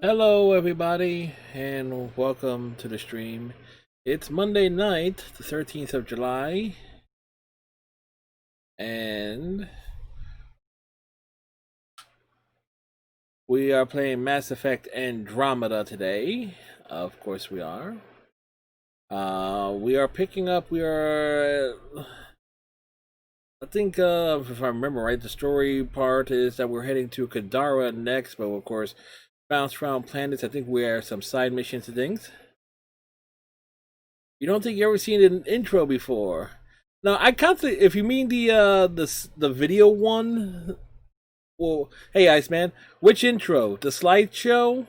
Hello everybody and welcome to the stream. It's Monday night, the 13th of July, and we are playing Mass Effect Andromeda today. Of course we are. I think if I remember right, the story part is that we're heading to Kadara next, but of course bounce around planets. I think we have some side missions and things. You don't think you ever seen an intro before? No, I constantly. If you mean the video one, well, hey Iceman, which intro? The slideshow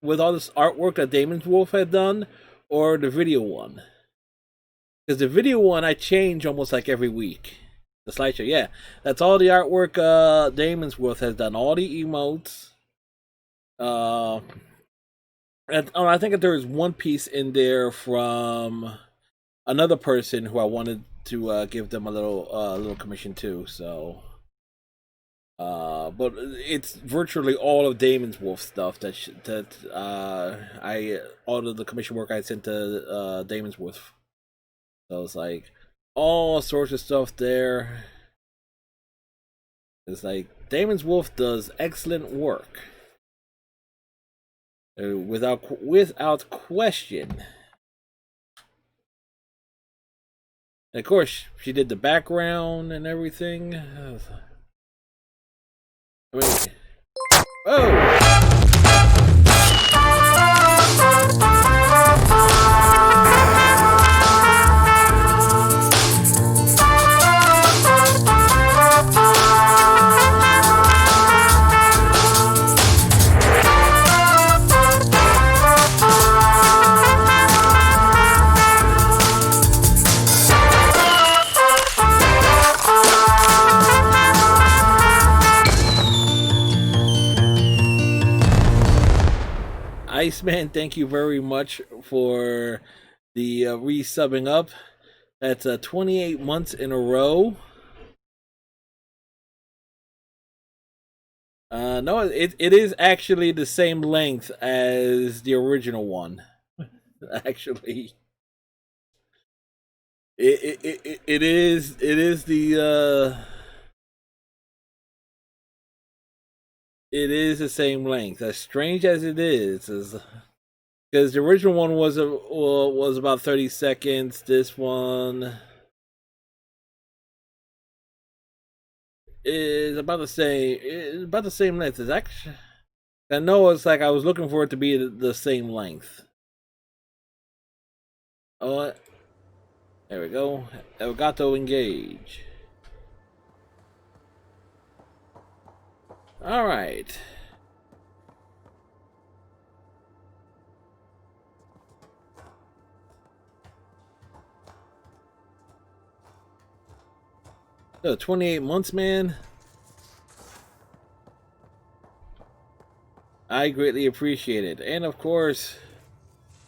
with all this artwork that Damon's Wolf had done, or the video one? Because the video one I change almost like every week. The slideshow, yeah, that's all the artwork Damon's Wolf has done. All the emotes. And I think that there is one piece in there from another person who I wanted to give them a little commission too. So, but it's virtually all of Damon's Wolf stuff all of the commission work I sent to Damon's Wolf. So it's like all sorts of stuff there. It's like Damon's Wolf does excellent work. Without question. And of course, she did the background and everything. I mean, oh! Iceman, thank you very much for the resubbing up. That's 28 months in a row. No, it is actually the same length as the original one. Actually, it is it is the same length. As strange as it is because the original one was about 30 seconds. This one is about the same. It's about the same length. It's actually. I know it's like I was looking for it to be the same length. Oh, there we go. Elgato engage. All right. So 28 months, man. I greatly appreciate it. And of course,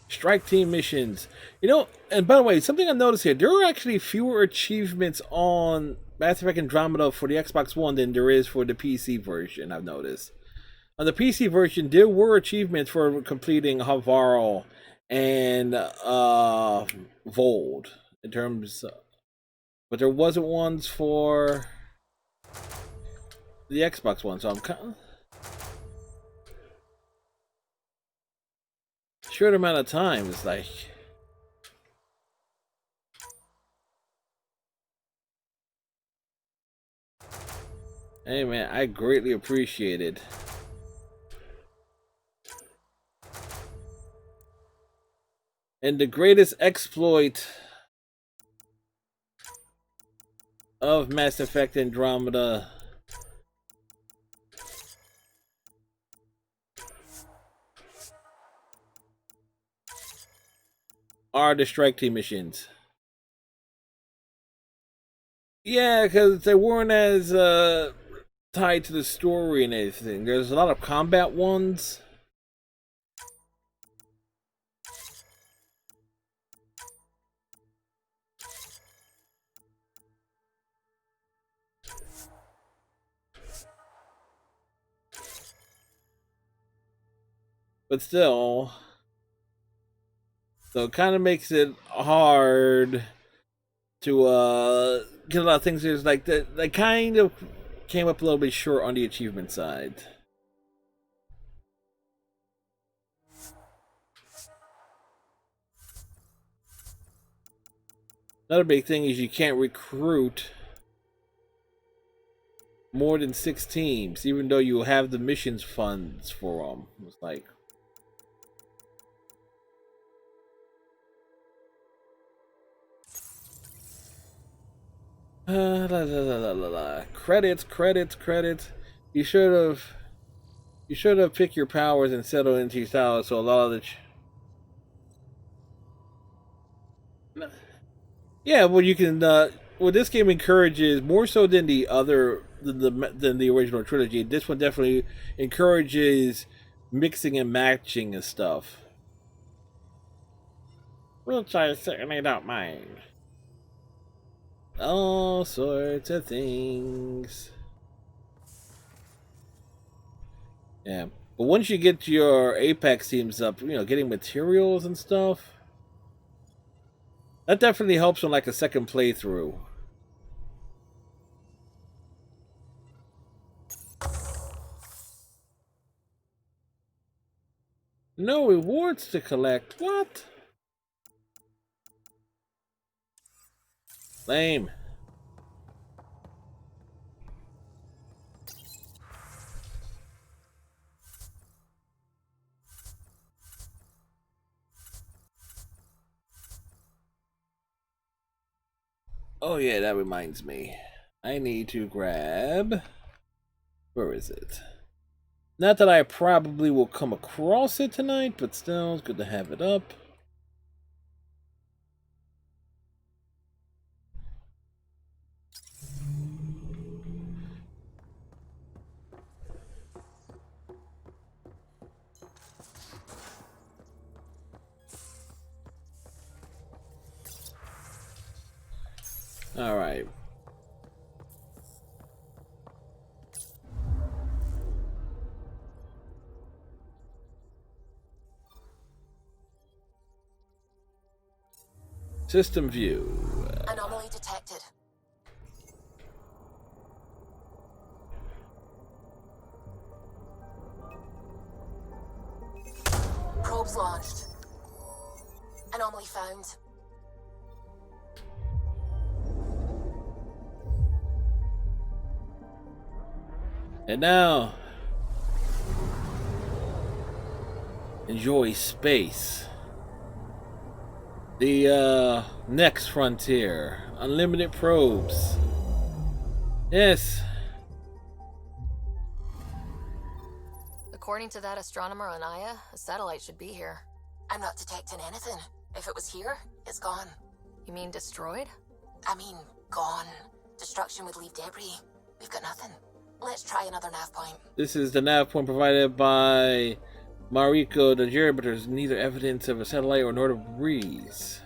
strike team missions. You know, and by the way, something I noticed here, there are actually fewer achievements on Mass Effect Andromeda for the Xbox One than there is for the PC version, I've noticed. On the PC version, there were achievements for completing Havarl and Vold in terms but there wasn't ones for the Xbox One, so I'm kind of short amount of time is like hey man, I greatly appreciate it. And the greatest exploit of Mass Effect Andromeda are the strike team missions. Yeah, because they weren't as tied to the story and everything. There's a lot of combat ones. But still, so it kind of makes it hard to get a lot of things. There's like that. They kind of came up a little bit short on the achievement side. Another big thing is you can't recruit more than 6 teams, even though you have the missions funds for them. It's like credits, credits, credits. You should have picked your powers and settled into your style. So a lot of the yeah, well you can. Well, this game encourages more so than the other than the original trilogy. This one definitely encourages mixing and matching and stuff. Which I certainly don't mind. All sorts of things. Yeah. But once you get your Apex teams up, getting materials and stuff, that definitely helps on like a second playthrough. No rewards to collect. What? Lame. Oh yeah, that reminds me. I need to grab... Where is it? Not that I probably will come across it tonight, but still, it's good to have it up. All right. System view. Anomaly detected. Probes launched. Anomaly found. And now, enjoy space. The next frontier. Unlimited probes. Yes. According to that astronomer on Aya, a satellite should be here. I'm not detecting anything. If it was here, it's gone. You mean destroyed? I mean, gone. Destruction would leave debris. We've got nothing. Let's try another nav point. This is the nav point provided by Mariko the Jury, but there's neither evidence of a satellite or nor breeze.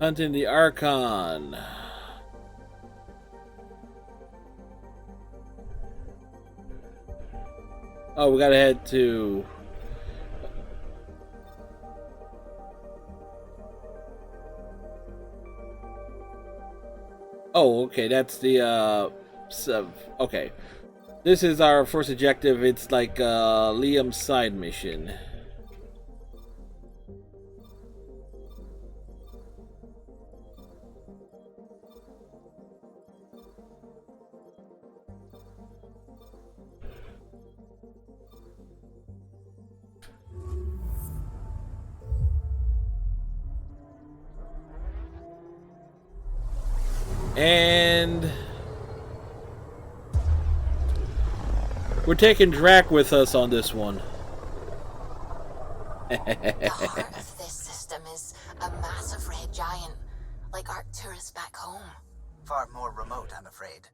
Hunting the Archon. Oh, we gotta head to... Oh, okay, that's the, okay. This is our first objective. It's like, Liam's side mission. And we're taking Drac with us on this one. The heart of this system is a massive red giant, like Arcturus back home. Far more remote, I'm afraid.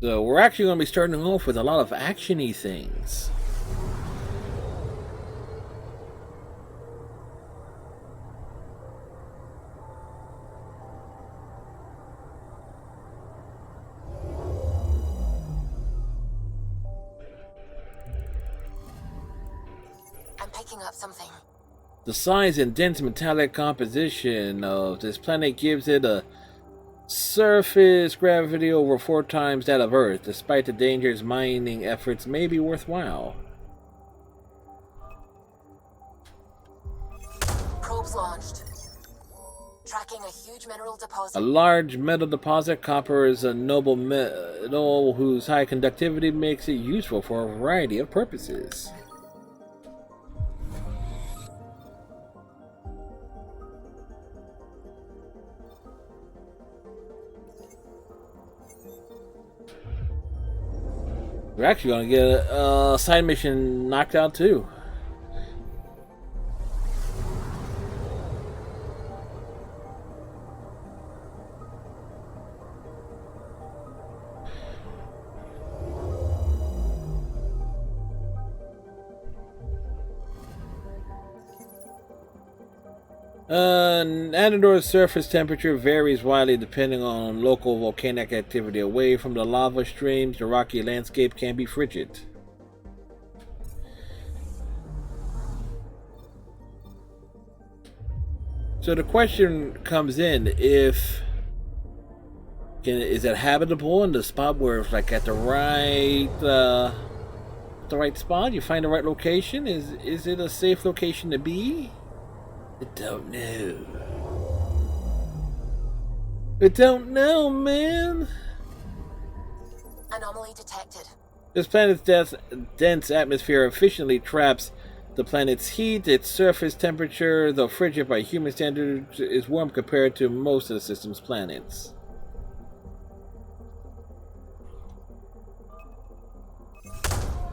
So we're actually going to be starting off with a lot of action-y things. I'm picking up something. The size and dense metallic composition of this planet gives it a surface gravity over 4 times that of Earth. Despite the dangers, mining efforts may be worthwhile. Probes launched. Tracking a huge mineral deposit. A large metal deposit. Copper is a noble metal whose high conductivity makes it useful for a variety of purposes. We're actually going to get a side mission knocked out too. Andromeda's surface temperature varies widely depending on local volcanic activity. Away from the lava streams, the rocky landscape can be frigid. So the question comes in: is it habitable in the spot where it's like at the right spot? You find the right location. Is it a safe location to be? I don't know. I don't know, man. Anomaly detected. This planet's dense atmosphere efficiently traps the planet's heat. Its surface temperature, though frigid by human standards, is warm compared to most of the system's planets.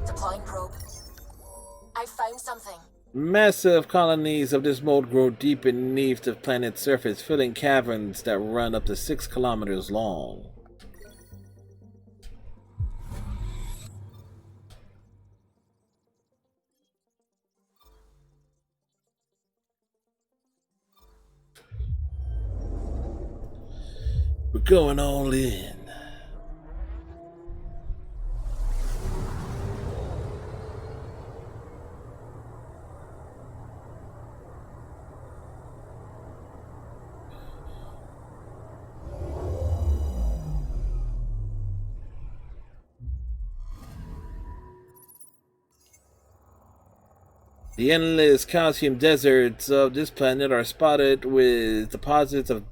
Deploying probe. I found something. Massive colonies of this mold grow deep beneath the planet's surface, filling caverns that run up to 6 kilometers long. We're going all in. The endless calcium deserts of this planet are spotted with deposits of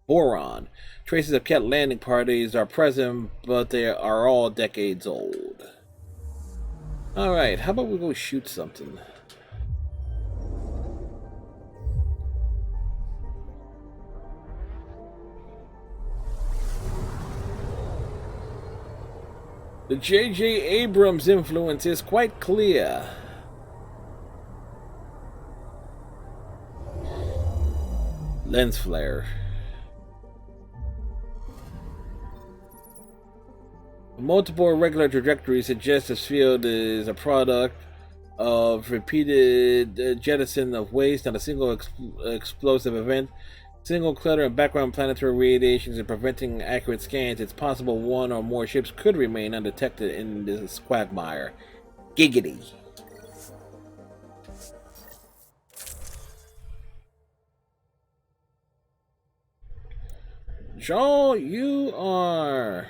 boron. Traces of cat landing parties are present, but they are all decades old. Alright, how about we go shoot something? The J.J. Abrams influence is quite clear. Lens flare. Multiple irregular trajectories suggest this field is a product of repeated jettison of waste, not a single explosive event. Single clutter and background planetary radiations and preventing accurate scans. It's possible one or more ships could remain undetected in this quagmire. Giggity. Joel, you are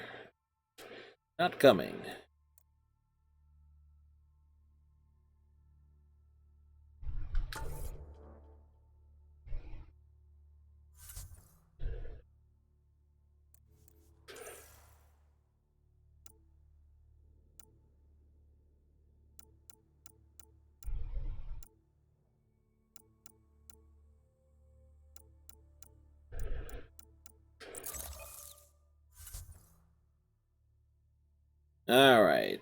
not coming. All right.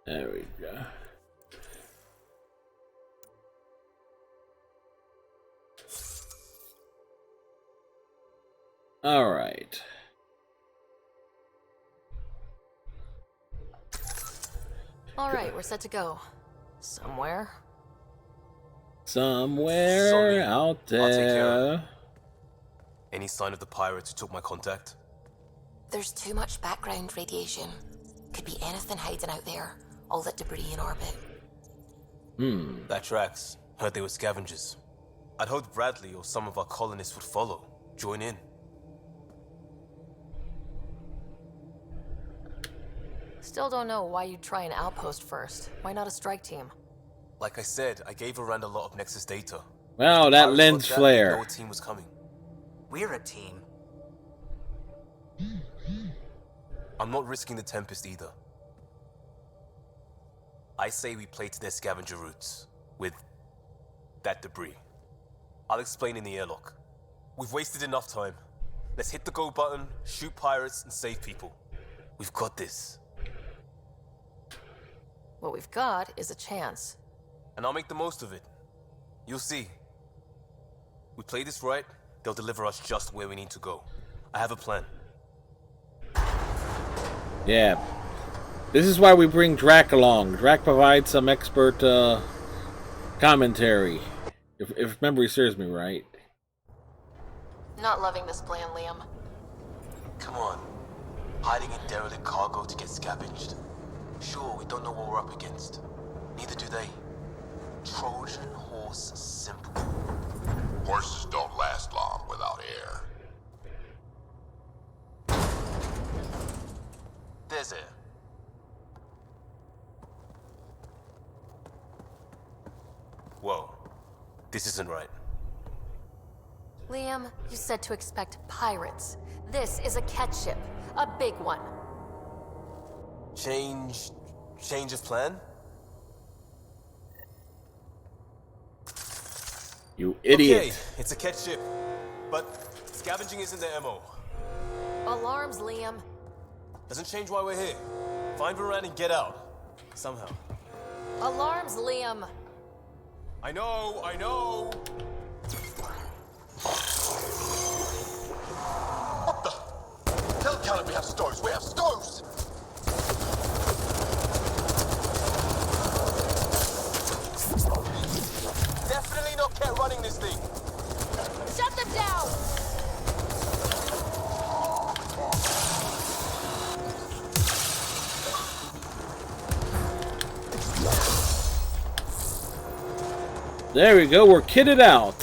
There we go. All right. All right, we're set to go. Somewhere. Somewhere out I'll take care of there. it. Any sign of the pirates who took my contact? There's too much background radiation. Could be anything hiding out there. All that debris in orbit. That tracks. Heard they were scavengers. I'd hoped Bradley or some of our colonists would follow. Join in. Still don't know why you'd try an outpost first. Why not a strike team? Like I said, I gave Arand a lot of Nexus data. Wow, that Pirates lens got that, flare. they know a team was coming. We're a team. I'm not risking the Tempest either. I say we play to their scavenger routes. With that debris. I'll explain in the airlock. We've wasted enough time. Let's hit the go button, shoot pirates, and save people. We've got this. What we've got is a chance. And I'll make the most of it. You'll see. We play this right, they'll deliver us just where we need to go. I have a plan. Yeah. This is why we bring Drac along. Drac provides some expert commentary. If memory serves me right. Not loving this plan, Liam. Come on. Hiding in derelict cargo to get scavenged. Sure, we don't know what we're up against. Neither do they. Trojan horse simple. Horses don't last long without air. There's air. Whoa. This isn't right. Liam, you said to expect pirates. This is a catch ship. A big one. Change of plan? You idiot. Okay, it's a catch ship. But scavenging isn't their MO. Alarms, Liam. Doesn't change why we're here. Find Varan and get out. Somehow. Alarms, Liam. I know. What the? Tell Callan we have stoves. We have stoves! Definitely not Cat running this thing. Shut them down! There we go, we're kitted out.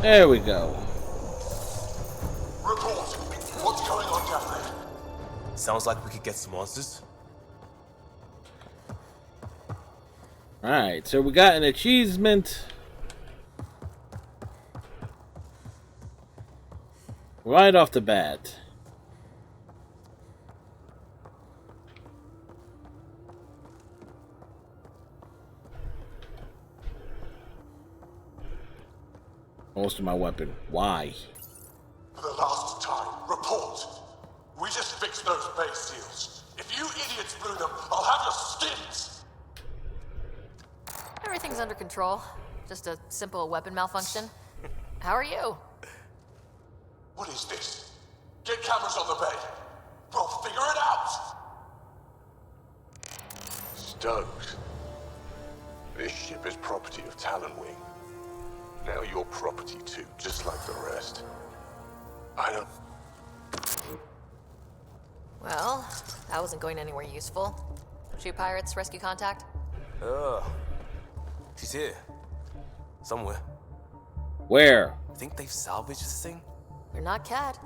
There we go. Report. What's going on down there? Sounds like we could get some answers. Alright, so we got an achievement. Right off the bat. Most of my weapon. Why? For the last time, report. We just fixed those base seals. If you idiots blew them, I'll have your skins! Everything's under control. Just a simple weapon malfunction. How are you? What is this? Get cameras on the bay. We'll figure it out! Stoves. This ship is property of Talonwing. Now you're property too, just like the rest. I don't... Well, that wasn't going anywhere useful. Shoot pirates, rescue contact? She's here. Somewhere. Where? Think they've salvaged this thing? You're not Cat.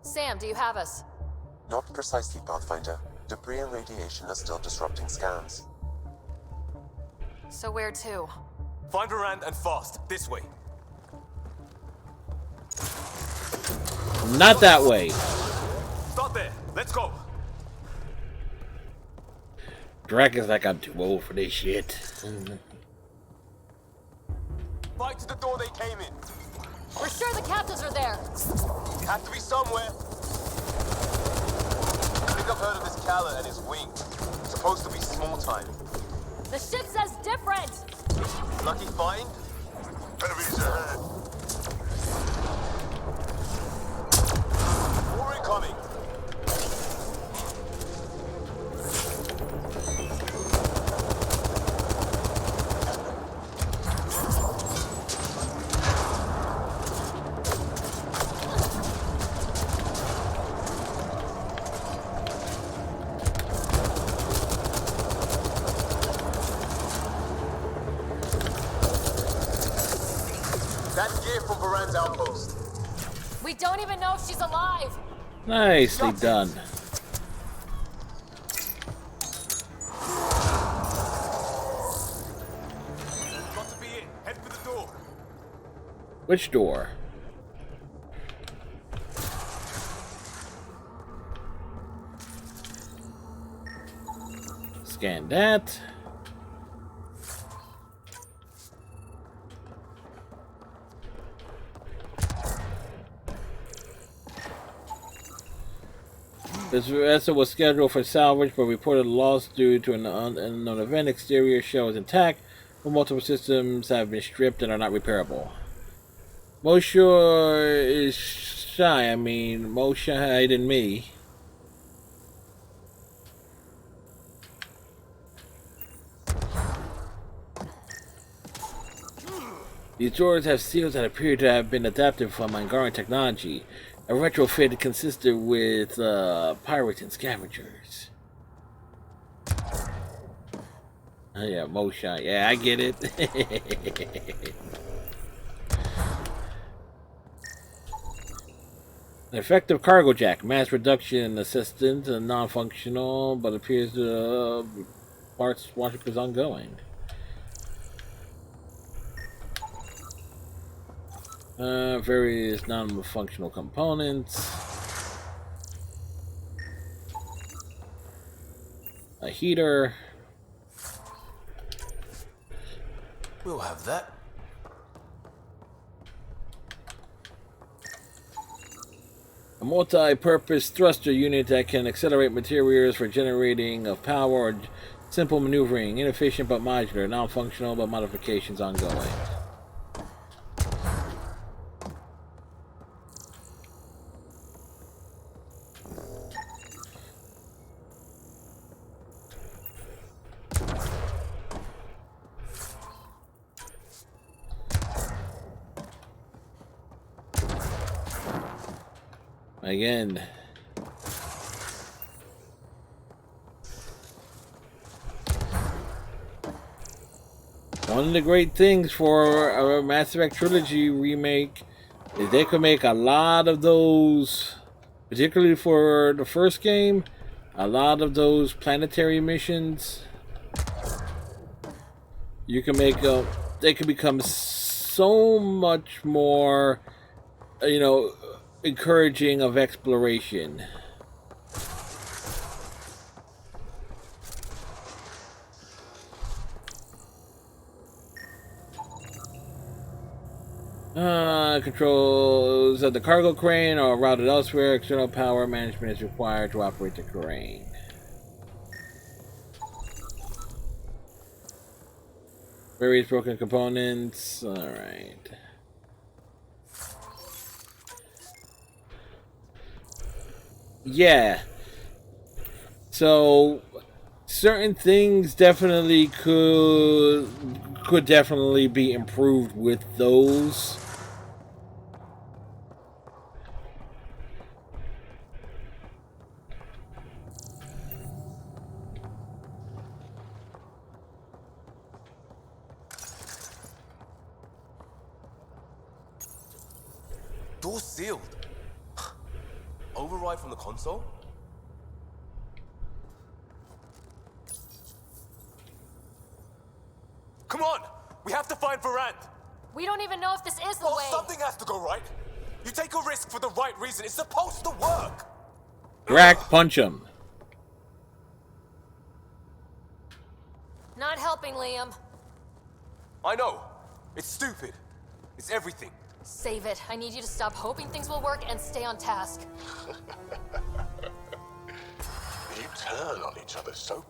Sam, do you have us? Not precisely, Pathfinder. Debris and radiation are still disrupting scans. So where to? Find Varan and fast. This way. Not that way. Start there. Let's go. Drac is like, I'm too old for this shit. Fight to the door they came in. We're sure the captives are there. You have to be somewhere. I think I've heard of this Calla and his wing. Supposed to be small time. The ship says different. Lucky find? Enemies ahead! More incoming. That's gear from Varan's outpost. We don't even know if she's alive. Nicely done. Got to be it. Head for the door. Which door? Scan that. This vessel was scheduled for salvage, but reported lost due to an unknown event. Exterior shell is intact, but multiple systems have been stripped and are not repairable. Moshe is shy. I mean, more shy than me. These doors have seals that appear to have been adapted from Angaran technology. A retrofit consistent with pirates and scavengers. Oh yeah, Moshe. Yeah, I get it. An effective cargo jack. Mass reduction assistant. Non-functional, but appears to parts worship is ongoing. Various non-functional components. A heater. We'll have that. A multi-purpose thruster unit that can accelerate materials for generating of power or simple maneuvering. Inefficient but modular. Non-functional but modifications ongoing. Again, one of the great things for a Mass Effect Trilogy remake is they could make a lot of those, particularly for the first game, a lot of those planetary missions. You can make they can become so much more, encouraging of exploration. Controls of the cargo crane are routed elsewhere. External power management is required to operate the crane. Various broken components. Alright. Yeah. So certain things definitely could definitely be improved with those. Door sealed. Override from the console? Come on! We have to find Varan! We don't even know if this is the Well, way. something has to go right. You take a risk for the right reason. It's supposed to work. Rack punch him. Not helping, Liam. I know. It's stupid. It's everything. Save it. I need you to stop hoping things will work and stay on task. You turn on each other so...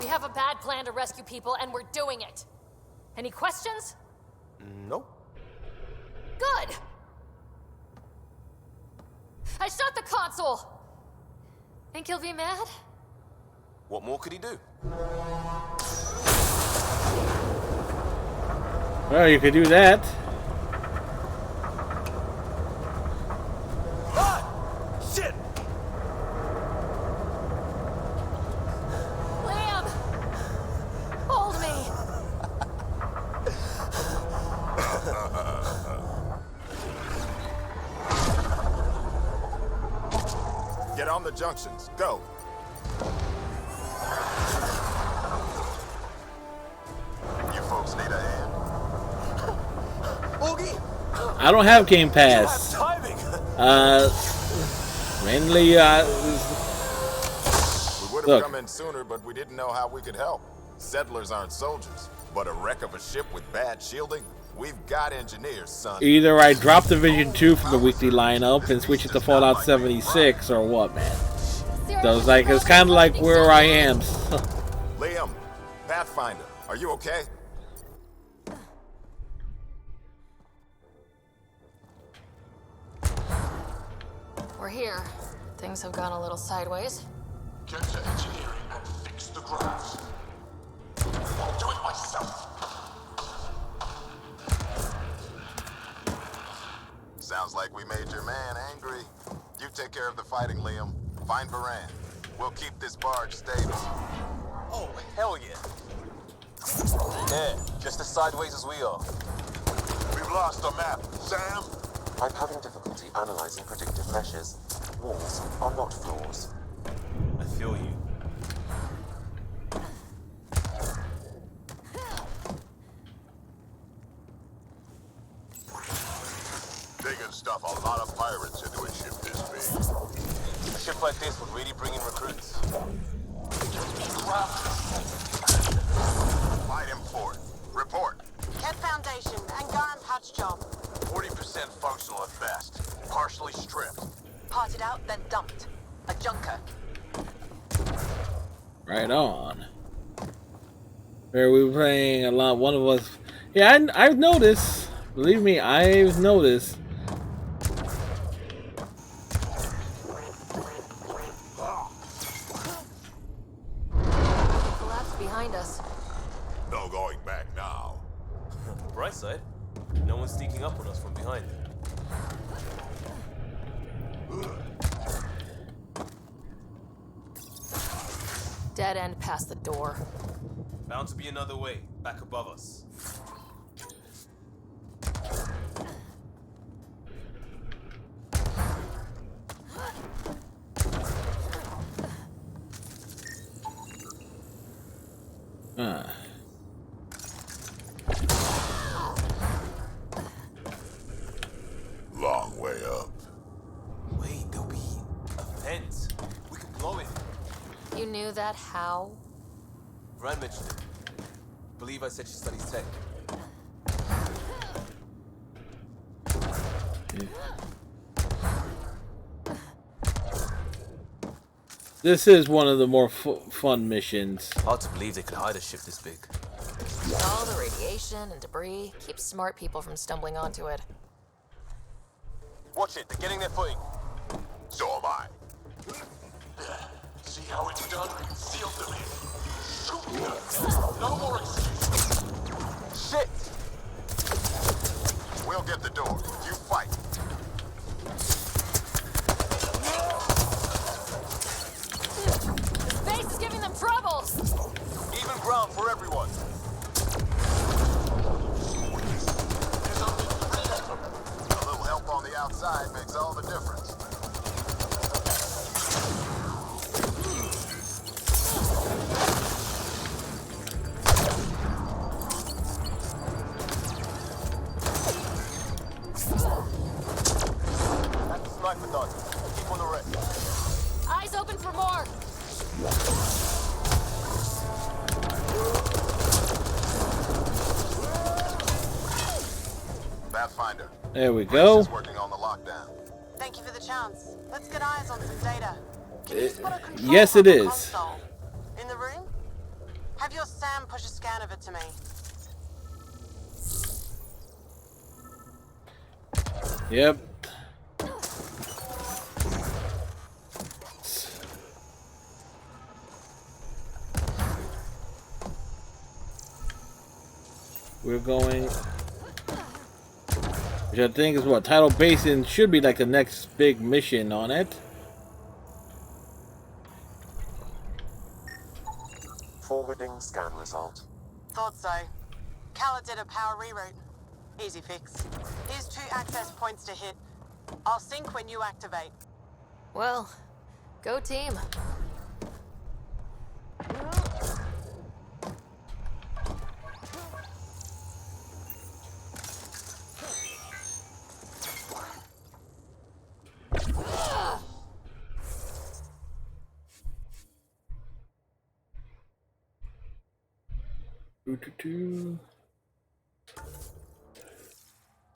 We have a bad plan to rescue people, and we're doing it. Any questions? Nope. Good! I shot the console! Think he'll be mad? What more could he do? Well, you could do that. Ah! Shit! Liam! Hold me! on the junctions. Go. You folks need a hand? Augie! I don't have Game Pass. Timing! Mainly, We would have Look. come in sooner, but we didn't know how we could help. Settlers aren't soldiers, but a wreck of a ship with bad shielding? We've got engineers, son. either I drop Division 2 from the weekly lineup and switch it to Fallout 76 or what, man. So it's kind of like where I am. Liam, Pathfinder, are you okay? We're here. Things have gone a little sideways. Get to engineering and fix the graphs. I'll do it myself. Sounds like we made your man angry. You take care of the fighting, Liam. Find Varan. We'll keep this barge stable. Oh, hell yeah. Yeah, just as sideways as we are. We've lost the map. Sam? I'm having difficulty analyzing predictive measures. Walls are not floors. I feel you. They can stuff a lot of pirates into a ship this big. A ship like this would really bring in recruits. Fight him for it. Report. Cat Foundation and Garn Patch Job. 40% functional at best. Partially stripped. Parted out, then dumped. A junker. Right on. Where we were playing a lot. One of us. Yeah, I've noticed. Believe me, I've noticed. Collapse behind us. No going back now. Bright side, no one's sneaking up on us from behind. Dead end past the door. Bound to be another way, back above us. Long way up. Wait, there'll be a vent. We can blow it. You knew that how? Rand mentioned it. Believe I said she studies tech. This is one of the more fun missions. Hard to believe they could hide a ship this big. All the radiation and debris keeps smart people from stumbling onto it. Watch it, they're getting their footing. So am I. See how it's done? Seal them in. Shoot them. No more excuses. Shit! We'll get the door. You fight. The space is giving them trouble! Even ground for everyone. A little help on the outside makes all the difference. That's a sniper dart. Keep on the rest. Eyes open for more! Pathfinder. There we go. Is working on the lockdown. Thank you for the chance. Let's get eyes on some data. Can you spot a control yes, it room or is. console? In the room? Have your Sam push a scan of it to me. Yep. We're going, which I think is what Tidal Basin should be like the next big mission on it. Forwarding scan result. Thought so. Calla did a power reroute. Easy fix. Here's 2 access points to hit. I'll sync when you activate. Well, Go team.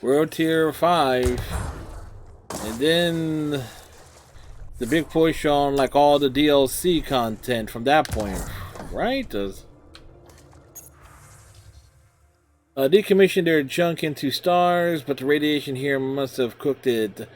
World Tier 5. And then the big push on like all the DLC content from that point, right? Decommissioned their junk into stars, but the radiation here must have cooked it.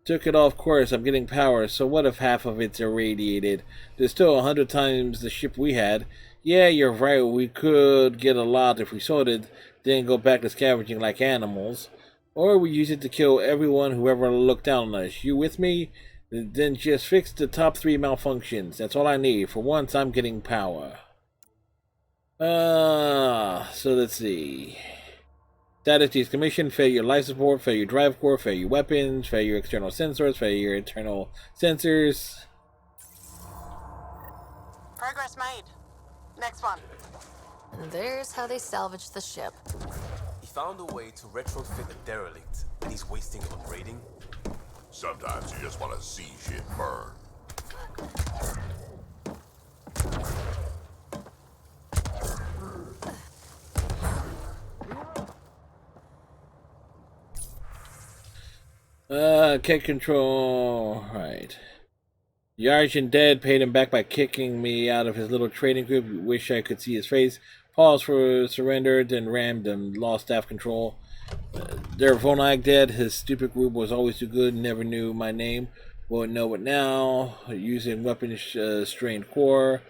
Took it off course. I'm getting power, so what if half of it's irradiated? There's still 100 times the ship we had. Yeah, you're right. We could get a lot if we sold it, then go back to scavenging like animals. Or we use it to kill everyone who ever looked down on us. You with me? Then just fix the top 3 malfunctions. That's all I need. For once, I'm getting power. So let's see. Status decommission, failure life support, failure drive core, failure weapons, failure external sensors, failure internal sensors. Progress made. Next one. And there's how they salvaged the ship. He found a way to retrofit a derelict, and he's wasting it on raiding. Sometimes you just want to see shit burn. Kick control. Right. Yarjan dead, paid him back by kicking me out of his little trading group. Wish I could see his face. Paused for surrender, then rammed him. Lost staff control. Their Vonag dead. His stupid group was always too good. Never knew my name. Won't know it now. Using weapon strained core.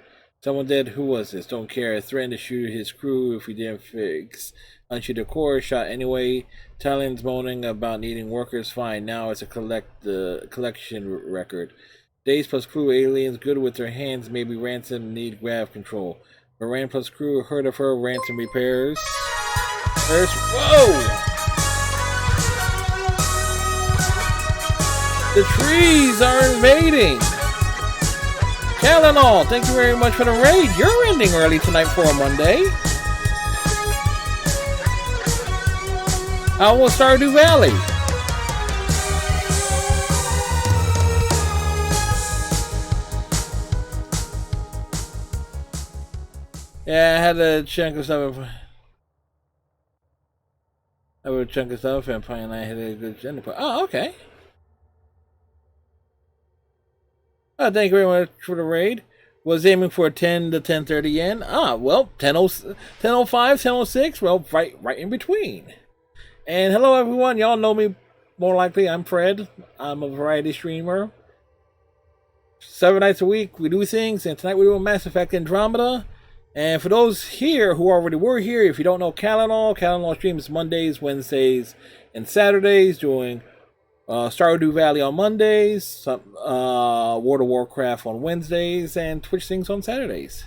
Someone dead. Who was this? Don't care. Threatened to shoot his crew if we didn't fix. Unshoot the core. Shot anyway. Talon's moaning about needing workers. Fine. Now it's a collection record. Days plus crew. Aliens good with their hands. Maybe ransom need grav control. Moran plus crew. Heard of her. Ransom repairs. First. Whoa! The trees are invading! Kalanol, thank you very much for the raid. You're ending early tonight for a Monday. I will Stardew Valley. Yeah, I had a chunk of stuff. And finally I had a good agenda. Oh, okay. Thank you very much for the raid. Was aiming for 10 to 10:30 yen. Well, 10:05, 10:06. Well, right in between. And hello, everyone. Y'all know me more likely. I'm Fred. I'm a variety streamer. 7 nights a week, we do things. And tonight we're doing Mass Effect Andromeda. And for those here who already were here, if you don't know Kalanol streams Mondays, Wednesdays, and Saturdays, doing Stardew Valley on Mondays, World of Warcraft on Wednesdays, and Twitch things on Saturdays.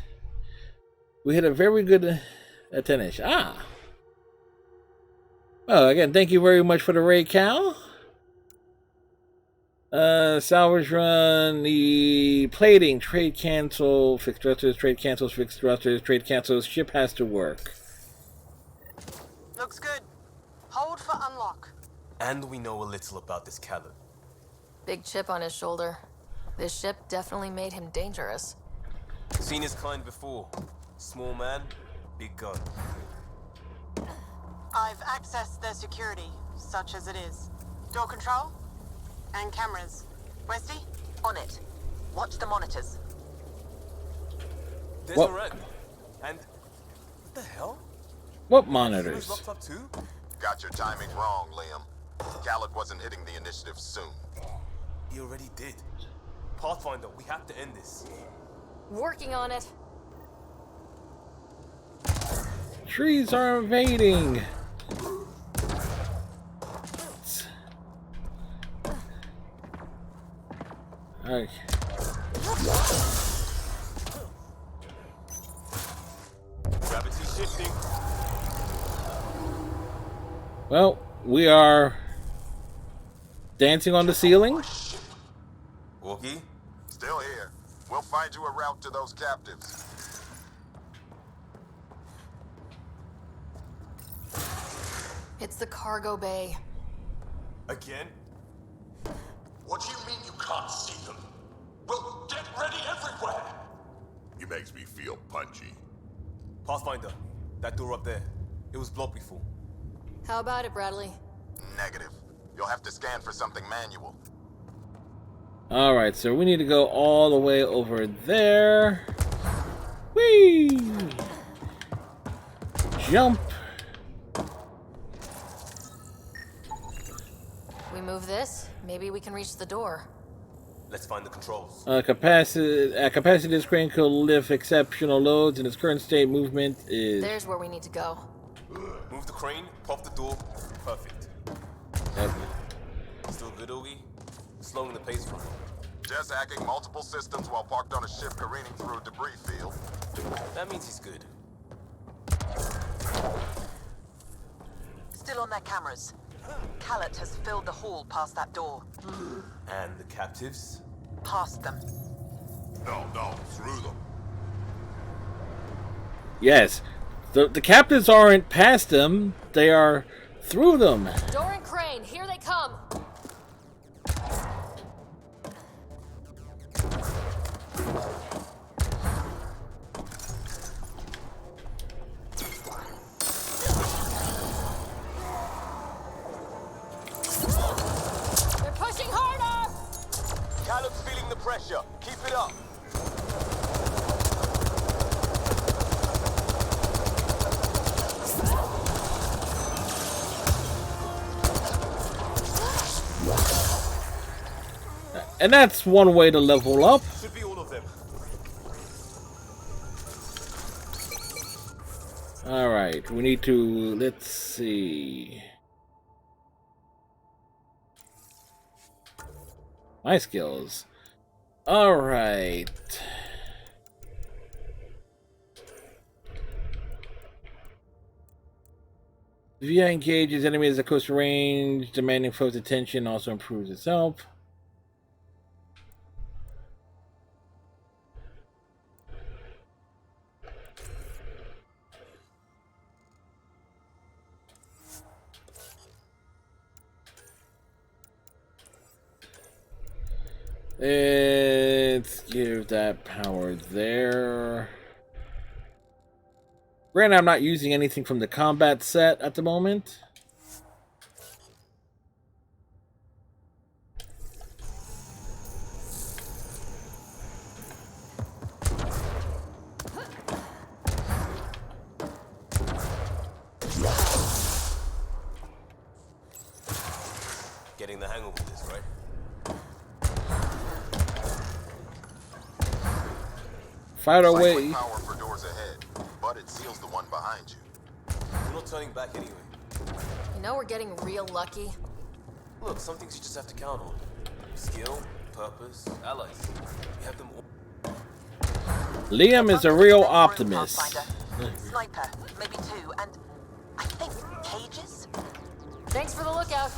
We had a very good attendance. Well, again, thank you very much for the raid, Cal. Salvage run, the plating, trade cancel, fixed thrusters, trade cancels, fixed thrusters, trade cancels, ship has to work. Looks good. Hold for unlock. And we know a little about this Callan. Big chip on his shoulder. This ship definitely made him dangerous. Seen his kind before. Small man, big gun. I've accessed their security, such as it is. Door control and cameras. Westy? On it. Watch the monitors. There's What? a wreck. And what the hell? What He was monitors? locked up too? Got your timing wrong, Liam. Khaled wasn't hitting the initiative soon. He already did. Pathfinder, we have to end this. Working on it. Trees are invading. Okay. Gravity shifting. Well, we are dancing on the ceiling. Walkie? Still here. We'll find you a route to those captives. It's the cargo bay. Again? What do you mean you can't see them? Well, get ready everywhere! He makes me feel punchy. Pathfinder, that door up there. It was blocked before. How about it, Bradley? Negative. You'll have to scan for something manual. Alright, so we need to go all the way over there. Whee! Jump. We move this, maybe we can reach the door. Let's find the controls. Capacity this crane could lift exceptional loads, and its current state movement is... There's where we need to go. Move the crane, pop the door. Perfect. Yep. Still good, Oogie? Slowing the pace from him. Just hacking multiple systems while parked on a ship careening through a debris field. That means he's good. Still on their cameras. Callet has filled the hall past that door. And the captives? Past them. No, through them. Yes. The captives aren't past them, they are through them. Door and crane, here they come! They're pushing harder! Callum's feeling the pressure. Keep it up. And that's one way to level up. Should be all of them. Alright, we need to... let's see... my skills. Alright. VI engages enemies at close range, demanding foe's attention, also improves itself. Let's give that power there. Granted, I'm not using anything from the combat set at the moment. Getting the hang of this, right? Fight our way. Cycling power for doors ahead, but it seals the one behind you. We're not turning back anyway. You know we're getting real lucky. Look, some things you just have to count on. Skill, purpose, allies. You have them all. Liam is a real optimist. Sniper, maybe two, and I think cages? Thanks for the lookout.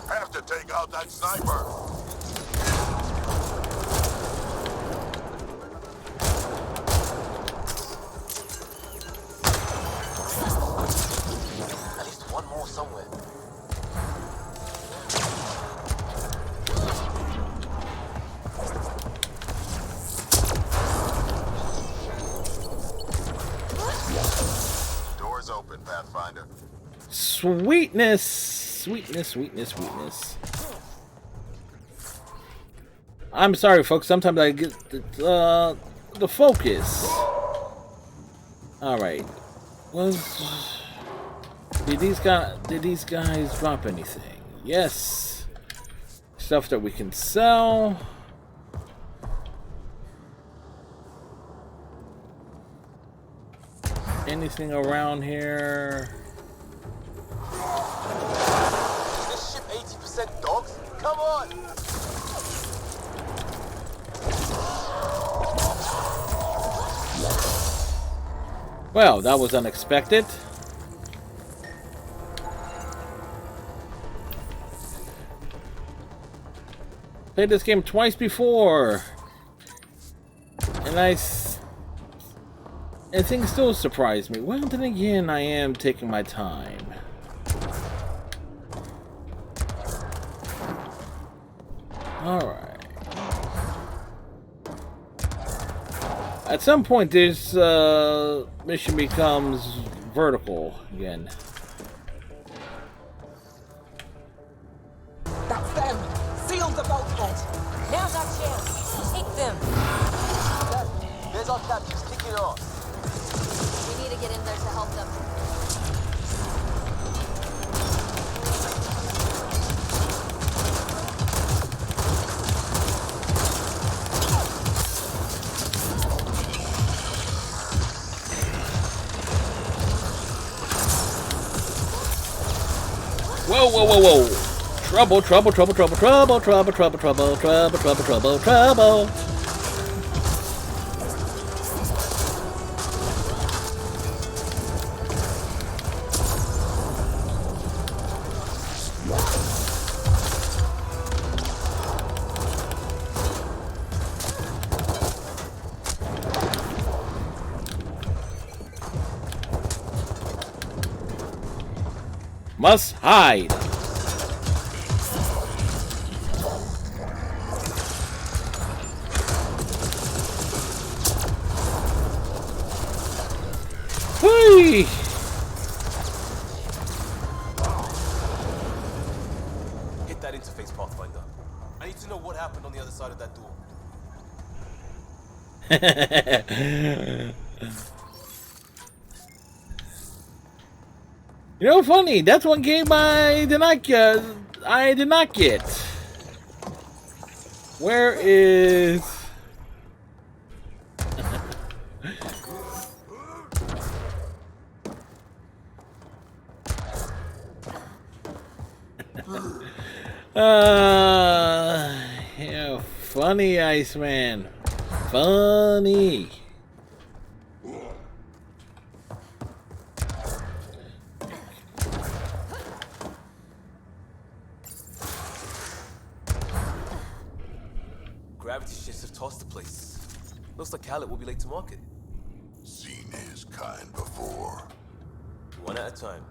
Have to take out that sniper. At least one more somewhere. Doors open, Pathfinder. Sweetness. Sweetness, sweetness, sweetness. I'm sorry, folks. Sometimes I get the focus. Alright. Did these guys drop anything? Yes. Stuff that we can sell. anything around here? Is this ship 80% dogs? Come on! Well, that was unexpected. Played this game twice before, and things still surprise me. Well, then again, I am taking my time. Alright. At some point, this mission becomes vertical again. That's them! Seal the bulkhead! Now's our chance! Take them! There's our captures kicking off. We need to get in there to help them. Whoa, whoa, whoa, whoa! Trouble, trouble, trouble, trouble, trouble, trouble, trouble, trouble, trouble, trouble, trouble, trouble. Must hide. Whee! Hit that interface, Pathfinder. I need to know what happened on the other side of that door. You know, funny. That's one game I did not get. Where is? Yeah, funny, Iceman. Funny. Gravity shifts have tossed the place. Looks like Khaled will be late to market. Seen his kind before. One at a time.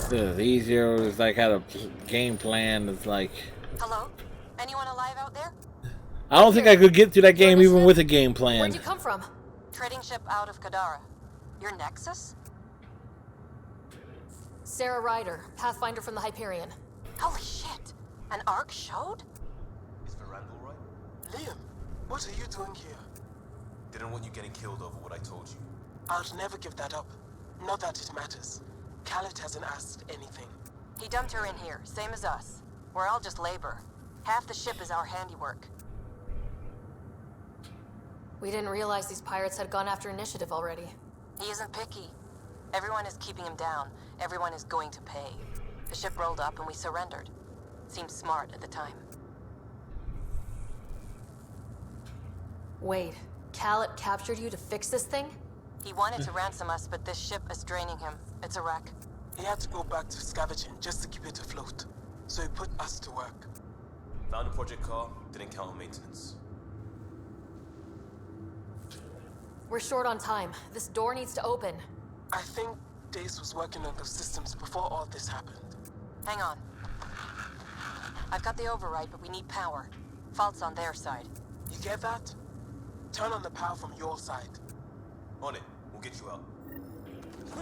The easier is like had a game plan. It's like Hello? Anyone alive out there? I don't think I could get through that game even with a game plan. Where'd you come from? Trading ship out of Kadara. Your Nexus? Sarah Ryder, Pathfinder from the Hyperion. Holy shit! An arc showed? Is Verandal right? Liam, what are you doing here? Didn't want you getting killed over what I told you. I'd never give that up. Not that it matters. Khaled hasn't asked anything. He dumped her in here, same as us. We're all just labor. Half the ship is our handiwork. We didn't realize these pirates had gone after initiative already. He isn't picky. Everyone is keeping him down. Everyone is going to pay. The ship rolled up and we surrendered. Seemed smart at the time. Wait, Khaled captured you to fix this thing? He wanted to ransom us, but this ship is draining him. It's a wreck. He had to go back to scavenging just to keep it afloat. So he put us to work. Found a project car, didn't count on maintenance. We're short on time. This door needs to open. I think Dace was working on those systems before all this happened. Hang on. I've got the override, but we need power. Fault's on their side. You get that? Turn on the power from your side. On it. We'll get you out.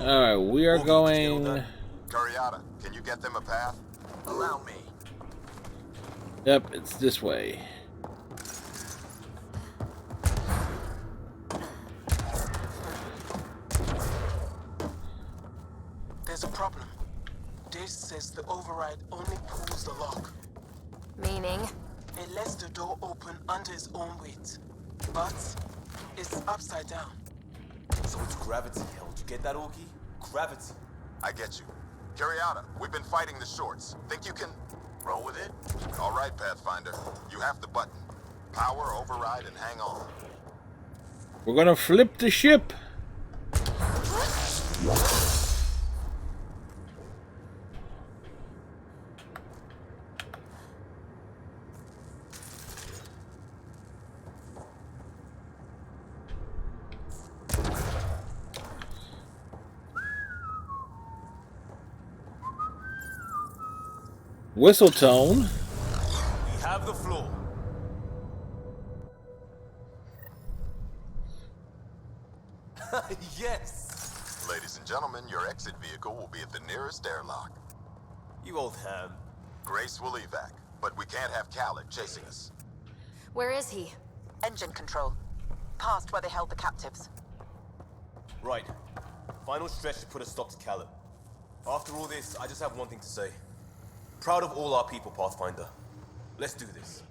Alright, we are going. Curiata, can you get them a path? Allow me. Yep, it's this way. override only pulls the lock. Meaning? It lets the door open under its own weight. But it's upside down. So it's gravity held. You get that, Augie? Gravity. I get you. Carriata, we've been fighting the shorts. Think you can roll with it? All right, Pathfinder. You have the button. Power, override, and hang on. We're gonna flip the ship. Whistle tone. We have the floor. Yes! Ladies and gentlemen, your exit vehicle will be at the nearest airlock. You old ham. Grace will evac, but we can't have Khaled chasing us. Where is he? Engine control. Past where they held the captives. Right. Final stretch to put a stop to Callum. After all this, I just have one thing to say. Proud of all our people, Pathfinder. Let's do this.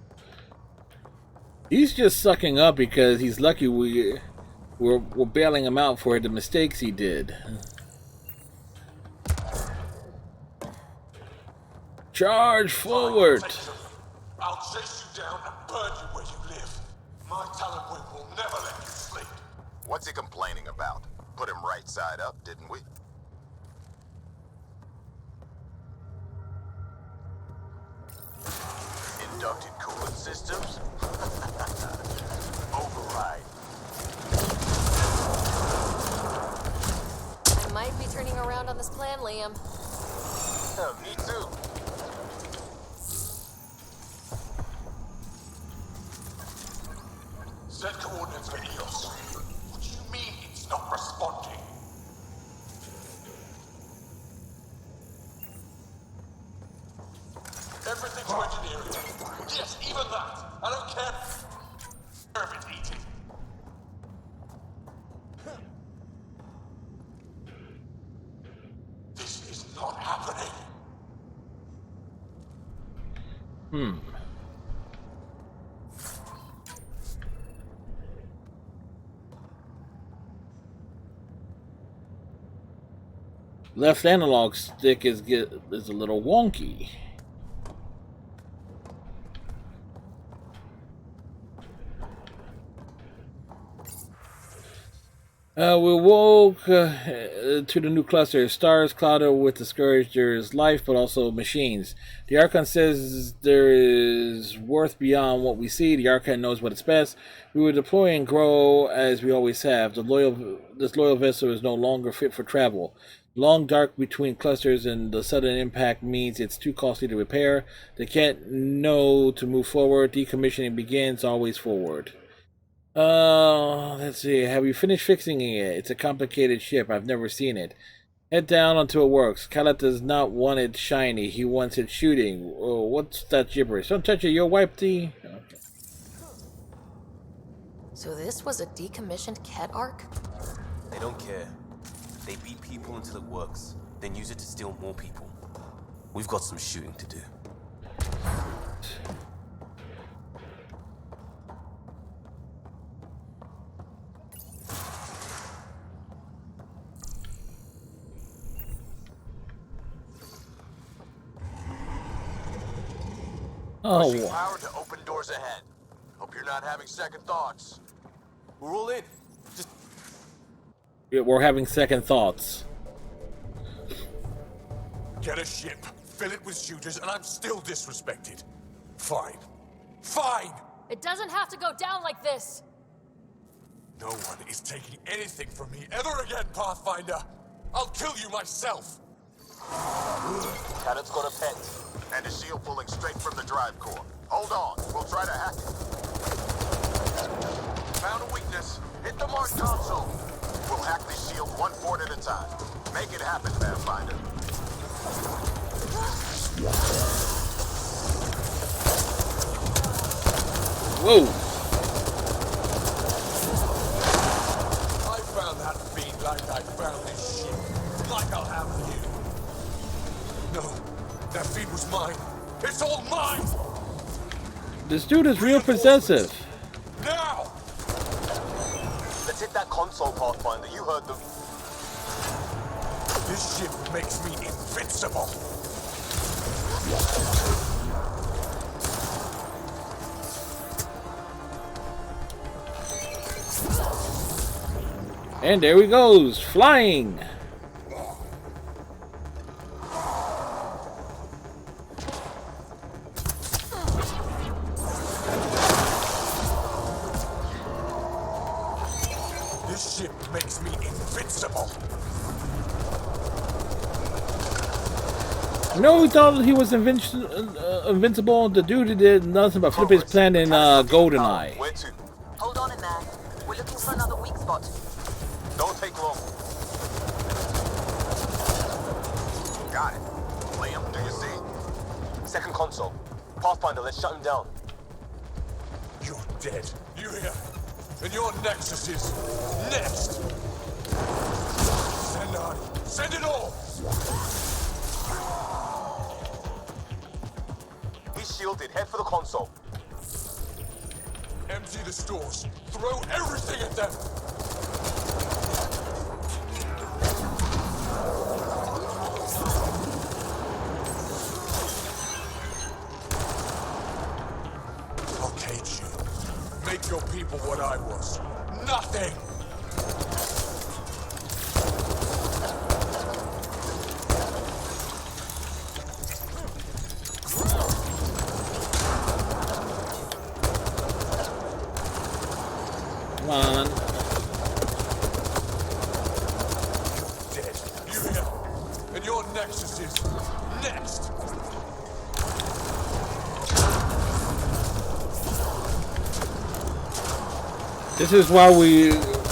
He's just sucking up because he's lucky we're bailing him out for the mistakes he did. Charge forward! I'll chase you down and burn you where you live. My talent wing will never let you sleep. What's he complaining about? Put him right side up, didn't we? Inducted coolant systems? Override. I might be turning around on this plan, Liam. Yeah, me too. Set coordinates for EOS. What do you mean it's not responding? Everything to engineering. Yes, even that. I don't care. Serve it, eat it. This is not happening. Left analog stick is a little wonky. We woke to the new cluster. Stars clouded with the Scourge. There is life, but also machines. The Archon says there is worth beyond what we see. The Archon knows what is best. We will deploy and grow as we always have. This loyal vessel is no longer fit for travel. Long dark between clusters and the sudden impact means it's too costly to repair. They can't know to move forward. Decommissioning begins always forward. Let's see. Have you finished fixing it? It's a complicated ship. I've never seen it. Head down until it works. Khaled does not want it shiny. He wants it shooting. Oh, what's that gibberish? Don't touch it. You'll wipe the... Okay. So this was a decommissioned Ket arc? They don't care. They beat people until it works, then use it to steal more people. We've got some shooting to do. Pushing power to open doors ahead. Hope you're not having second thoughts. We're all in. Just... We're having second thoughts. Get a ship, fill it with shooters, and I'm still disrespected. Fine. Fine! It doesn't have to go down like this! No one is taking anything from me ever again, Pathfinder! I'll kill you myself! Khaled's got a pent, and a shield pulling straight from the drive core. Hold on, we'll try to hack it. Found a weakness. Hit the mark console. We'll hack the shield one port at a time. Make it happen, Pathfinder. Whoa! I found that fiend like I found this ship. Like I'll have you. No, That feed was mine. It's all mine! This dude is real possessive. Now! Let's hit that console, Pathfinder. You heard them. This ship makes me invincible. And there he goes, flying. This ship makes me invincible. You know who thought he was invincible? The dude who did nothing but flip his plan in GoldenEye. Where to? Hold on in there. We're looking for another weak spot. Don't take long. Got it. Liam, do you see? Second console. Pathfinder, let's shut him down. You're dead. You hear? And your Nexus is next. Send on. Send it all. He's shielded. Head for the console. Empty the stores. Throw everything at them. Okay, Jill. Make your people what I was. Nothing! Come on. Dead. You hear? And your Nexus is next! This is why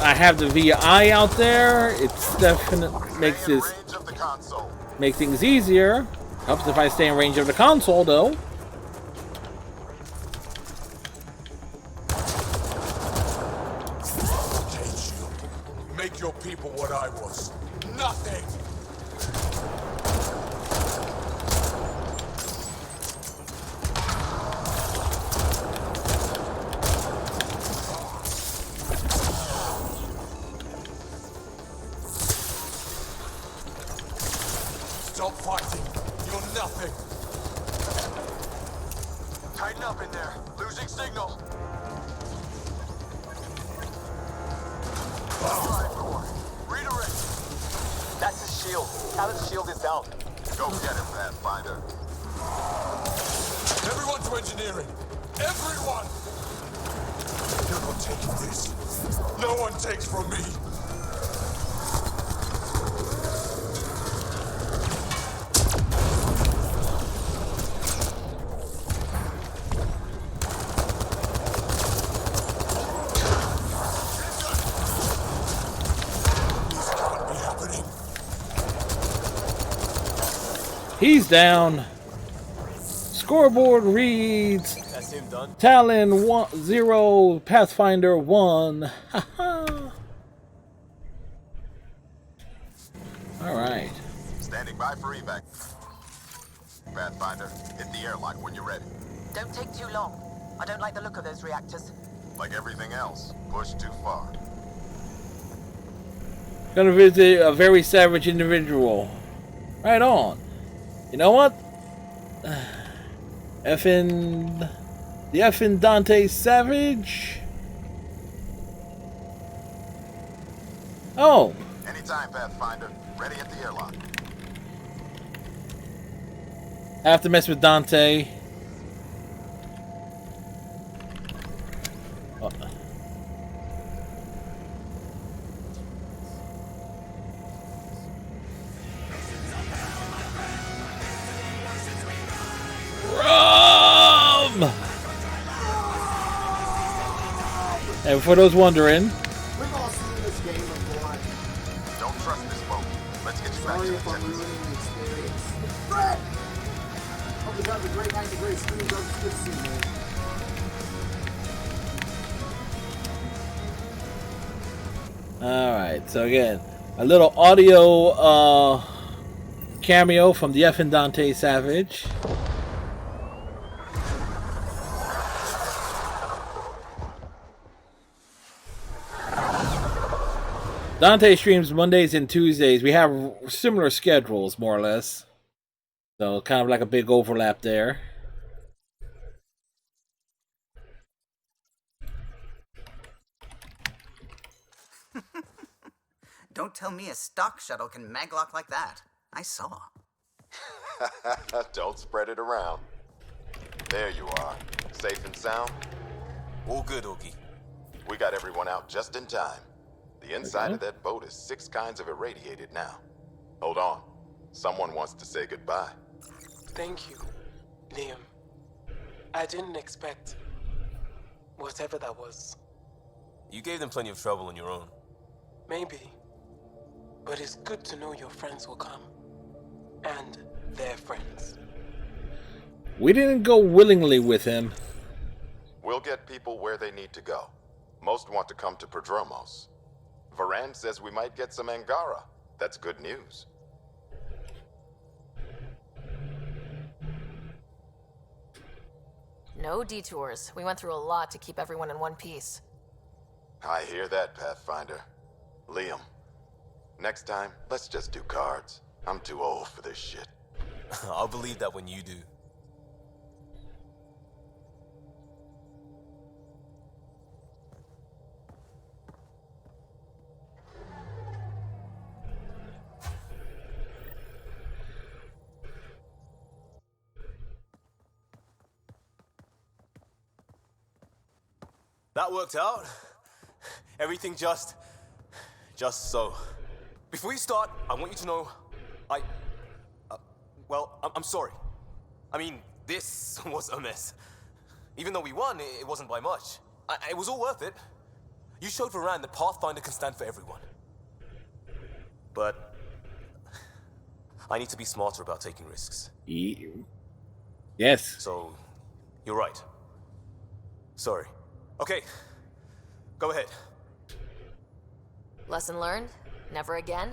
I have the VI out there. It's definitely makes things easier. Helps if I stay in range of the console, though. Okay, Jill. Make your people what I was. Nothing! Stop fighting. You're nothing. Tighten up in there. Losing signal. Redirect. That's his shield. Talon's shield is down. Go get him, Pathfinder. Everyone to engineering! Everyone! You're not taking this. No one takes from me. This can't be happening. He's down. Scoreboard reads That's him done. Talon 0, Pathfinder 1. Haha. Alright. Standing by for evac. Pathfinder, hit the airlock when you're ready. Don't take too long. I don't like the look of those reactors. Like everything else, push too far. Gonna visit a very savage individual. Right on. You know what? The effing Dante Savage. Oh, Anytime, Pathfinder. Ready at the airlock. I have to mess with Dante. Rum! And for those wondering, We've all seen this game before. Don't trust this boat. Let's get you back Sorry to if I'm Texas. ruining the experience. Fred! Hope you have a great night and a great screen. Good to see you, man. alright, so again, a little audio cameo from the F and Dante Savage. Dante streams Mondays and Tuesdays. We have similar schedules, more or less. So kind of like a big overlap there. Don't tell me a stock shuttle can maglock like that. I saw. Don't spread it around. There you are. Safe and sound? All good, Augie. We got everyone out just in time. The inside of that boat is 6 kinds of irradiated now. Hold on. Someone wants to say goodbye. Thank you, Liam. I didn't expect whatever that was. You gave them plenty of trouble on your own. Maybe. But it's good to know your friends will come. And their friends. We didn't go willingly with him. We'll get people where they need to go. Most want to come to Prodromos. Varan says we might get some Angara. That's good news. No detours. We went through a lot to keep everyone in one piece. I hear that, Pathfinder. Liam, next time, let's just do cards. I'm too old for this shit. I'll believe that when you do. That worked out. Everything just so. Before you start, I want you to know, I'm sorry. I mean, this was a mess. Even though we won, it wasn't by much. It was all worth it. You showed Varan that Pathfinder can stand for everyone. But I need to be smarter about taking risks. Yes. So, you're right. Sorry. Okay, go ahead. Lesson learned? Never again?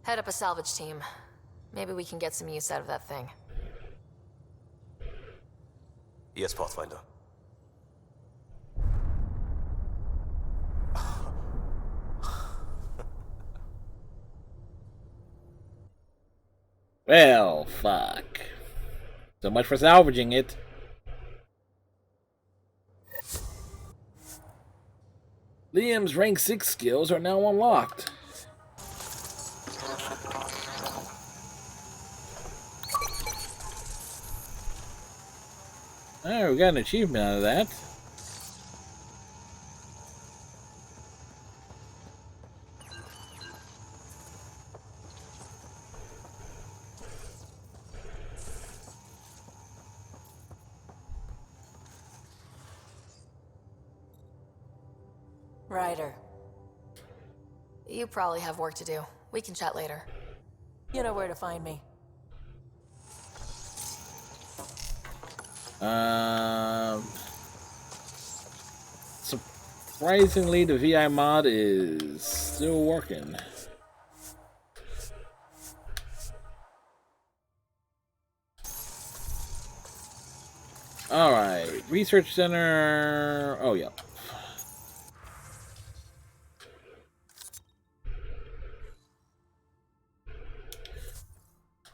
Head up a salvage team. Maybe we can get some use out of that thing. Yes, Pathfinder. Well, fuck. So much for salvaging it. Liam's rank 6 skills are now unlocked. Oh, we got an achievement out of that. Ryder. You probably have work to do. We can chat later. You know where to find me. Surprisingly, the VI mod is still working. Alright, Research Center. Oh, yeah.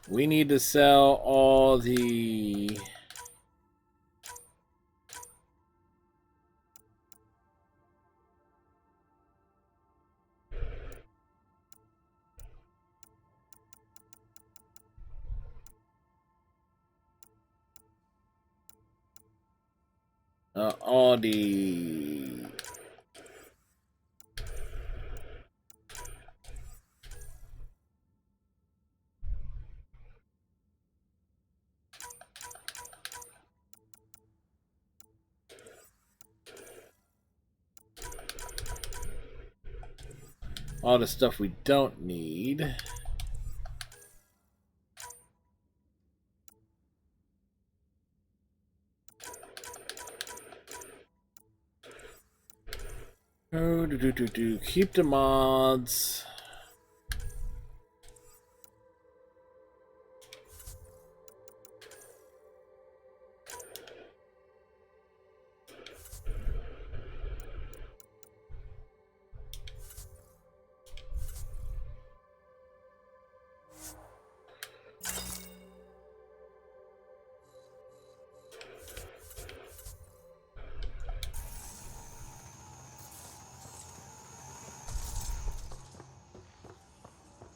We need to sell all the... all the... all the stuff we don't need. Oh, keep the mods.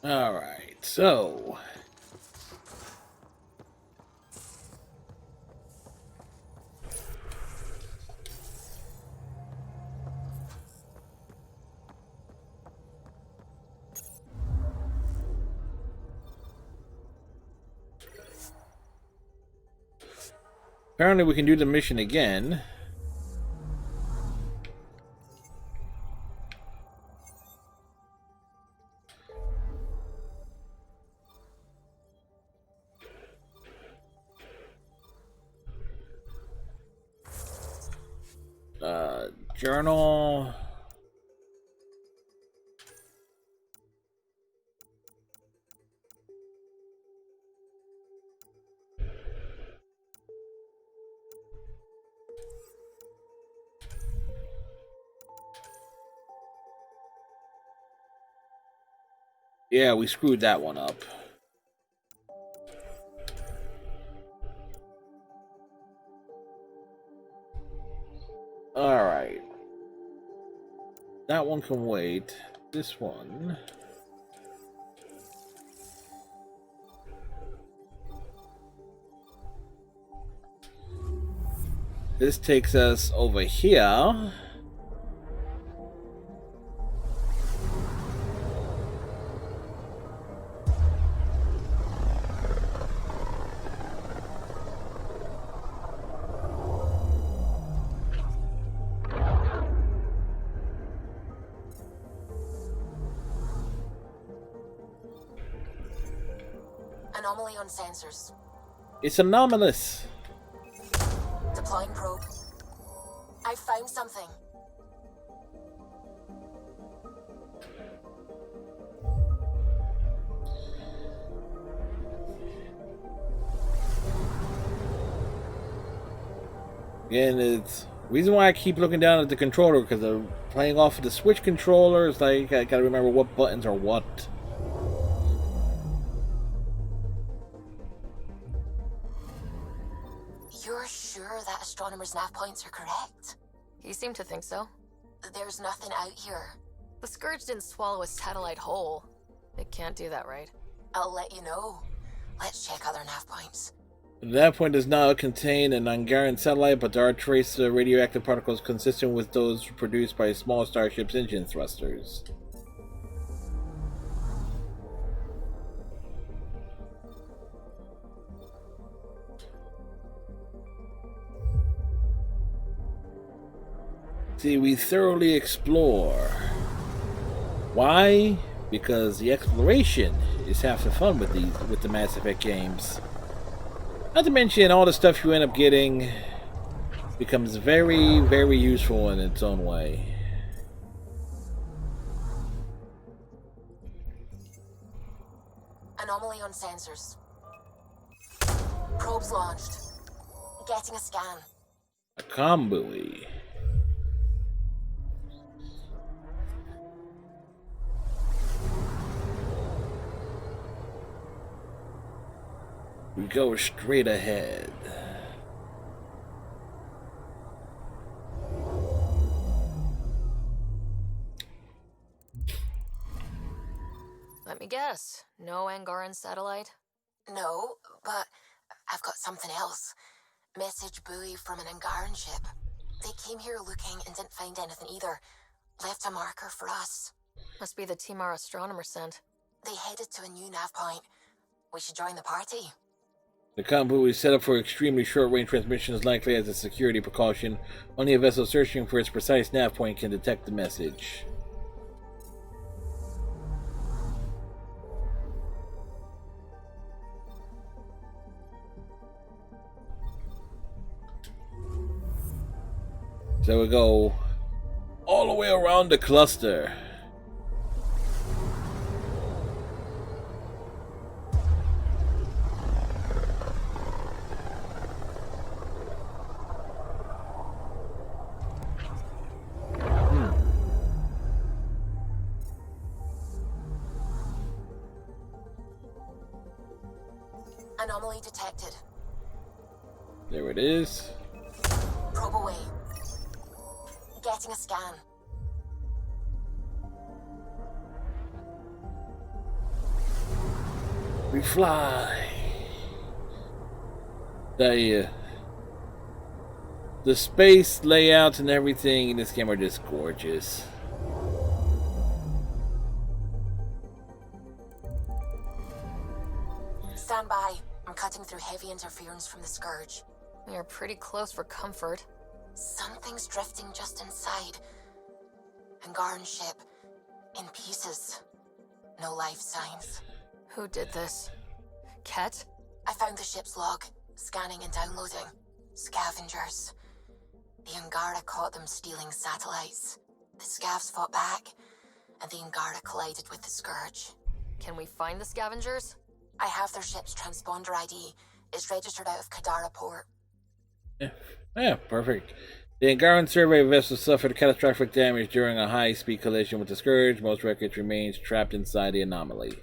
All right, so apparently we can do the mission again. Journal. Yeah, we screwed that one up. All right. That one can wait. This one. This takes us over here. Anomaly on sensors. It's anomalous. Deploying probe. I found something. Again, it's reason why I keep looking down at the controller, because I'm playing off of the Switch controller. It's like I gotta remember what buttons are what. You're sure that astronomer's nav points are correct? You seem to think so. There's nothing out here. The Scourge didn't swallow a satellite whole. It can't do that, right? I'll let you know. Let's check other nav points. The nav point does not contain an Angaran satellite, but there are trace radioactive particles consistent with those produced by a small starship's engine thrusters. See, we thoroughly explore. Why? Because the exploration is half the fun with the Mass Effect games. Not to mention all the stuff you end up getting becomes very, very useful in its own way. Anomaly on sensors. Probes launched. Getting a scan. A comm buoy. We go straight ahead. Let me guess. No Angaran satellite? No, but I've got something else. Message buoy from an Angaran ship. They came here looking and didn't find anything either. Left a marker for us. Must be the team our astronomer sent. They headed to a new nav point. We should join the party. The comm buoy is set up for extremely short-range transmissions, likely as a security precaution. Only a vessel searching for its precise nav point can detect the message. So we go all the way around the cluster. Anomaly detected. There it is. Probe away. Getting a scan. We fly. The space layout and everything in this game are just gorgeous. Stand by. I'm cutting through heavy interference from the Scourge. We are pretty close for comfort. Something's drifting just inside. Angaran ship. In pieces. No life signs. Who did this? Ket? I found the ship's log. Scanning and downloading. Scavengers. The Angara caught them stealing satellites. The Scavs fought back, and the Angara collided with the Scourge. Can we find the scavengers? I have their ship's transponder ID. It's registered out of Kadara port. Yeah, perfect. The Angaran survey vessel suffered catastrophic damage during a high-speed collision with the Scourge. Most wreckage remains trapped inside the anomaly.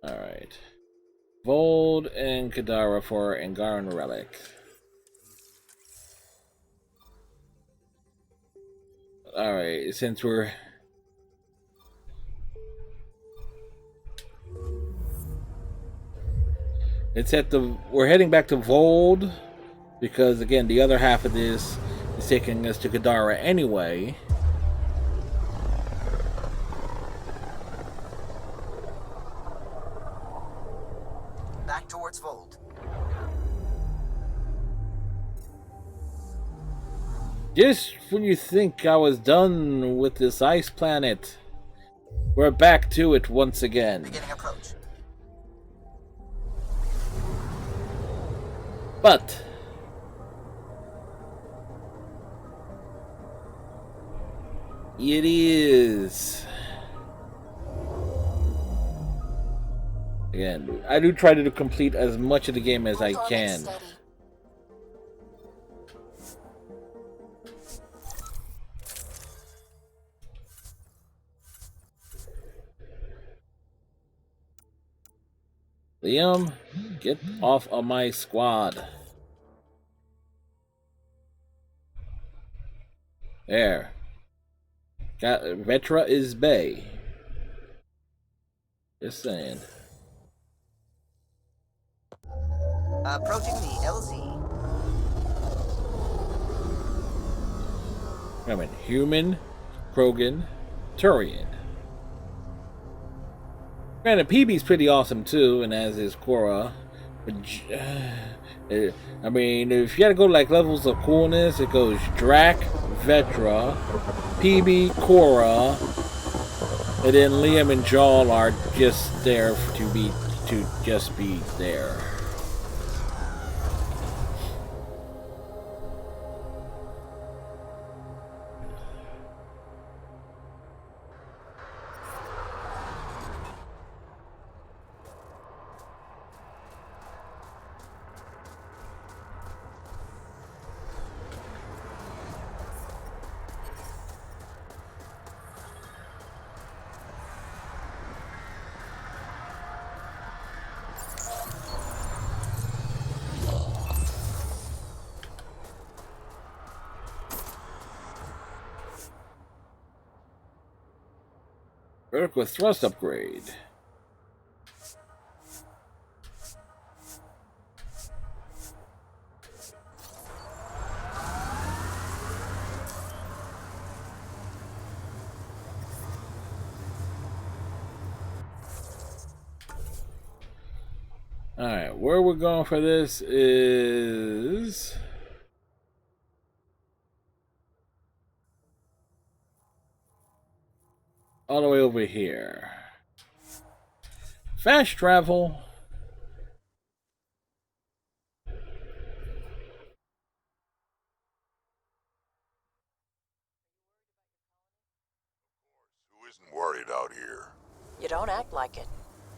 Alright. Vold and Kadara for Angaran relic. Alright, since we're we're heading back to Vold because again the other half of this is taking us to Kadara anyway. Back towards Vold. Just when you think I was done with this ice planet, we're back to it once again. Beginning approach. But it is again. I do try to complete as much of the game as I can. Liam, get off of my squad. There. Got Vetra is Bay. Just saying. Approaching the LZ. I mean, human, Krogan, Turian. Granted, PB's pretty awesome too, and as is Korra. But, I mean, if you gotta go like levels of coolness, it goes Drac, Vetra, PB, Korra, and then Liam and Jaal are just there to just be there. Vertical thrust upgrade. Alright, where we're going for this is... all the way over here. Fast travel. Who isn't worried out here? You don't act like it.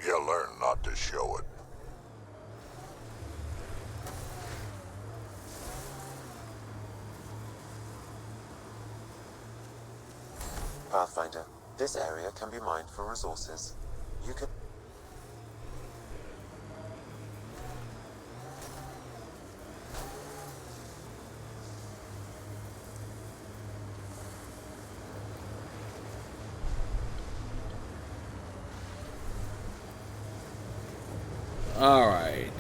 You learn not to show it. Pathfinder, this area can be mined for resources. You could... All right.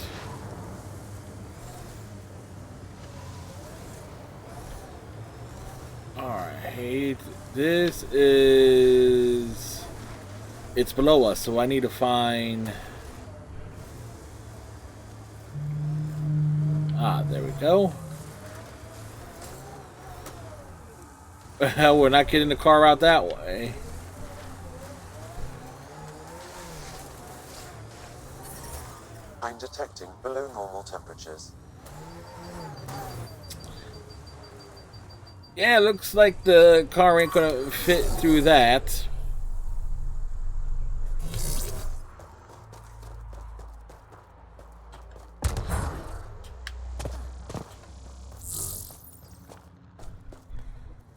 All right. This is... It's below us, so I need to find... Ah, there we go. We're not getting the car out that way. I'm detecting below normal temperatures. Yeah, looks like the car ain't gonna fit through that.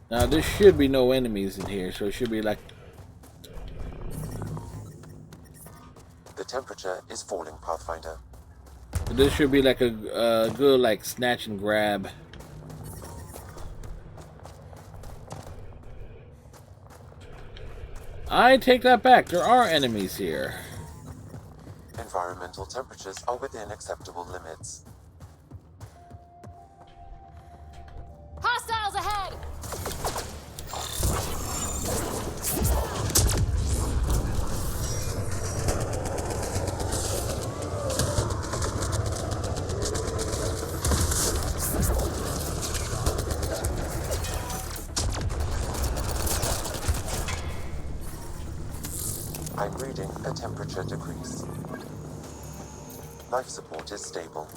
Now, there should be no enemies in here, so it should be like... The temperature is falling, Pathfinder. This should be like a good, like, snatch and grab. I take that back. There are enemies here. Environmental temperatures are within acceptable limits. Hostiles ahead! I'm reading a temperature decrease. Life support is stable.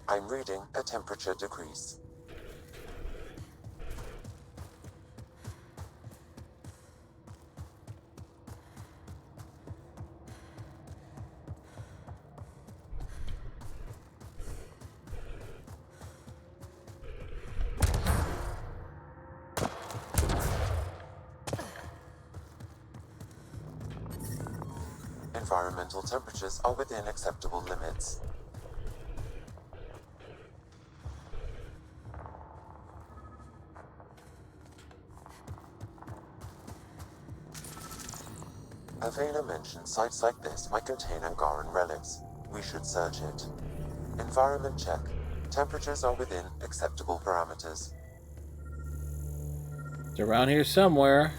I'm reading a temperature decrease. Environmental temperatures are within acceptable limits. Avena mentioned sites like this might contain Angaran relics. We should search it. Environment check. Temperatures are within acceptable parameters. It's around here somewhere.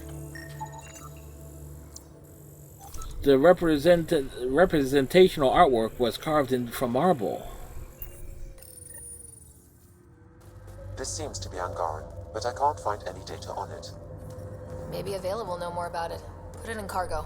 The representational artwork was carved from marble. This seems to be Angaran, but I can't find any data on it. Maybe Available will know more about it. Put it in cargo.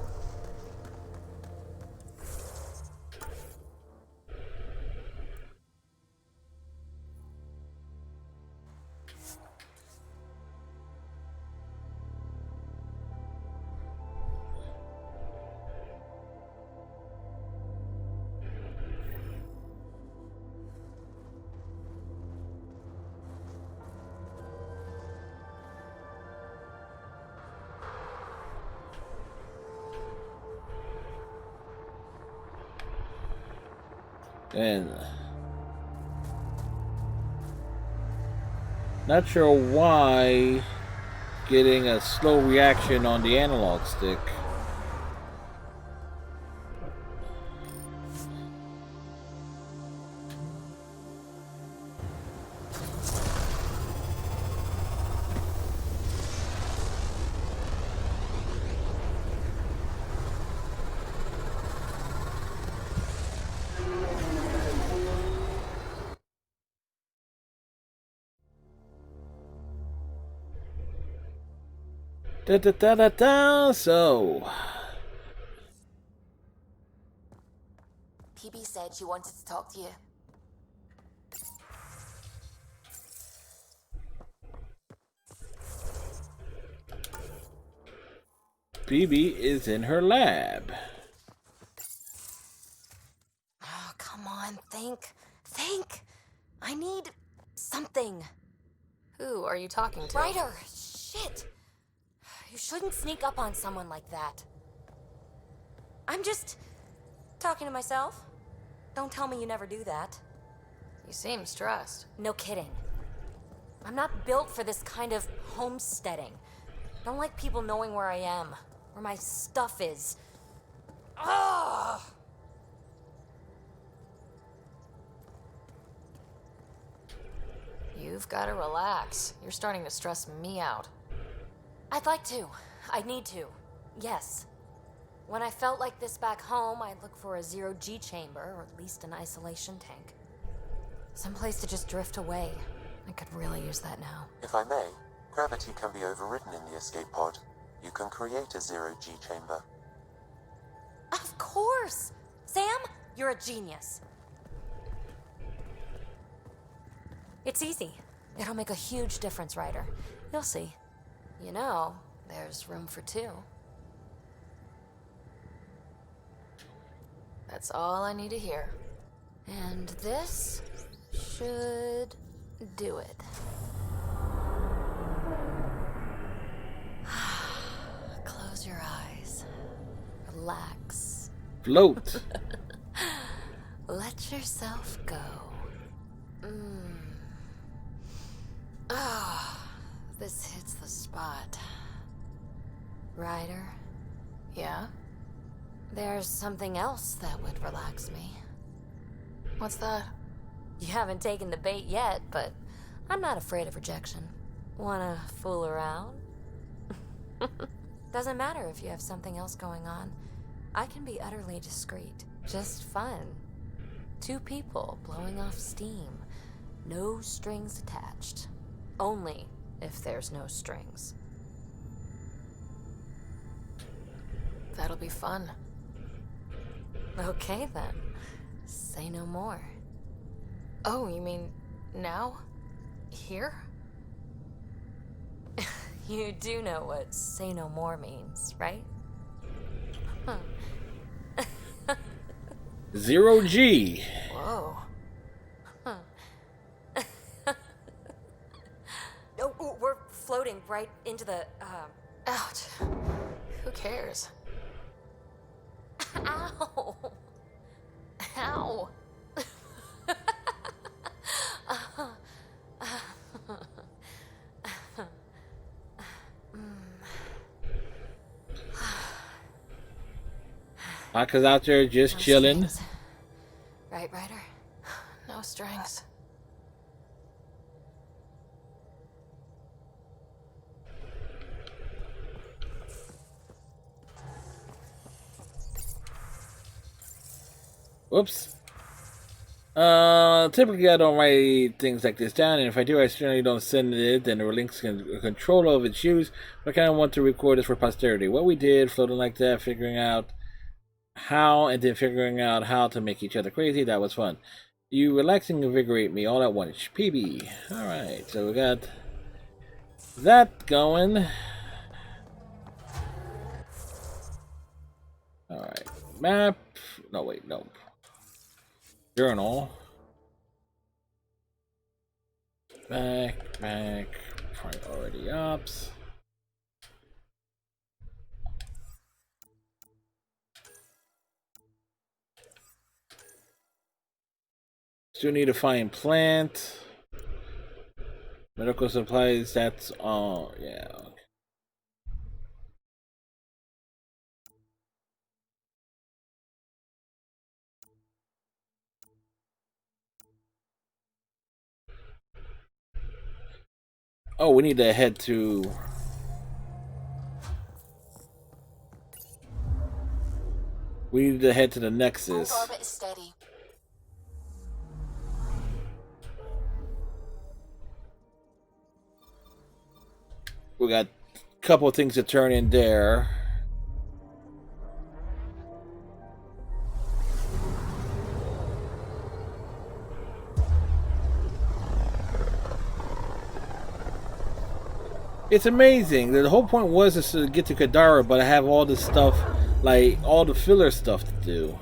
And not sure why getting a slow reaction on the analog stick. Da da da da da. So, PB said she wanted to talk to you. BB is in her lab. Oh, come on, think. Think. I need something. Who are you talking to? Ryder, shit. You shouldn't sneak up on someone like that. I'm just talking to myself. Don't tell me you never do that. You seem stressed. No kidding. I'm not built for this kind of homesteading. Don't like people knowing where I am, where my stuff is. Ugh! You've got to relax. You're starting to stress me out. I'd like to. I need to. Yes. When I felt like this back home, I'd look for a zero-G chamber, or at least an isolation tank. Someplace to just drift away. I could really use that now. If I may, gravity can be overridden in the escape pod. You can create a zero-G chamber. Of course! Sam, you're a genius. It's easy. It'll make a huge difference, Ryder. You'll see. You know, there's room for two. That's all I need to hear. And this should do it. Close your eyes. Relax. Float. Let yourself go. Ah, this hits the spot. Ryder? Yeah? There's something else that would relax me. What's that? You haven't taken the bait yet, but I'm not afraid of rejection. Wanna fool around? Doesn't matter if you have something else going on. I can be utterly discreet. Just fun. Two people blowing off steam. No strings attached. Only if there's no strings. That'll be fun. Okay then. Say no more. Oh, you mean now? Here? You do know what say no more means, right? Zero G. Whoa. Oh, we're floating right into the, Ouch. Who cares? Ow! Ow! Aka's out there just No chilling. strings. Right, Ryder? No strings. Whoops. Typically I don't write things like this down, and if I do, I certainly don't send it, then it relinks control of its use, but I kind of want to record this for posterity. What we did, floating like that, figuring out how, and then figuring out how to make each other crazy, that was fun. You relax and invigorate me all at once. PB. Alright, so we got that going. Alright, map. No, wait, no. Journal. Back, priority ops. Still need to find plant. Medical supplies, that's all, yeah. Oh, we need to head to... We need to head to the Nexus. Orbit is steady. We got couple of things to turn in there. It's amazing. The whole point was is to get to Kadara, but I have all this stuff, like all the filler stuff to do.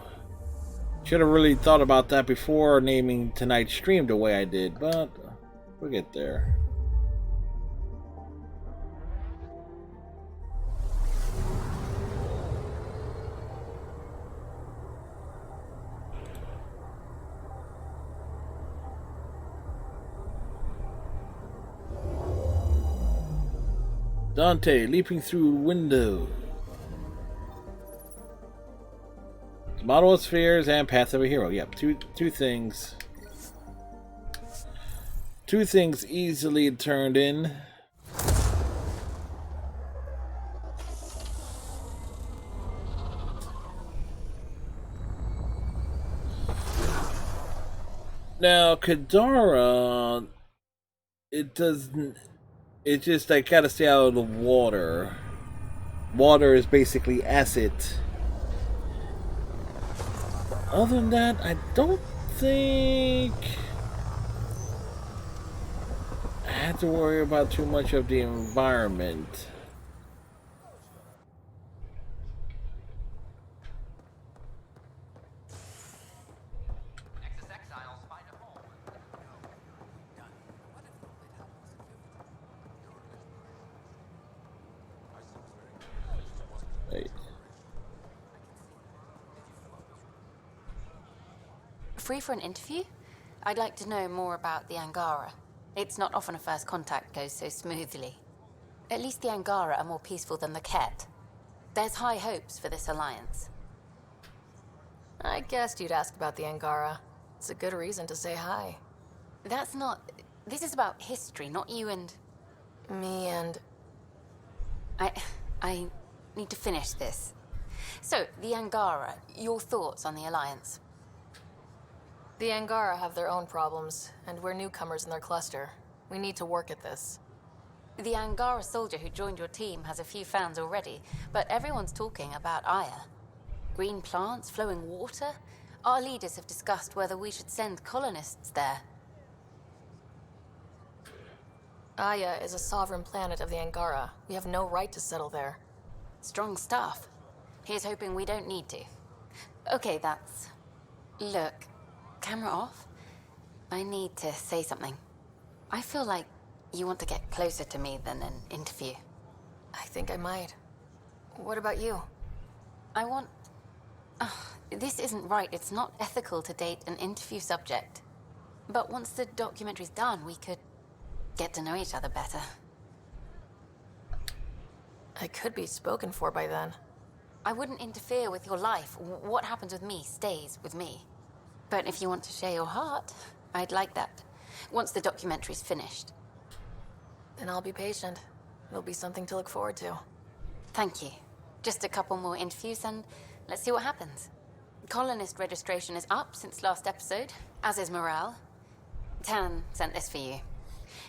Should have really thought about that before naming tonight's stream the way I did, but we'll get there. Dante leaping through window. Model of spheres and path of a hero. Yep, two things. Two things easily turned in. Now Kadara, it doesn't. It just I gotta stay out of the water. Water is basically acid. Other than that, I don't think I have to worry about too much of the environment. Free for an interview? I'd like to know more about the Angara. It's not often a first contact goes so smoothly. At least the Angara are more peaceful than the Ket. There's high hopes for this alliance. I guessed you'd ask about the Angara. It's a good reason to say hi. That's not... This is about history, not you and... Me and... I need to finish this. So, the Angara, your thoughts on the alliance? The Angara have their own problems, and we're newcomers in their cluster. We need to work at this. The Angara soldier who joined your team has a few fans already, but everyone's talking about Aya. Green plants, flowing water? Our leaders have discussed whether we should send colonists there. Aya is a sovereign planet of the Angara. We have no right to settle there. Strong stuff. Here's hoping we don't need to. Okay, that's... Look, camera off. I need to say something. I feel like you want to get closer to me than an interview. I think I might. What about you? I want... this isn't right. It's not ethical to date an interview subject. But once the documentary's done, we could get to know each other better. I could be spoken for by then. I wouldn't interfere with your life. What happens with me stays with me. But if you want to share your heart, I'd like that. Once the documentary's finished. Then I'll be patient. It'll be something to look forward to. Thank you. Just a couple more interviews and let's see what happens. Colonist registration is up since last episode, as is morale. Tan sent this for you.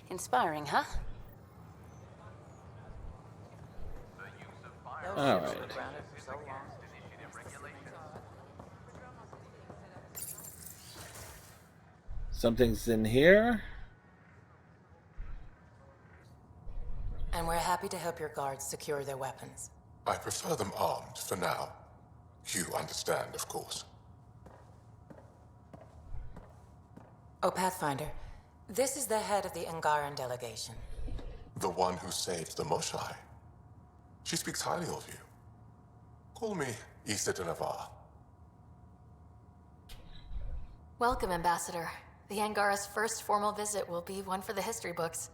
Inspiring, huh? All right. Something's in here. And we're happy to help your guards secure their weapons. I prefer them armed for now. You understand, of course. Oh, Pathfinder, this is the head of the Angaran delegation. The one who saved the Moshai. She speaks highly of you. Call me Issa de Navarre. Welcome, Ambassador. The Angara's first formal visit will be one for the history books.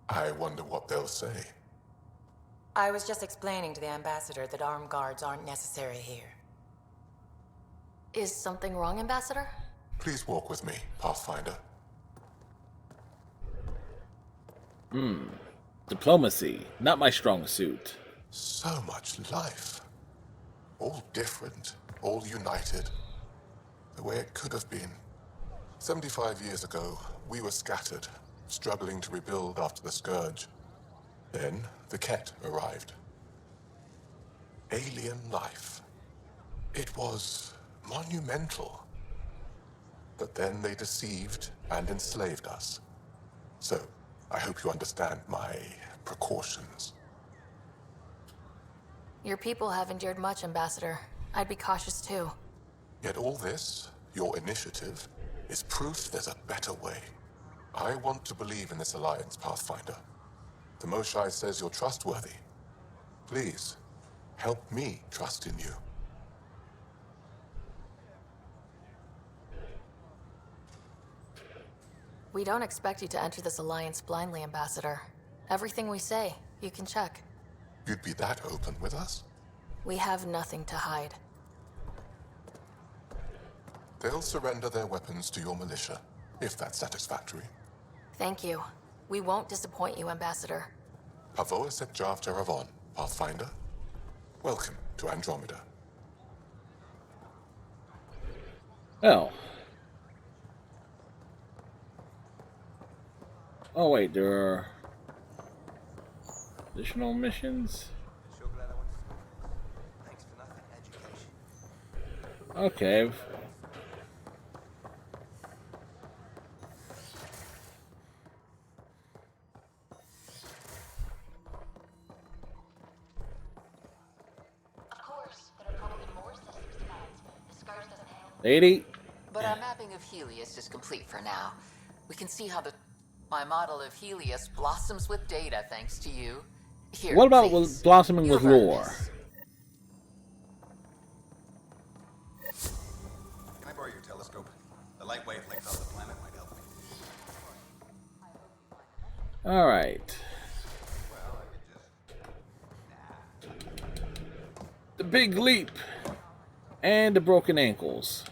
I wonder what they'll say. I was just explaining to the Ambassador that armed guards aren't necessary here. Is something wrong, Ambassador? Please walk with me, Pathfinder. Diplomacy, not my strong suit. So much life. All different, all united. The way it could have been. 75 years ago, we were scattered, struggling to rebuild after the Scourge. Then the Ket arrived. Alien life. It was monumental. But then they deceived and enslaved us. So, I hope you understand my precautions. Your people have endured much, Ambassador. I'd be cautious too. Yet all this, your initiative, is proof there's a better way. I want to believe in this alliance, Pathfinder. The Moshae says you're trustworthy. Please, help me trust in you. We don't expect you to enter this alliance blindly, Ambassador. Everything we say, you can check. You'd be that open with us? We have nothing to hide. They'll surrender their weapons to your militia, if that's satisfactory. Thank you. We won't disappoint you, Ambassador. Pavoa set Jav Teravon, Pathfinder. Welcome to Andromeda. Oh. Oh wait, there are additional missions? Okay. Lady. But our mapping of Helios is complete for now. We can see how my model of Helios blossoms with data thanks to you. Here, what about please. blossoming with lore? Can I borrow your telescope? The light wavelength of the planet might help me. Alright. The big leap. And the broken ankles.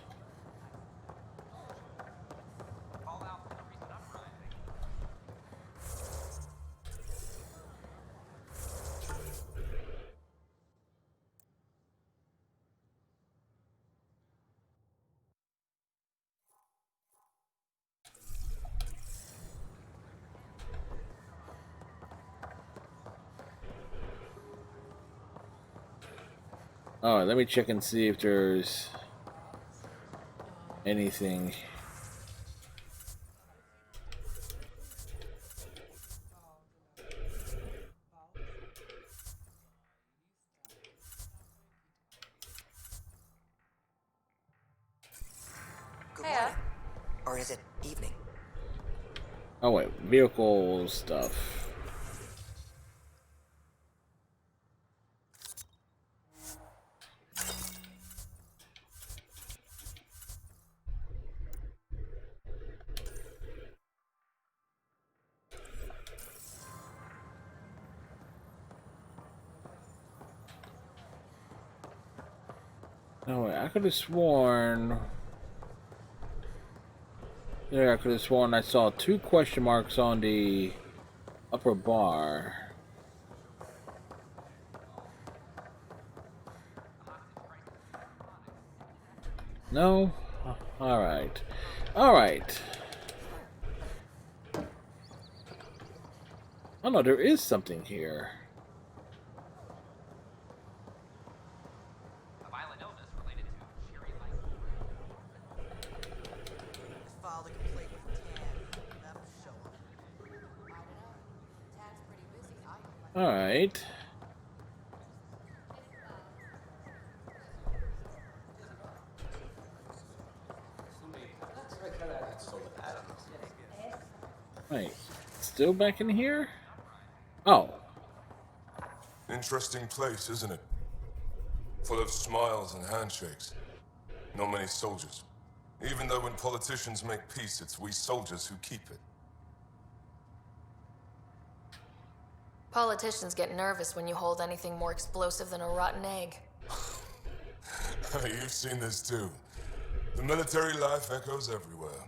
Alright, let me check and see if there's anything. Good morning. Or is it evening? Oh wait, vehicle stuff. No wait, I could have sworn. Yeah, I could have sworn I saw 2 question marks on the upper bar. No? Alright. Alright. Oh no, there is something here. Alright. Wait, still back in here? Oh. Interesting place, isn't it? Full of smiles and handshakes. Not many soldiers. Even though when politicians make peace, it's we soldiers who keep it. Politicians get nervous when you hold anything more explosive than a rotten egg. You've seen this too. The military life echoes everywhere.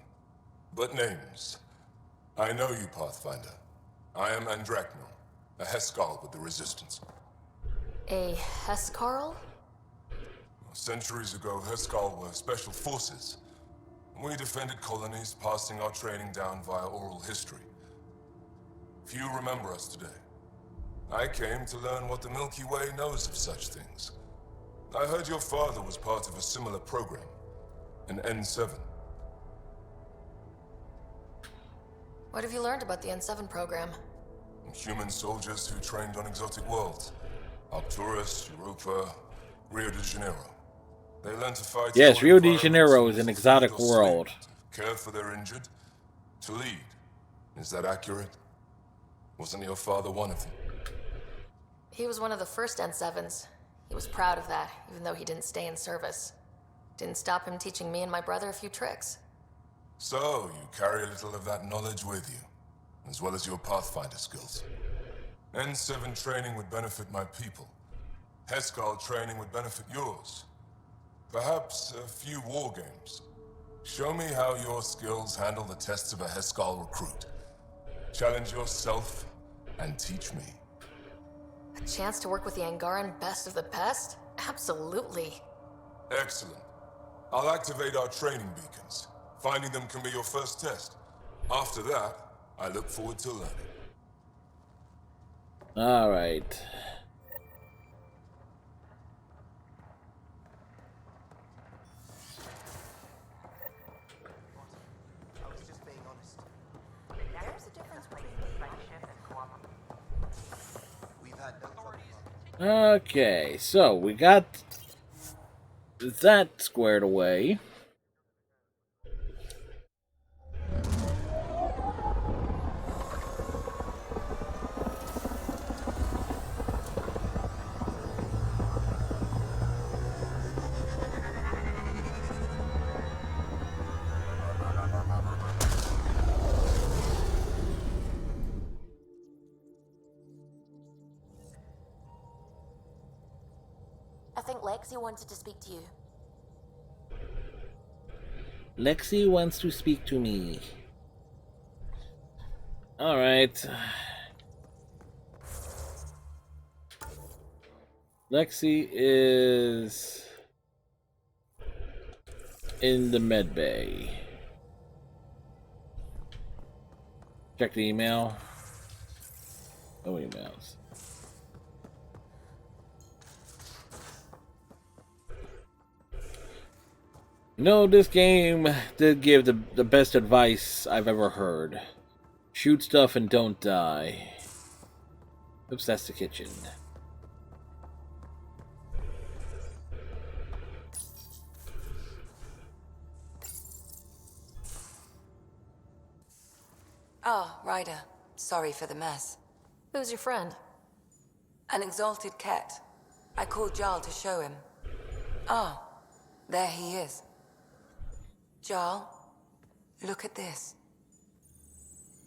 But names. I know you, Pathfinder. I am Andromeda, a Heskal with the Resistance. A Hescarl? Centuries ago, Heskal were special forces. We defended colonies, passing our training down via oral history. Few remember us today. I came to learn what the Milky Way knows of such things. I heard your father was part of a similar program, an N7. What have you learned about the N7 program? Human soldiers who trained on exotic worlds. Arcturus, Europa, Rio de Janeiro. They learn to fight. Yes, Rio de Janeiro is an exotic world. Care for their injured. To lead. Is that accurate? Wasn't your father one of them? He was one of the first N7s. He was proud of that, even though he didn't stay in service. Didn't stop him teaching me and my brother a few tricks. So, you carry a little of that knowledge with you, as well as your Pathfinder skills. N7 training would benefit my people. Heskal training would benefit yours. Perhaps a few war games. Show me how your skills handle the tests of a Heskal recruit. Challenge yourself and teach me. A chance to work with the Angaran best of the best? Absolutely. Excellent. I'll activate our training beacons. Finding them can be your first test. After that, I look forward to learning. All right. Okay, so we got that squared away. I think Lexi wanted to speak to you. Lexi wants to speak to me. All right. Lexi is in the med bay. Check the email. No emails. You know, this game did give the best advice I've ever heard. Shoot stuff and don't die. Oops, that's the kitchen. Ah, Ryder. Sorry for the mess. Who's your friend? An exalted cat. I called Jarl to show him. Ah, there he is. Jarl, look at this.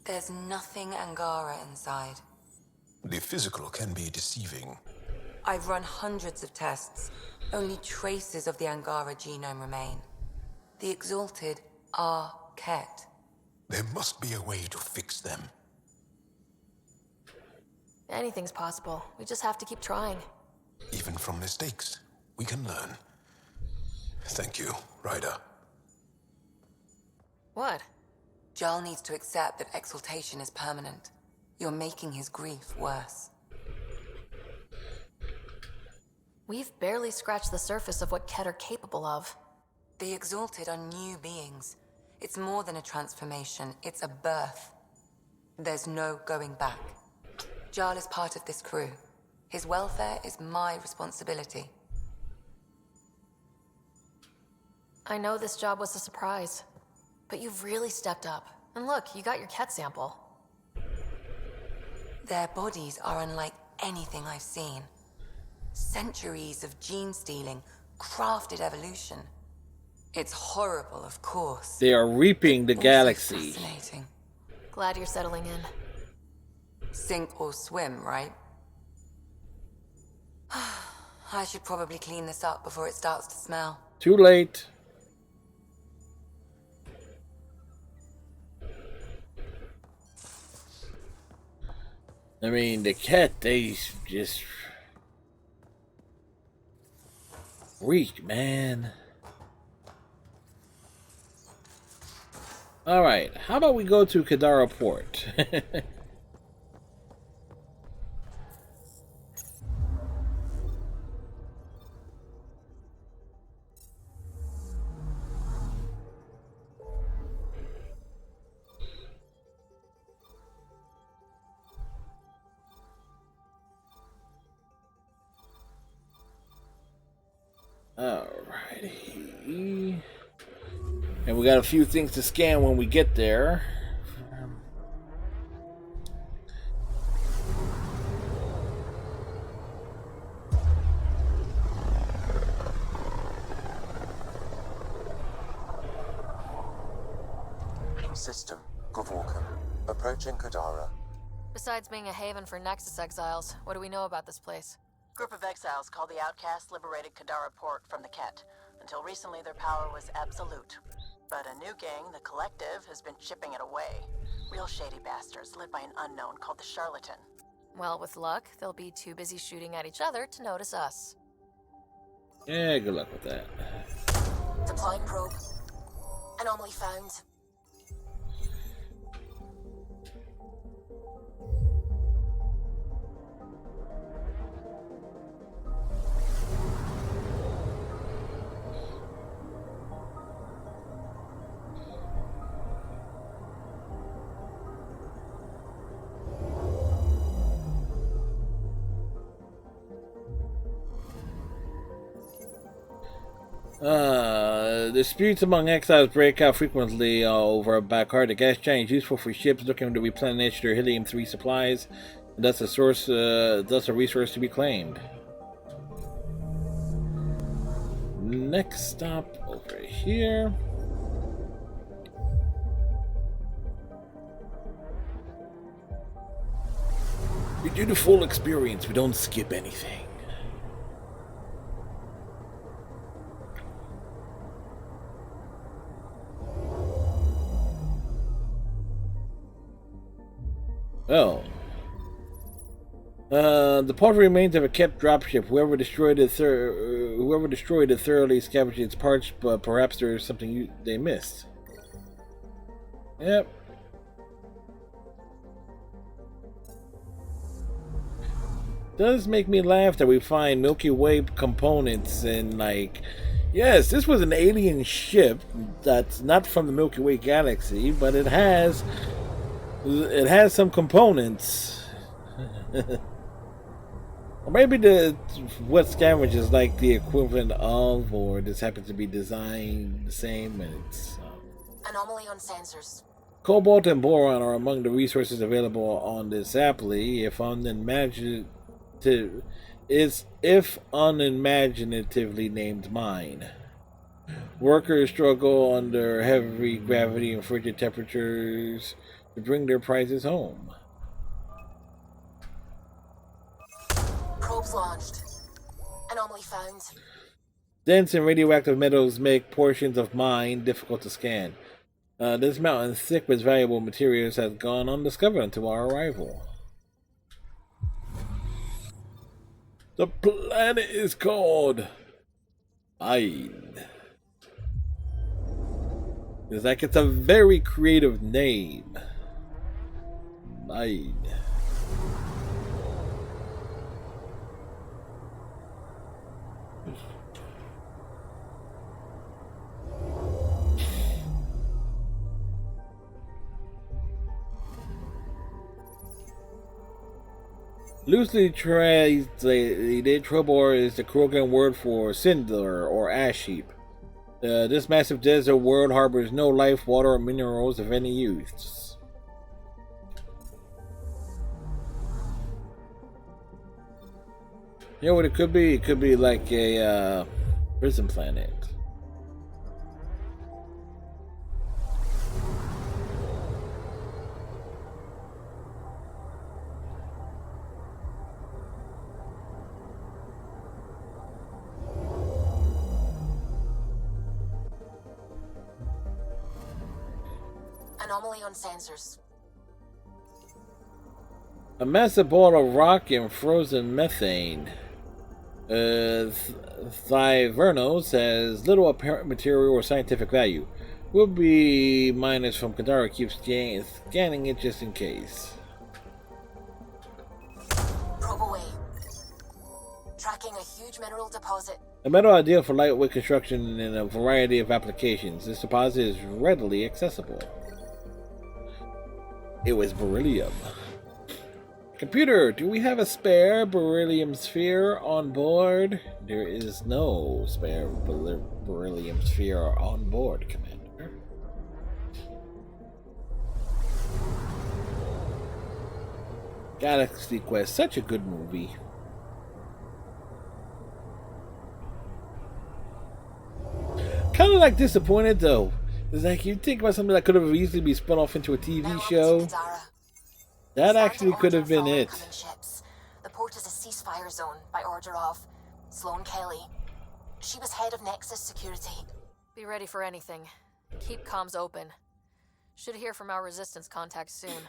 There's nothing Angara inside. The physical can be deceiving. I've run hundreds of tests. Only traces of the Angara genome remain. The exalted are Ket. There must be a way to fix them. Anything's possible. We just have to keep trying. Even from mistakes, we can learn. Thank you, Ryder. What? Jarl needs to accept that exaltation is permanent. You're making his grief worse. We've barely scratched the surface of what Ket are capable of. The exalted are new beings. It's more than a transformation, it's a birth. There's no going back. Jarl is part of this crew. His welfare is my responsibility. I know this job was a surprise, but you've really stepped up. And look, you got your Ket sample. Their bodies are unlike anything I've seen. Centuries of gene stealing, crafted evolution. It's horrible, of course. They are reaping the galaxy. Fascinating. Glad you're settling in. Sink or swim, right? I should probably clean this up before it starts to smell. Too late. I mean, the Ket, they just reek, man. Alright, how about we go to Kadara Port? Alrighty. And we got a few things to scan when we get there. System, Gavorkum. Approaching Kadara. Besides being a haven for Nexus exiles, what do we know about this place? Group of exiles called the Outcasts liberated Kadara Port from the Ket. Until recently, their power was absolute. But a new gang, the Collective, has been chipping it away. Real shady bastards led by an unknown called the Charlatan. Well, with luck, they'll be too busy shooting at each other to notice us. Yeah, good luck with that. Deploying probe. Anomaly found. Disputes among exiles break out frequently over a backcard. The gas giant is useful for ships looking to replenish their helium-3 supplies, and thus a resource to be claimed. Next stop over here. We do the full experience. We don't skip anything. Oh. The part remains of a kept dropship. Whoever destroyed it thoroughly scavenged its parts, but perhaps there's something they missed. Yep. Does make me laugh that we find Milky Way components in, like, yes, this was an alien ship that's not from the Milky Way galaxy, but it has some components. Or maybe what scavenge is like the equivalent of, or this happens to be designed the same, and it's Anomaly on sensors. Cobalt and boron are among the resources available on this aptly, if unimaginatively named mine. Workers struggle under heavy gravity and frigid temperatures to bring their prizes home. Probes launched. Anomaly found. Dense and radioactive metals make portions of mine difficult to scan. This mountain, thick with valuable materials, has gone undiscovered until our arrival. The planet is called Hive. It's like it's a very creative name. Hive. Loosely translated, Trobor is the Krogan word for cinder or ash heap. This massive desert world harbors no life, water, or minerals of any use. You know what it could be? It could be like a prison planet. Anomaly on sensors. A massive ball of rock and frozen methane. Thyvernos has little apparent material or scientific value. Will be minus from Kadara. Keep scanning it just in case. Probe away. Tracking a huge mineral deposit. A metal ideal for lightweight construction in a variety of applications. This deposit is readily accessible. It was beryllium. Computer, do we have a spare beryllium sphere on board? There is no spare beryllium sphere on board, Commander. Galaxy Quest, such a good movie. Kind of like disappointed though. It's like you think about something that could have easily been spun off into a TV show. That actually could have been it. The port is a ceasefire zone by order of Sloane Kelly. She was head of Nexus Security. Be ready for anything. Keep comms open. Should hear from our resistance contacts soon.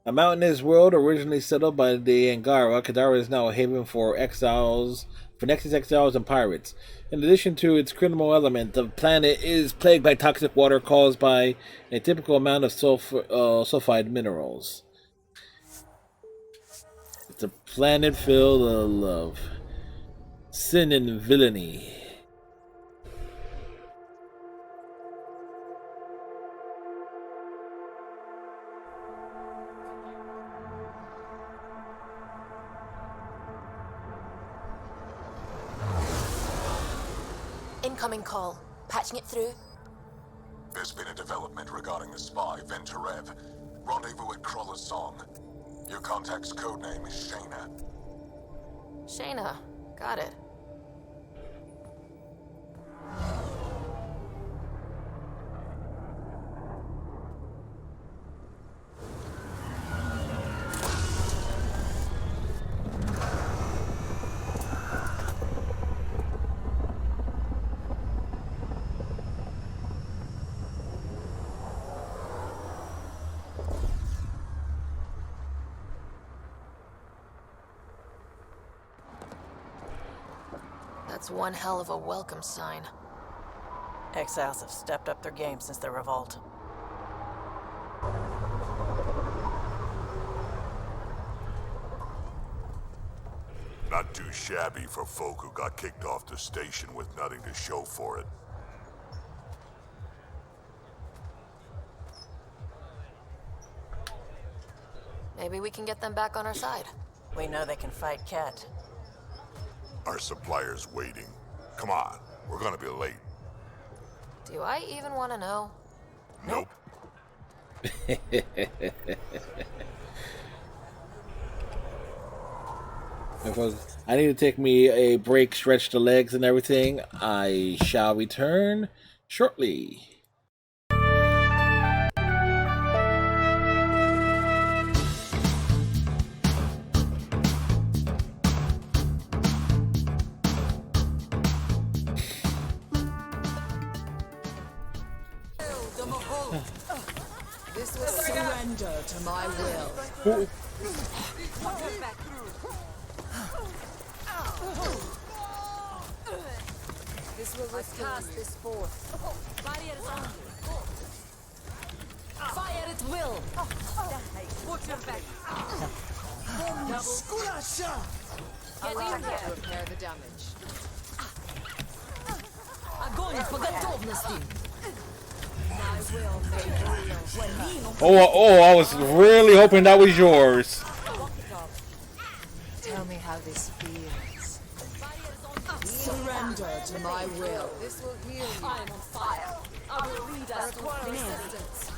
A mountainous world originally settled by the Angara, Kadara is now a haven for exiles, for Nexus exiles and pirates. In addition to its criminal element, the planet is plagued by toxic water caused by a typical amount of sulfide minerals. It's a planet filled of love, sin, and villainy. Incoming call. Patching it through. There's been a development regarding the spy, Venturev. Rendezvous at Crawler's Song. Your contact's codename is Shayna. Shayna. Got it. That's one hell of a welcome sign. Exiles have stepped up their game since the revolt. Not too shabby for folk who got kicked off the station with nothing to show for it. Maybe we can get them back on our side. We know they can fight Ket. Our supplier's waiting. Come on, we're gonna be late. Do I even want to know? Nope. I need to take me a break, stretch the legs and everything. I shall return shortly. This will surrender to my will. This will cast this forth. Barriers on you. Fire at will. Watch your back. Allow me to repair the damage. Огонь по готовности. Oh, I was really hoping that was yours. Tell me how this feels. Surrender to my will. This will heal you. I am on fire. I will lead us to resistance.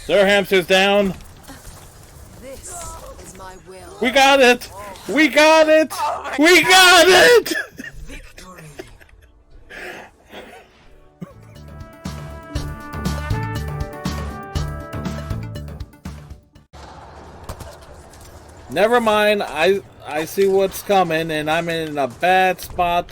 Their hamster's down. This is my will. We got it. We got it. We got it. Never mind, I see what's coming and I'm in a bad spot.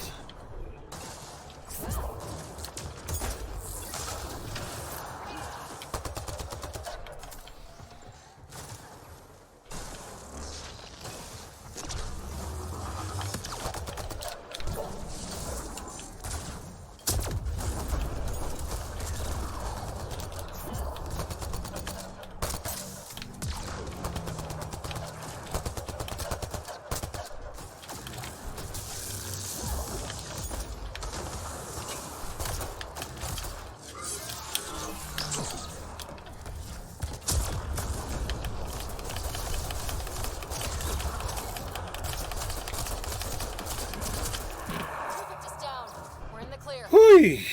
Hey!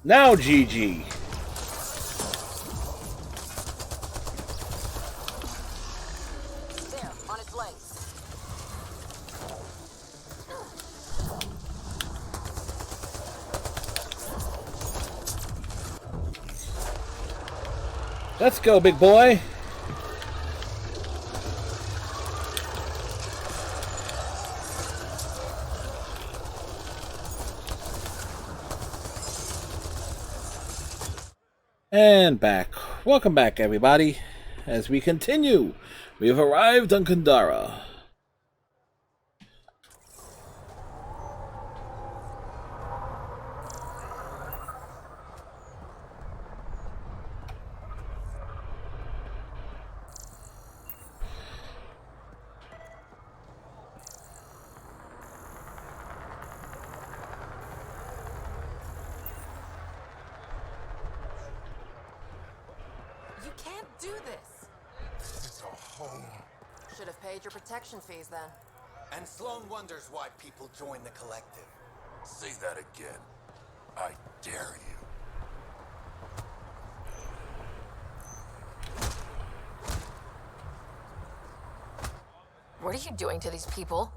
Now GG. There, on its legs. Let's go, big boy. And back. Welcome back, everybody. As we continue, we have arrived on Kandara. You can't do this. It's a home. Should have paid your protection fees then. And Sloan wonders why people join the collective. Say that again. I dare you. What are you doing to these people?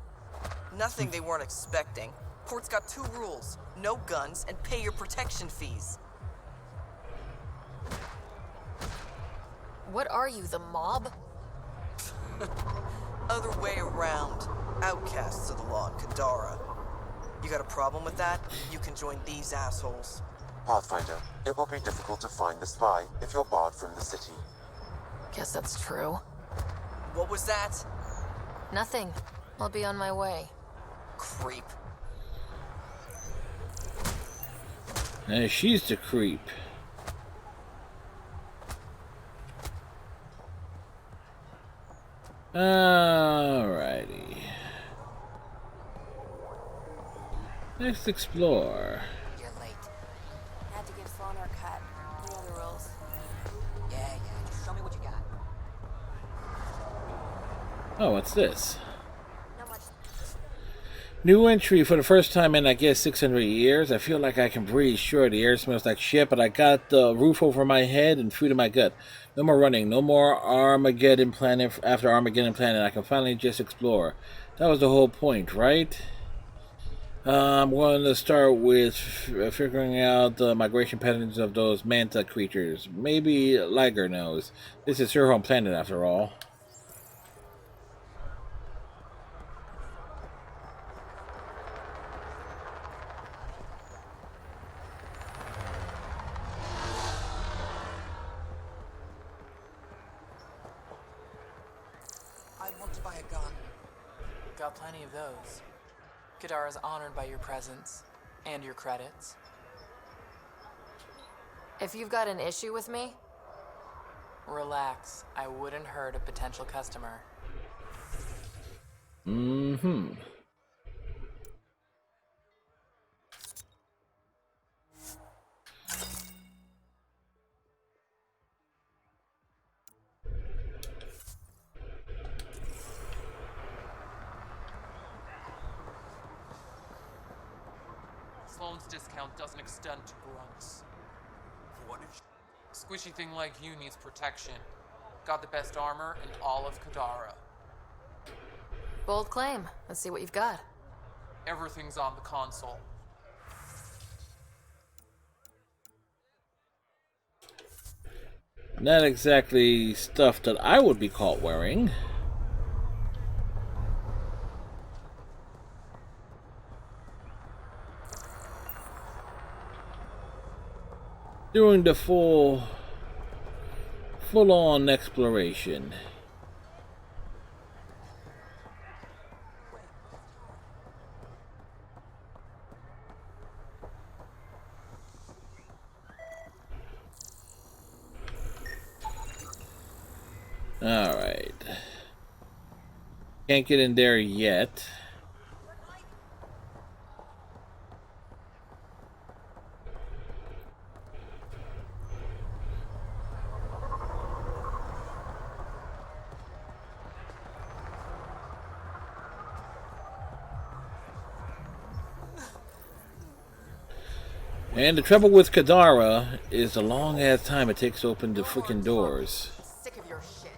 Nothing they weren't expecting. Port's got 2 rules. No guns and pay your protection fees. What are you, the mob? Other way around. Outcasts of the law in Kandara. You got a problem with that? You can join these assholes. Pathfinder, it will be difficult to find the spy if you're barred from the city. Guess that's true. What was that? Nothing. I'll be on my way. Creep. And she's the creep. Alrighty. Let's explore. You're late. Had to give Sloan her cut. You know the rules. Yeah, just show me what you got. Oh, what's this? Not much. New entry for the first time in, I guess, 600 years. I feel like I can breathe. Sure, the air smells like shit, but I got the roof over my head and food in my gut. No more running. No more Armageddon Planet after Armageddon Planet. I can finally just explore. That was the whole point, right? I'm going to start with figuring out the migration patterns of those manta creatures. Maybe Liger knows. This is her home planet, after all. I want to buy a gun. Got plenty of those. Kadara's honored by your presence and your credits. If you've got an issue with me, Relax. I wouldn't hurt a potential customer. Mm-hmm. Sloan's discount doesn't extend to grunts. What if Squishy thing like you needs protection. Got the best armor in all of Kadara. bold claim. Let's see what you've got. Everything's on the console. Not exactly stuff that I would be caught wearing. Doing the full-on exploration. Alright. Can't get in there yet. And the trouble with Kadara is the long ass time it takes to open the freaking doors. Sick of your shit.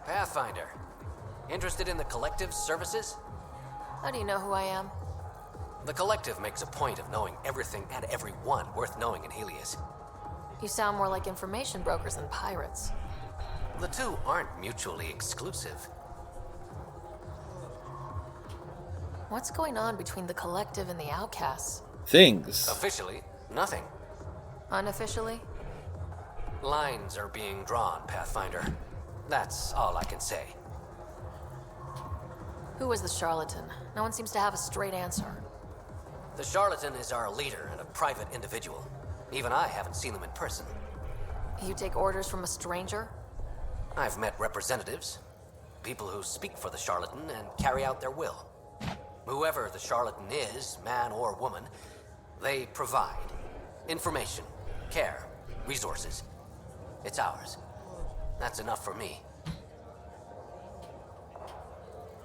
Pathfinder. Interested in the Collective's services? How do you know who I am? The Collective makes a point of knowing everything and everyone worth knowing in Helios. You sound more like information brokers than pirates. The two aren't mutually exclusive. What's going on between the Collective and the Outcasts? Things. Officially, nothing. Unofficially? Lines are being drawn, Pathfinder. That's all I can say. Who was the charlatan? No one seems to have a straight answer. The charlatan is our leader and a private individual. Even I haven't seen them in person. You take orders from a stranger? I've met representatives, people who speak for the charlatan and carry out their will. Whoever the charlatan is, man or woman, they provide information, care, resources. It's ours. That's enough for me.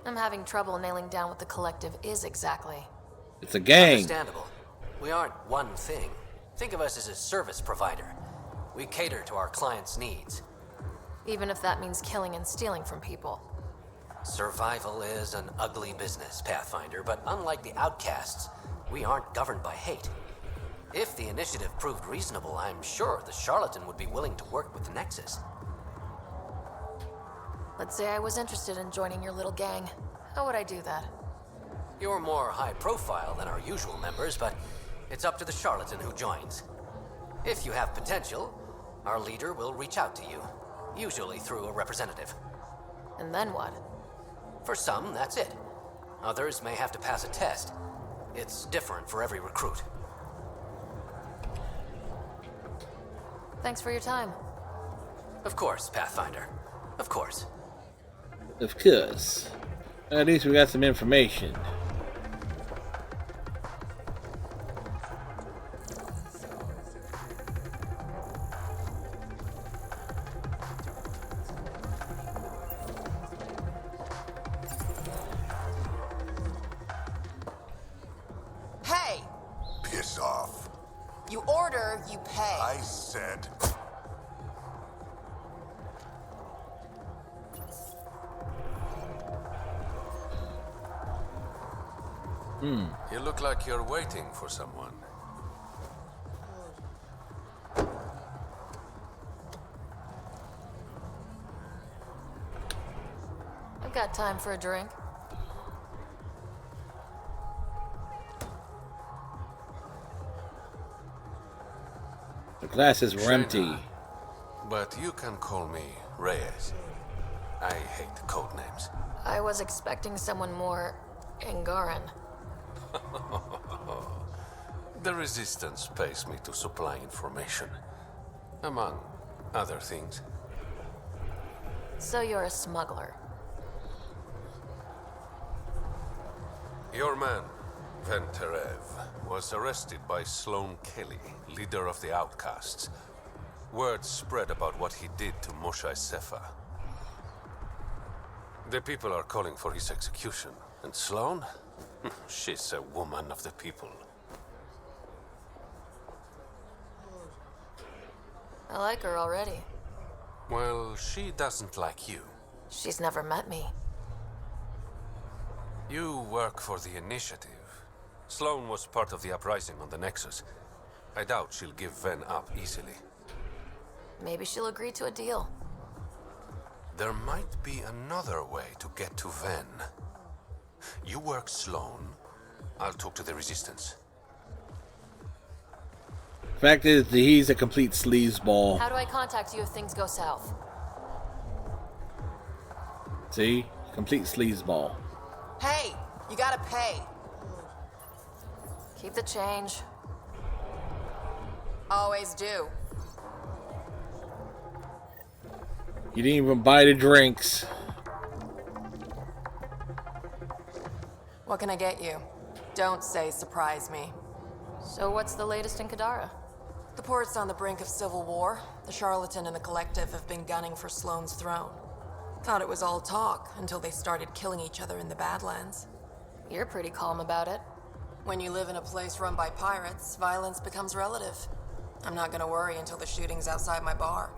I'm having trouble nailing down what the Collective is exactly. It's a gang. Understandable. We aren't one thing. Think of us as a service provider. We cater to our clients' needs. Even if that means killing and stealing from people. Survival is an ugly business, Pathfinder, but unlike the Outcasts, we aren't governed by hate. If the initiative proved reasonable, I'm sure the charlatan would be willing to work with the Nexus. Let's say I was interested in joining your little gang. How would I do that? You're more high profile than our usual members, but it's up to the charlatan who joins. If you have potential, our leader will reach out to you, usually through a representative. And then what? For some, that's it. Others may have to pass a test. It's different for every recruit. Thanks for your time. Of course, Pathfinder. Of course. Of course. At least we got some information. Hey! Piss off. You order, you pay. I said. You look like you're waiting for someone. I've got time for a drink. The glasses were empty. But you can call me Reyes. I hate code names. I was expecting someone more Angaran. The Resistance pays me to supply information, among other things. So you're a smuggler. Your man, Venterev, was arrested by Sloane Kelly, leader of the Outcasts. Word spread about what he did to Moshe Sefa. The people are calling for his execution. And Sloane? She's a woman of the people. I like her already. Well, she doesn't like you. She's never met me. You work for the Initiative. Sloane was part of the uprising on the Nexus. I doubt she'll give Ven up easily. Maybe she'll agree to a deal. There might be another way to get to Ven. You work Sloane. I'll talk to the Resistance. Fact is, he's a complete sleazeball. How do I contact you if things go south? See? Complete sleazeball. Hey! You gotta pay. Keep the change. Always do. You didn't even buy the drinks. What can I get you? Don't say surprise me. So what's the latest in Kadara? The port's on the brink of civil war. The Charlatan and the Collective have been gunning for Sloane's throne. Thought it was all talk until they started killing each other in the Badlands. You're pretty calm about it. When you live in a place run by pirates, violence becomes relative. I'm not gonna worry until the shooting's outside my bar.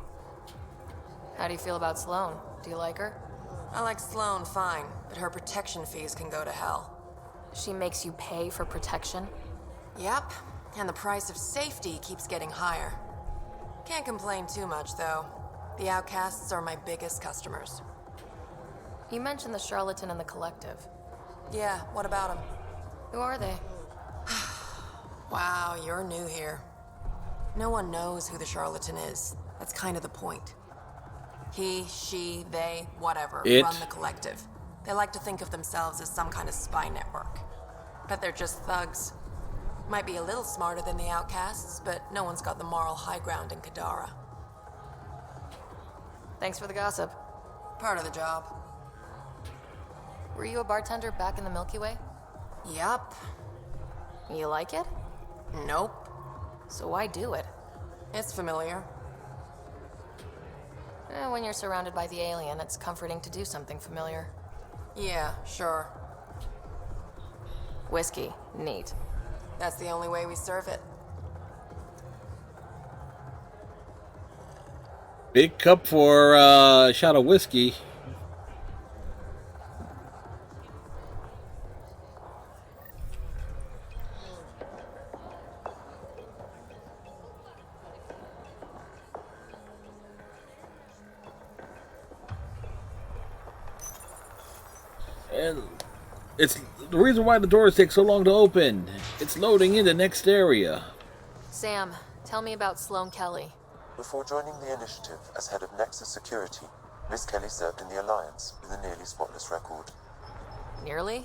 How do you feel about Sloane? Do you like her? I like Sloane fine, but her protection fees can go to hell. She makes you pay for protection? Yep, and the price of safety keeps getting higher. Can't complain too much, though. The outcasts are my biggest customers. You mentioned the Charlatan and the Collective. Yeah, what about them? Who are they? Wow, you're new here. No one knows who the Charlatan is. That's kind of the point. He, she, they, whatever, run the Collective. They like to think of themselves as some kind of spy network. But they're just thugs. Might be a little smarter than the outcasts, but no one's got the moral high ground in Kadara. Thanks for the gossip. Part of the job. Were you a bartender back in the Milky Way? Yup. You like it? Nope. So why do it? It's familiar. When you're surrounded by the alien, it's comforting to do something familiar. Yeah, sure. Whiskey. Neat. That's the only way we serve it. Big cup for a shot of whiskey. And it's the reason why the doors take so long to open. It's loading in the next area. Sam, tell me about Sloane Kelly. Before joining the initiative as head of Nexus Security, Miss Kelly served in the Alliance with a nearly spotless record. Nearly?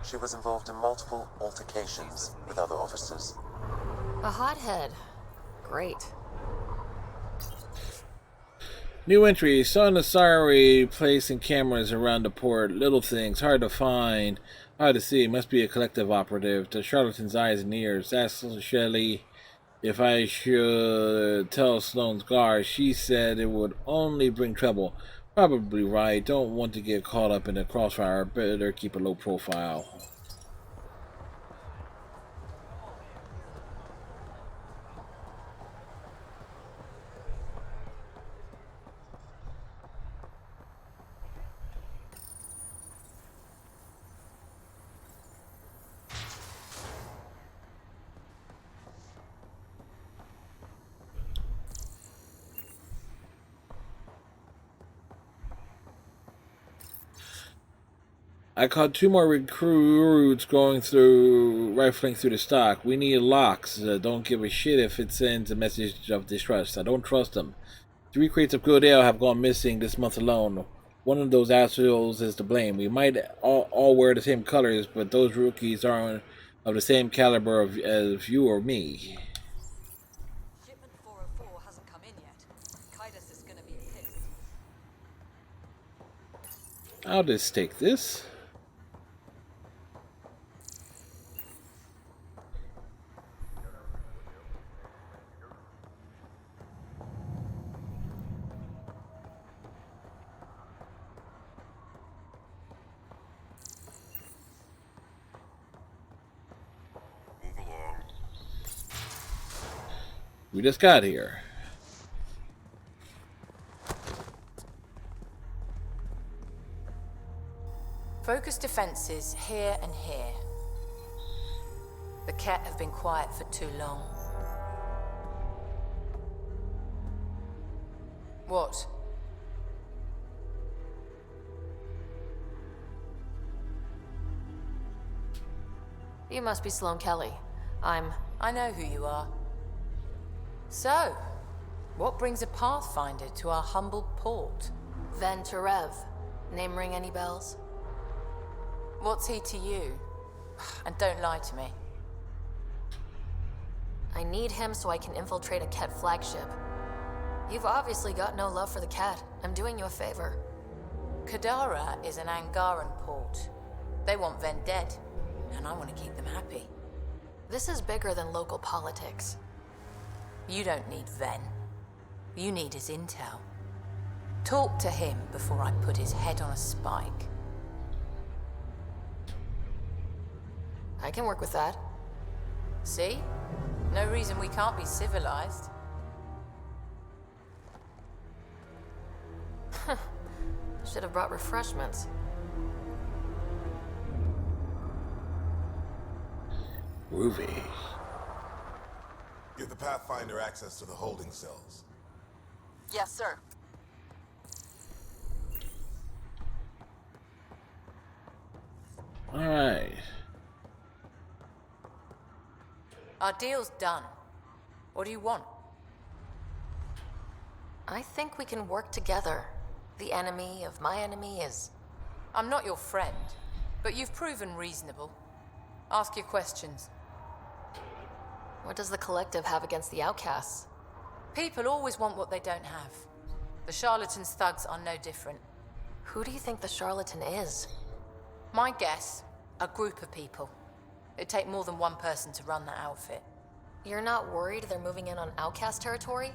She was involved in multiple altercations with other officers. A hothead. Great. New entry. Saw Nasari placing cameras around the port. Little things. Hard to find. Hard to see. Must be a collective operative. The charlatan's eyes and ears. Asked Shelley if I should tell Sloane's guard. She said it would only bring trouble. Probably right. Don't want to get caught up in the crossfire. Better keep a low profile. I caught 2 more recruits rifling through the stock. We need locks. Don't give a shit if it sends a message of distrust. I don't trust them. 3 crates of good ale have gone missing this month alone. One of those assholes is to blame. We might all wear the same colors, but those rookies aren't of the same caliber as you or me. Shipment 404 hasn't come in yet. Kaidos is gonna be pissed. I'll just take this. We just got here. Focus defenses here and here. The Ket have been quiet for too long. What? You must be Sloane Kelly. I know who you are. So, what brings a Pathfinder to our humble port? Ven Terev. Name ring any bells? What's he to you? And don't lie to me. I need him so I can infiltrate a Ket flagship. You've obviously got no love for the Ket. I'm doing you a favor. Kadara is an Angaran port. They want Ven dead, and I want to keep them happy. This is bigger than local politics. You don't need Ven. You need his intel. Talk to him before I put his head on a spike. I can work with that. See? No reason we can't be civilized. Should have brought refreshments. Groovy. Give the Pathfinder access to the holding cells. Yes, sir. Alright. Our deal's done. What do you want? I think we can work together. The enemy of my enemy is... I'm not your friend, but you've proven reasonable. Ask your questions. What does the Collective have against the outcasts? People always want what they don't have. The Charlatan's thugs are no different. Who do you think the Charlatan is? My guess, a group of people. It'd take more than one person to run that outfit. You're not worried they're moving in on outcast territory?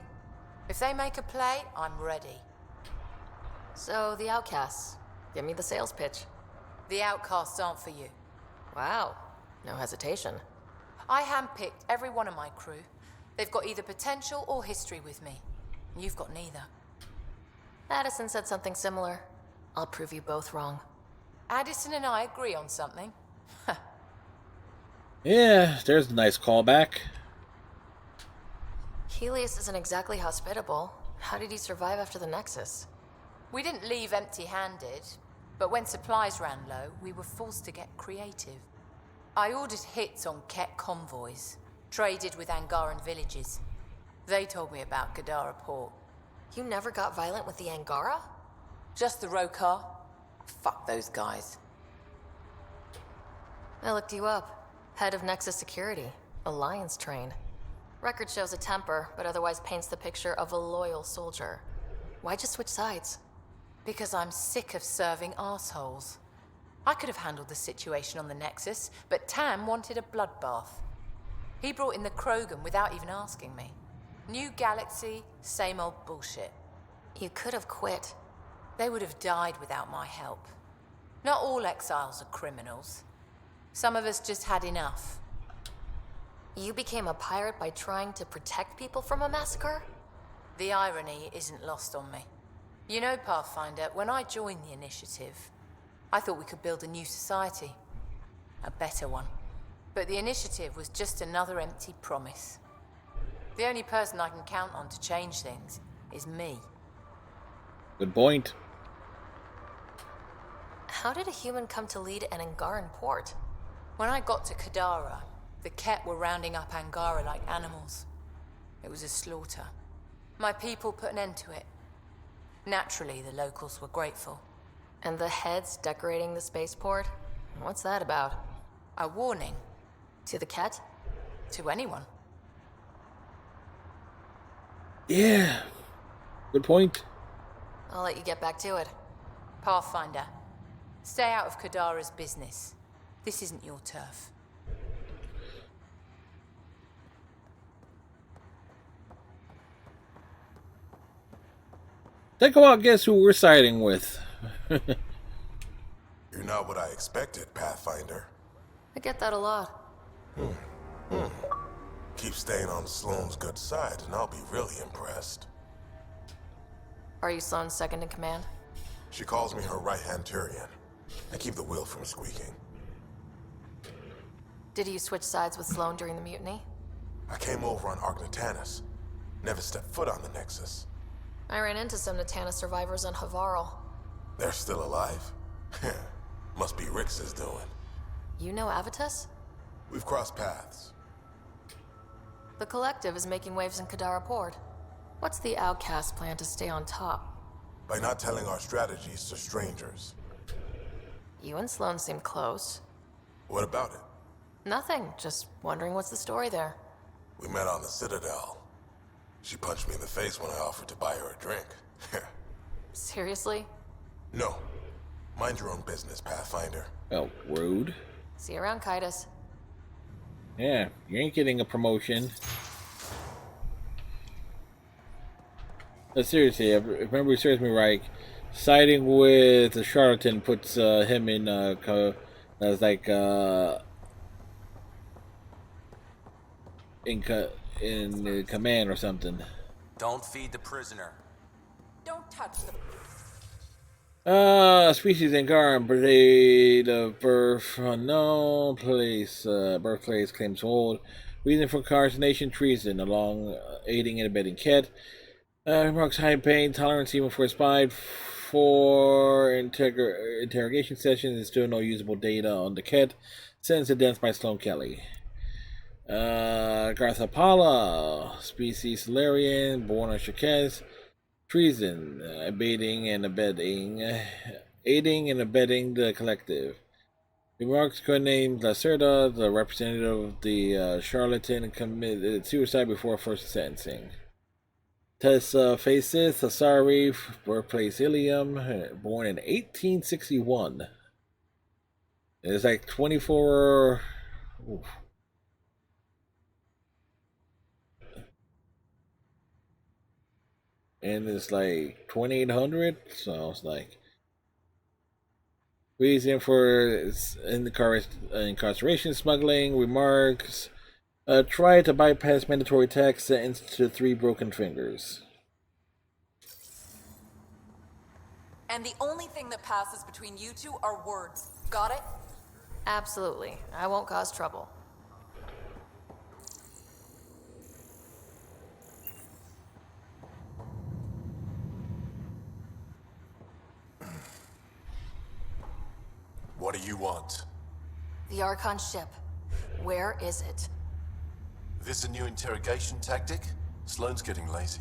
If they make a play, I'm ready. So, the outcasts. Give me the sales pitch. The outcasts aren't for you. Wow. No hesitation. I handpicked every one of my crew. They've got either potential or history with me. You've got neither. Addison said something similar. I'll prove you both wrong. Addison and I agree on something. Yeah, there's a nice callback. Helios isn't exactly hospitable. How did he survive after the Nexus? We didn't leave empty-handed, but when supplies ran low, we were forced to get creative. I ordered hits on Ket convoys, traded with Angaran villages. They told me about Kadara port. You never got violent with the Angara? Just the Rokar. Fuck those guys. I looked you up. Head of Nexus Security. Alliance trained. Record shows a temper, but otherwise paints the picture of a loyal soldier. Why'd you switch sides? Because I'm sick of serving assholes. I could have handled the situation on the Nexus, but Tam wanted a bloodbath. He brought in the Krogan without even asking me. New galaxy, same old bullshit. You could have quit. They would have died without my help. Not all exiles are criminals. Some of us just had enough. You became a pirate by trying to protect people from a massacre? The irony isn't lost on me. You know, Pathfinder, when I joined the Initiative, I thought we could build a new society. A better one. But the Initiative was just another empty promise. The only person I can count on to change things is me. Good point. How did a human come to lead an Angaran port? When I got to Kadara, the Ket were rounding up Angara like animals. It was a slaughter. My people put an end to it. Naturally, the locals were grateful. And the heads decorating the spaceport? What's that about? A warning. To the Ket? To anyone. Yeah. Good point. I'll let you get back to it. Pathfinder, stay out of Kadara's business. This isn't your turf. Think about guess who we're siding with. You're not what I expected, Pathfinder. I get that a lot. Keep staying on Sloane's good side, and I'll be really impressed. Are you Sloane's second in command? She calls me her right-hand Turian. I keep the wheel from squeaking. Did you switch sides with Sloane during the mutiny? I came over on Argnatanus. Never stepped foot on the Nexus. I ran into some Natana survivors on Havarl. They're still alive. Must be Rix's doing. You know Avitus? We've crossed paths. The Collective is making waves in Kadara Port. What's the Outcast plan to stay on top? By not telling our strategies to strangers. You and Sloane seem close. What about it? Nothing, just wondering what's the story there. We met on the Citadel. She punched me in the face when I offered to buy her a drink. Seriously? No. Mind your own business, Pathfinder. Oh, rude. See you around, Kaitis. Yeah, you ain't getting a promotion. Seriously, if memory serves me right, siding with the charlatan puts him in as like in command or something. Don't feed the prisoner. Don't touch the. Species Angaran, date of birth unknown, place birthplace claims hold, reason for incarceration treason, along aiding and abetting Ket. Remarks high pain tolerance even for a spy. For interrogation sessions, and still no usable data on the Ket. Sentenced to death by Sloan Kelly. Garthapala, species Solarian, born on Shakez. Treason, aiding and abetting the collective. Remarks codenamed Lacerda, the representative of the charlatan, committed suicide before first sentencing. Tessa Faces, Asari, birthplace Ilium, born in 1861. It's like 24. Oof. And it's like 2800, so it's like reason for incarceration, smuggling, remarks. Try to bypass mandatory tax, sentenced to 3 broken fingers. And the only thing that passes between you two are words. Got it? Absolutely. I won't cause trouble. What do you want? The Archon ship. Where is it? This a new interrogation tactic? Sloane's getting lazy.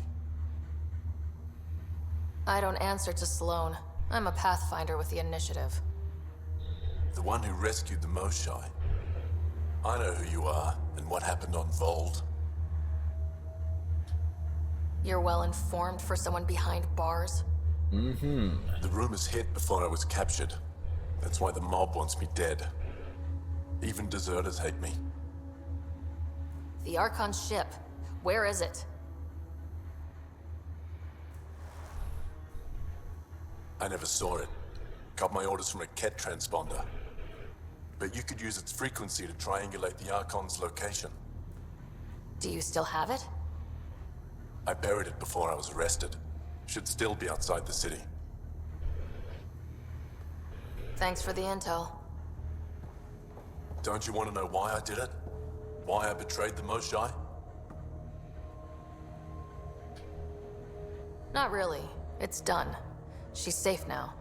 I don't answer to Sloane. I'm a Pathfinder with the initiative. The one who rescued the Moshai. I know who you are and what happened on Vold. You're well informed for someone behind bars? Mm-hmm. The rumors hit before I was captured. That's why the mob wants me dead. Even deserters hate me. The Archon ship. Where is it? I never saw it. Got my orders from a Ket transponder. But you could use its frequency to triangulate the Archon's location. Do you still have it? I buried it before I was arrested. Should still be outside the city. Thanks for the intel. Don't you want to know why I did it? Why I betrayed the Moshai? Not really. It's done. She's safe now.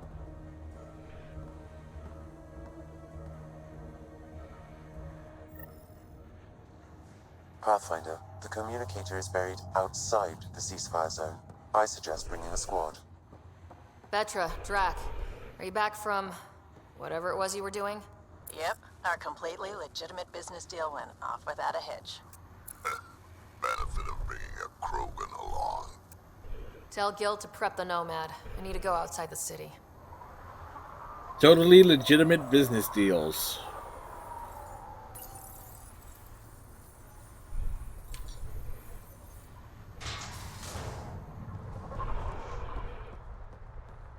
Pathfinder, the communicator is buried outside the ceasefire zone. I suggest bringing a squad. Vetra, Drac, are you back from whatever it was you were doing? Yep, our completely legitimate business deal went off without a hitch. Benefit of bringing a Krogan along. Tell Gil to prep the Nomad. I need to go outside the city. Totally legitimate business deals.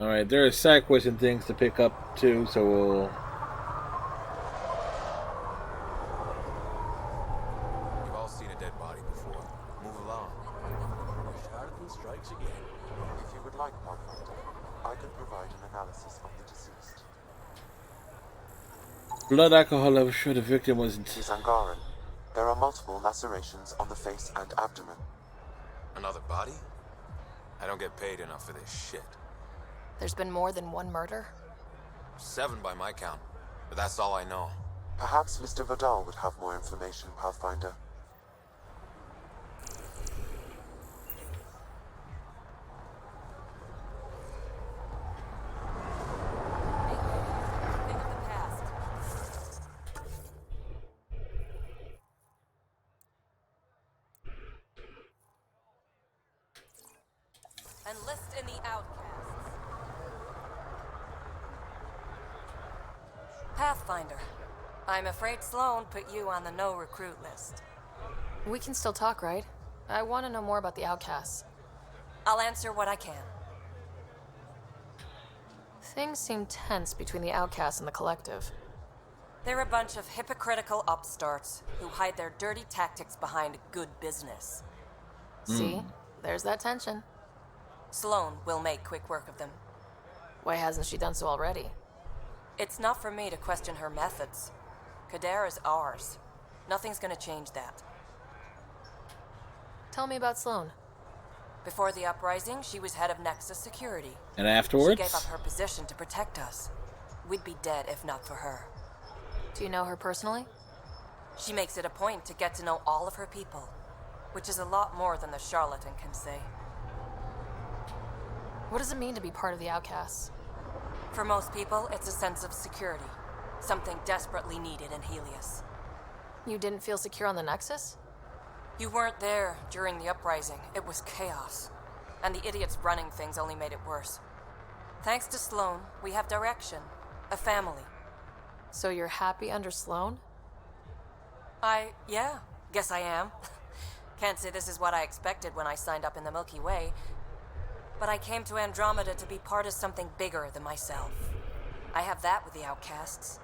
Alright, there are side quests and things to pick up too, so we'll... You've all seen a dead body before. Move along. Charlatan strikes again. If you would like, Pathfinder, I can provide an analysis of the deceased. Blood alcohol level showed the victim was... He's Angaran. There are multiple lacerations on the face and abdomen. Another body? I don't get paid enough for this shit. There's been more than one murder? 7 by my count, but that's all I know. Perhaps Mr. Vidal would have more information, Pathfinder. Think of the past. Enlist in the outcasts. Pathfinder, I'm afraid Sloane put you on the no recruit list. We can still talk, right? I want to know more about the outcasts. I'll answer what I can. Things seem tense between the outcasts and the collective. They're a bunch of hypocritical upstarts who hide their dirty tactics behind good business. See? There's that tension. Sloane will make quick work of them. Why hasn't she done so already? It's not for me to question her methods. Kadara's ours. Nothing's gonna change that. Tell me about Sloane. Before the uprising, she was head of Nexus Security. And afterwards? She gave up her position to protect us. We'd be dead if not for her. Do you know her personally? She makes it a point to get to know all of her people, which is a lot more than the charlatan can say. What does it mean to be part of the outcasts? For most people, it's a sense of security. Something desperately needed in Helios. You didn't feel secure on the Nexus? You weren't there during the uprising. It was chaos. And the idiots running things only made it worse. Thanks to Sloane, we have direction. A family. So you're happy under Sloane? Yeah, guess I am. Can't say this is what I expected when I signed up in the Milky Way. But I came to Andromeda to be part of something bigger than myself. I have that with the outcasts.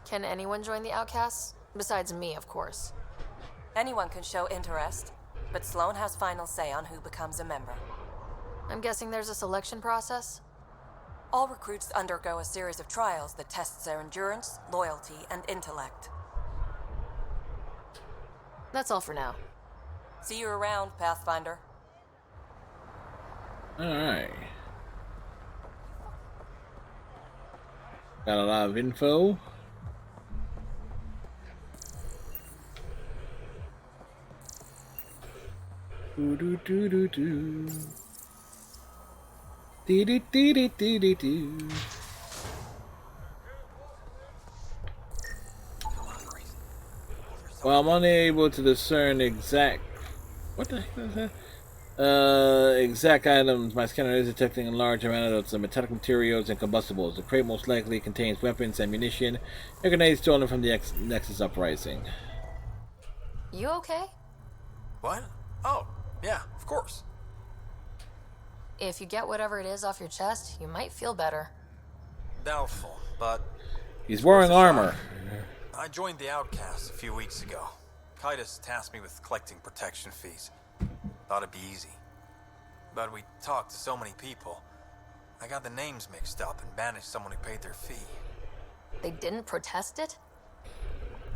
Can anyone join the outcasts? Besides me, of course. Anyone can show interest, but Sloane has final say on who becomes a member. I'm guessing there's a selection process? All recruits undergo a series of trials that tests their endurance, loyalty, and intellect. That's all for now. See you around, Pathfinder. Alright. Got a lot of info. Do do do do do. Do do do do do do do. Well, I'm unable to discern exact. What the heck is that? Exact items. My scanner is detecting a large amount of the metallic materials and combustibles. The crate most likely contains weapons, ammunition, and grenades stolen from the Nexus uprising. You okay? What? Oh, yeah, of course. If you get whatever it is off your chest, you might feel better. Doubtful, but... He's wearing armor. I joined the Outcasts a few weeks ago. Titus tasked me with collecting protection fees. Thought it'd be easy. But we talked to so many people. I got the names mixed up and banished someone who paid their fee. They didn't protest it?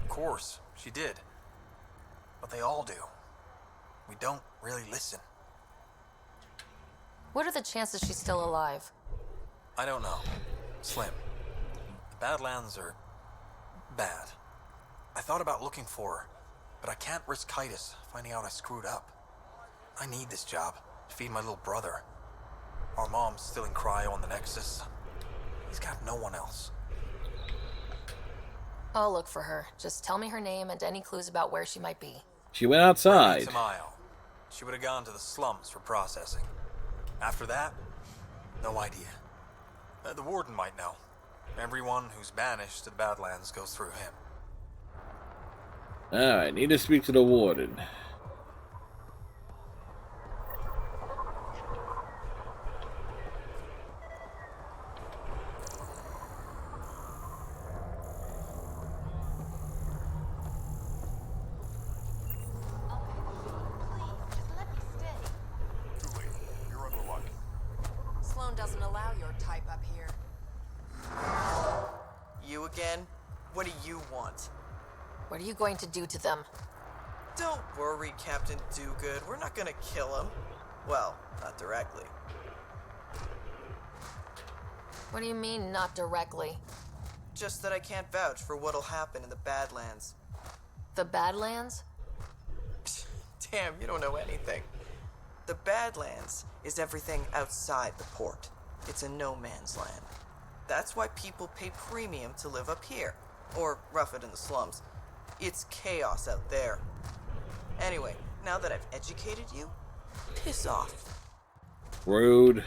Of course, she did. But they all do. We don't really listen. What are the chances she's still alive? I don't know. Slim. The Badlands are... bad. I thought about looking for her, but I can't risk Titus finding out I screwed up. I need this job to feed my little brother. Our mom's still in cryo on the Nexus. He's got no one else. I'll look for her. Just tell me her name and any clues about where she might be. She went outside. Tamayo. She would have gone to the slums for processing. After that, no idea. The warden might know. Everyone who's banished to the Badlands goes through him. Alright, need to speak to the warden. Sloane doesn't allow your type up here. You again? What do you want? What are you going to do to them? Don't worry, Captain Do-Good. We're not gonna kill him. Well, not directly. What do you mean, not directly? Just that I can't vouch for what'll happen in the Badlands. The Badlands? Damn, you don't know anything. The Badlands is everything outside the port. It's a no-man's land. That's why people pay premium to live up here. Or rough it in the slums. It's chaos out there. Anyway, now that I've educated you, piss off. Rude.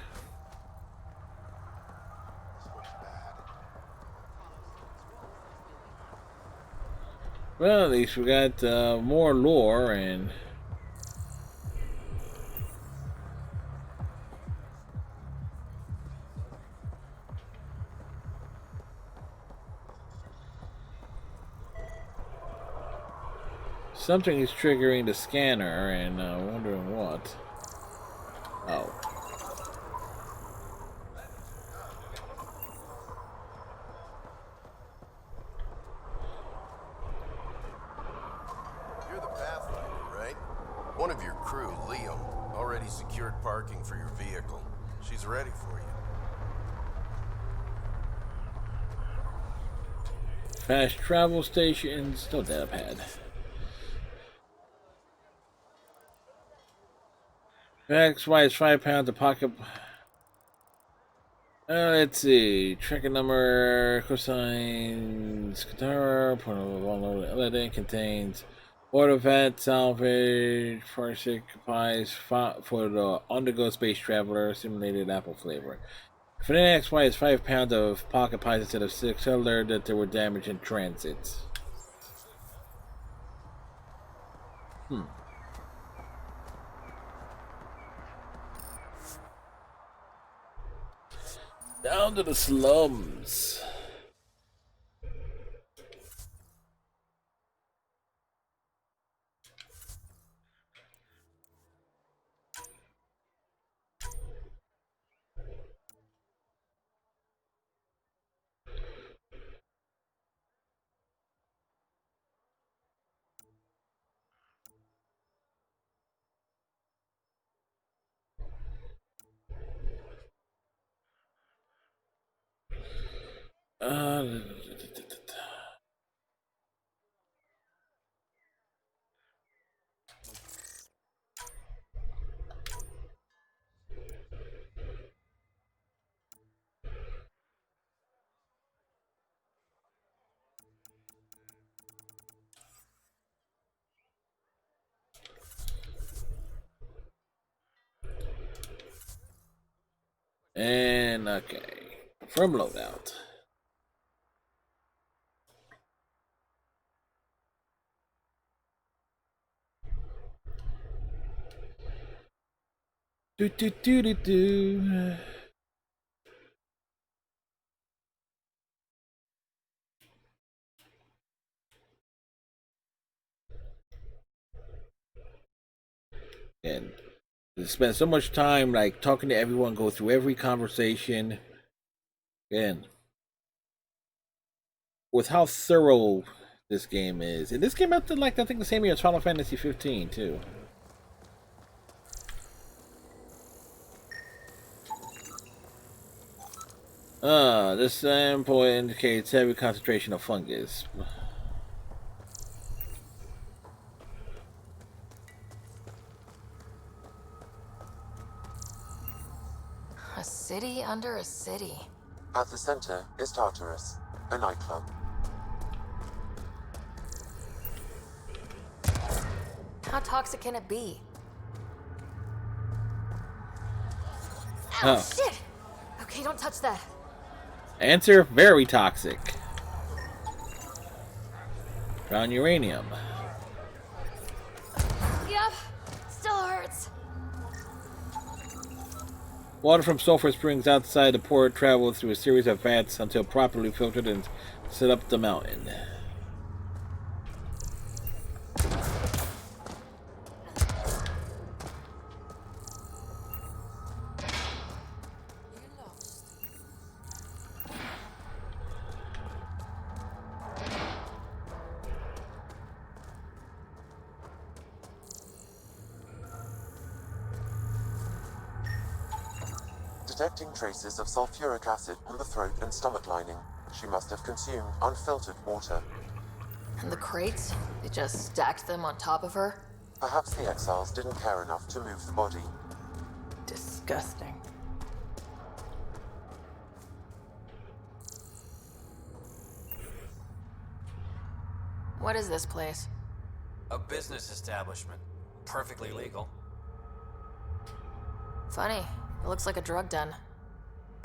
Well, at least we got more lore and. Something is triggering the scanner, and wondering what. Oh. You're the Pathfinder, right? One of your crew, Leo, already secured parking for your vehicle. She's ready for you. Fast travel stations, no data pad. XY is 5 pounds of pocket. Let's see. Tracking number, cosines, Katara, point of LED contains artifact, salvage, parsec, pies, for the undergo space traveler, simulated apple flavor. If an XY is 5 pounds of pocket pies instead of 6, I learned that there were damage in transits. Down to the slums. And okay, from loadout. Do do do do do. And spend so much time like talking to everyone, go through every conversation, and with how thorough this game is. And this came out to like I think the same year as Final Fantasy 15 too. This sample indicates heavy concentration of fungus. A city under a city. At the center is Tartarus, a nightclub. How toxic can it be? Oh. Ow, shit! Okay, don't touch that. Answer: very toxic. Found uranium. Yep, still hurts. Water from sulfur springs outside the port traveled through a series of vats until properly filtered and set up the mountain. Detecting traces of sulfuric acid on the throat and stomach lining. She must have consumed unfiltered water. And the crates? They just stacked them on top of her? Perhaps the exiles didn't care enough to move the body. Disgusting. What is this place? A business establishment. Perfectly legal. Funny. It looks like a drug den.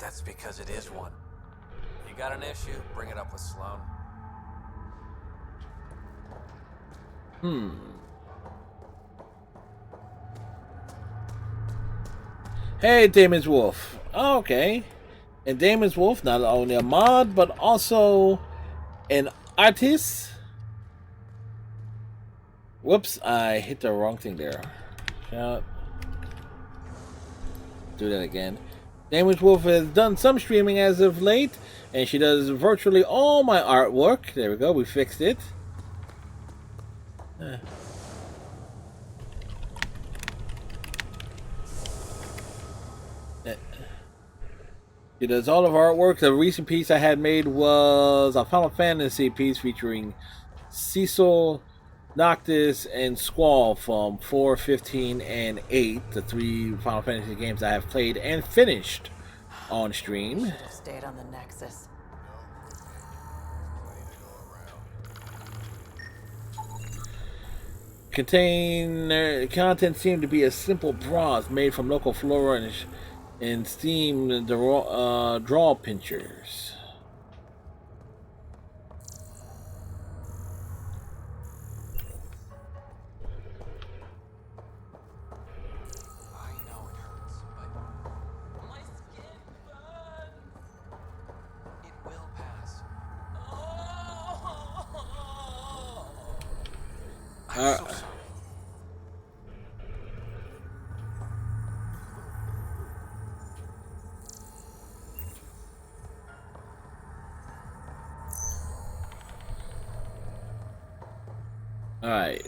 That's because it is one. You got an issue, bring it up with Sloan. Hey, Damon's Wolf. Oh, okay. And Damon's Wolf, not only a mod, but also an artist. Whoops, I hit the wrong thing there. Shout. Do that again. Damon's Wolf has done some streaming as of late, and she does virtually all my artwork. There we go, we fixed it. She does all of our artwork. The recent piece I had made was a Final Fantasy piece featuring Cecil, Noctis, and Squall from 4, 15, and 8, the 3 Final Fantasy games I have played and finished on stream. Should have stayed on the Nexus. Content seemed to be a simple bronze made from local flora and steam draw pinchers. Alright.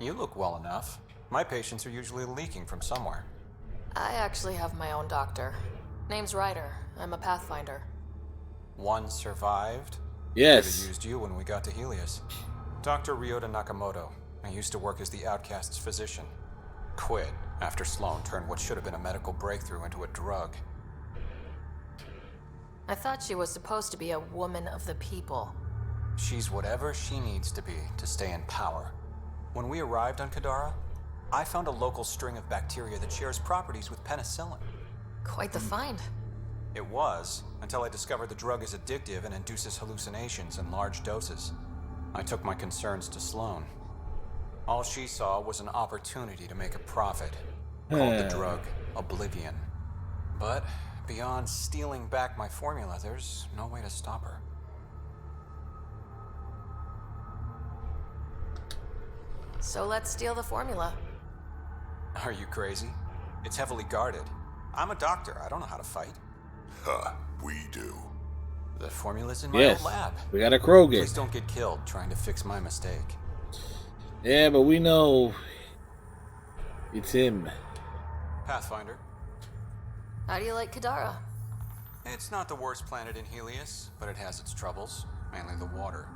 You look well enough. My patients are usually leaking from somewhere. I actually have my own doctor. Name's Ryder. I'm a Pathfinder. One survived? Yes. Could have used you when we got to Helios. Dr. Ryota Nakamoto. I used to work as the Outcast's physician. Quit after Sloan turned what should have been a medical breakthrough into a drug. I thought she was supposed to be a woman of the people. She's whatever she needs to be to stay in power. When we arrived on Kadara, I found a local string of bacteria that shares properties with penicillin. Quite the find. It was, until I discovered the drug is addictive and induces hallucinations in large doses. I took my concerns to Sloan. All she saw was an opportunity to make a profit. Called the drug Oblivion. But beyond stealing back my formula, there's no way to stop her. So let's steal the formula. Are you crazy? It's heavily guarded. I'm a doctor. I don't know how to fight. Huh, we do. The formula's in my old lab. We got a Krogan. Please don't get killed trying to fix my mistake. Yeah, but we know it's him. Pathfinder. How do you like Kadara? It's not the worst planet in Helios, but it has its troubles. Mainly the water.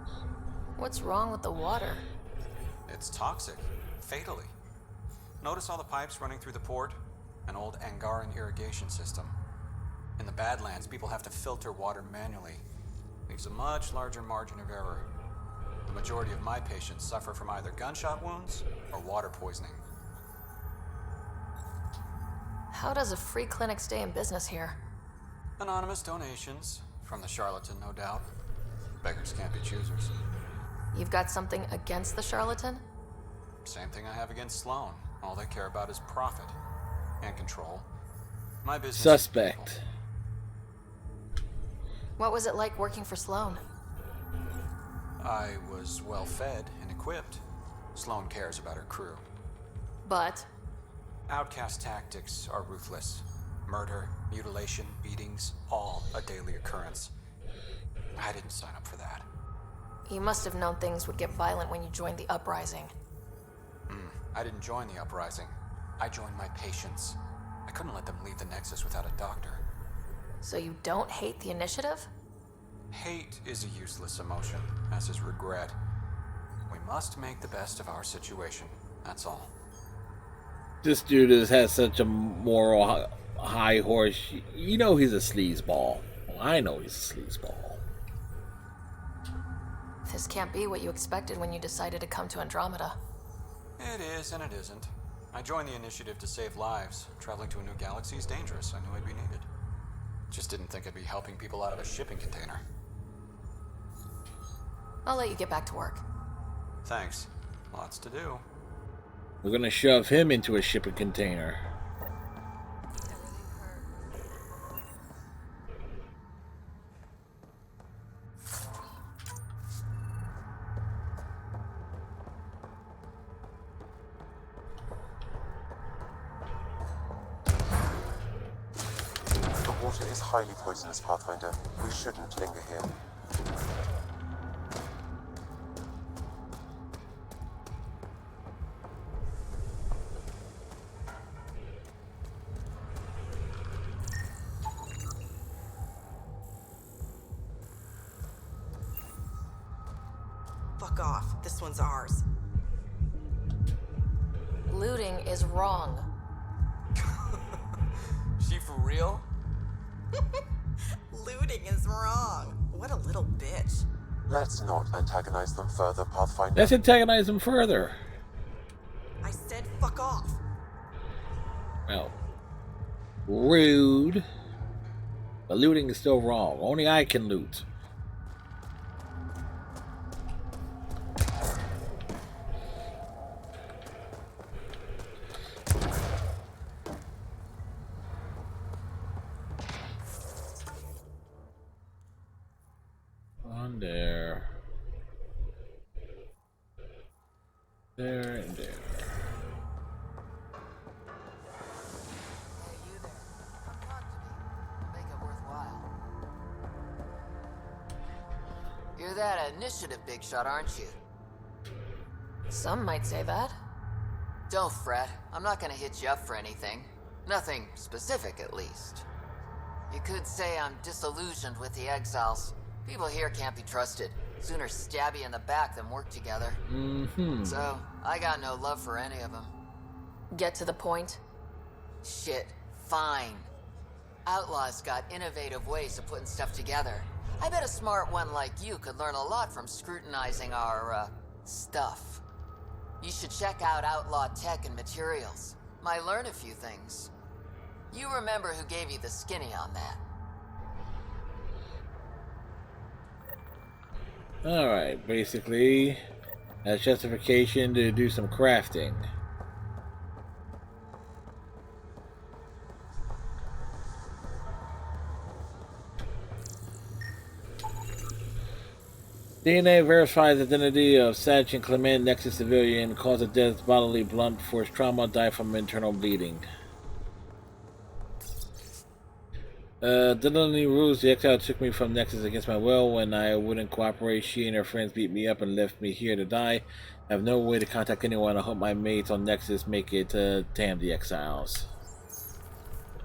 What's wrong with the water? It's toxic. Fatally. Notice all the pipes running through the port? An old Angaran irrigation system. In the Badlands, people have to filter water manually. Leaves a much larger margin of error. The majority of my patients suffer from either gunshot wounds or water poisoning. How does a free clinic stay in business here? Anonymous donations. From the charlatan, no doubt. Beggars can't be choosers. You've got something against the charlatan? Same thing I have against Sloan. All they care about is profit. And control. My business Suspect. What was it like working for Sloan? I was well fed and equipped. Sloan cares about her crew. But? Outcast tactics are ruthless. Murder, mutilation, beatings, all a daily occurrence. I didn't sign up for that. You must have known things would get violent when you joined the uprising. I didn't join the uprising. I joined my patients. I couldn't let them leave the Nexus without a doctor. So you don't hate the initiative? Hate is a useless emotion, as is regret. We must make the best of our situation, that's all. This dude has such a moral high horse. You know he's a sleazeball. I know he's a sleazeball. This can't be what you expected when you decided to come to Andromeda. It is and it isn't. I joined the initiative to save lives. Traveling to a new galaxy is dangerous. I knew I'd be needed. Just didn't think I'd be helping people out of a shipping container. I'll let you get back to work. Thanks. Lots to do. We're gonna shove him into a shipping container. The water is highly poisonous, Pathfinder. We shouldn't linger here. Fuck off. This one's ours. Looting is wrong. She for real? Looting is wrong. What a little bitch. Let's not antagonize them further, Pathfinder. Let's antagonize him further. I said fuck off. Well, rude. But looting is still wrong. Only I can loot. On there. There and there. You're that initiative big shot, aren't you? Some might say that. Don't fret. I'm not gonna hit you up for anything. Nothing specific, at least. You could say I'm disillusioned with the exiles. People here can't be trusted. Sooner stab you in the back than work together. So, I got no love for any of them. Get to the point. Shit, fine. Outlaws got innovative ways of putting stuff together. I bet a smart one like you could learn a lot from scrutinizing our, stuff. You should check out Outlaw Tech and Materials. Might learn a few things. You remember who gave you the skinny on that. Alright, basically, that's justification to do some crafting. DNA verifies the identity of Sergeant Clement, Nexus civilian, cause of death, bodily blunt force trauma, died from internal bleeding. Villainy rules. The exile took me from Nexus against my will. When I wouldn't cooperate, she and her friends beat me up and left me here to die. I have no way to contact anyone. I hope my mates on Nexus make it to tame the exiles.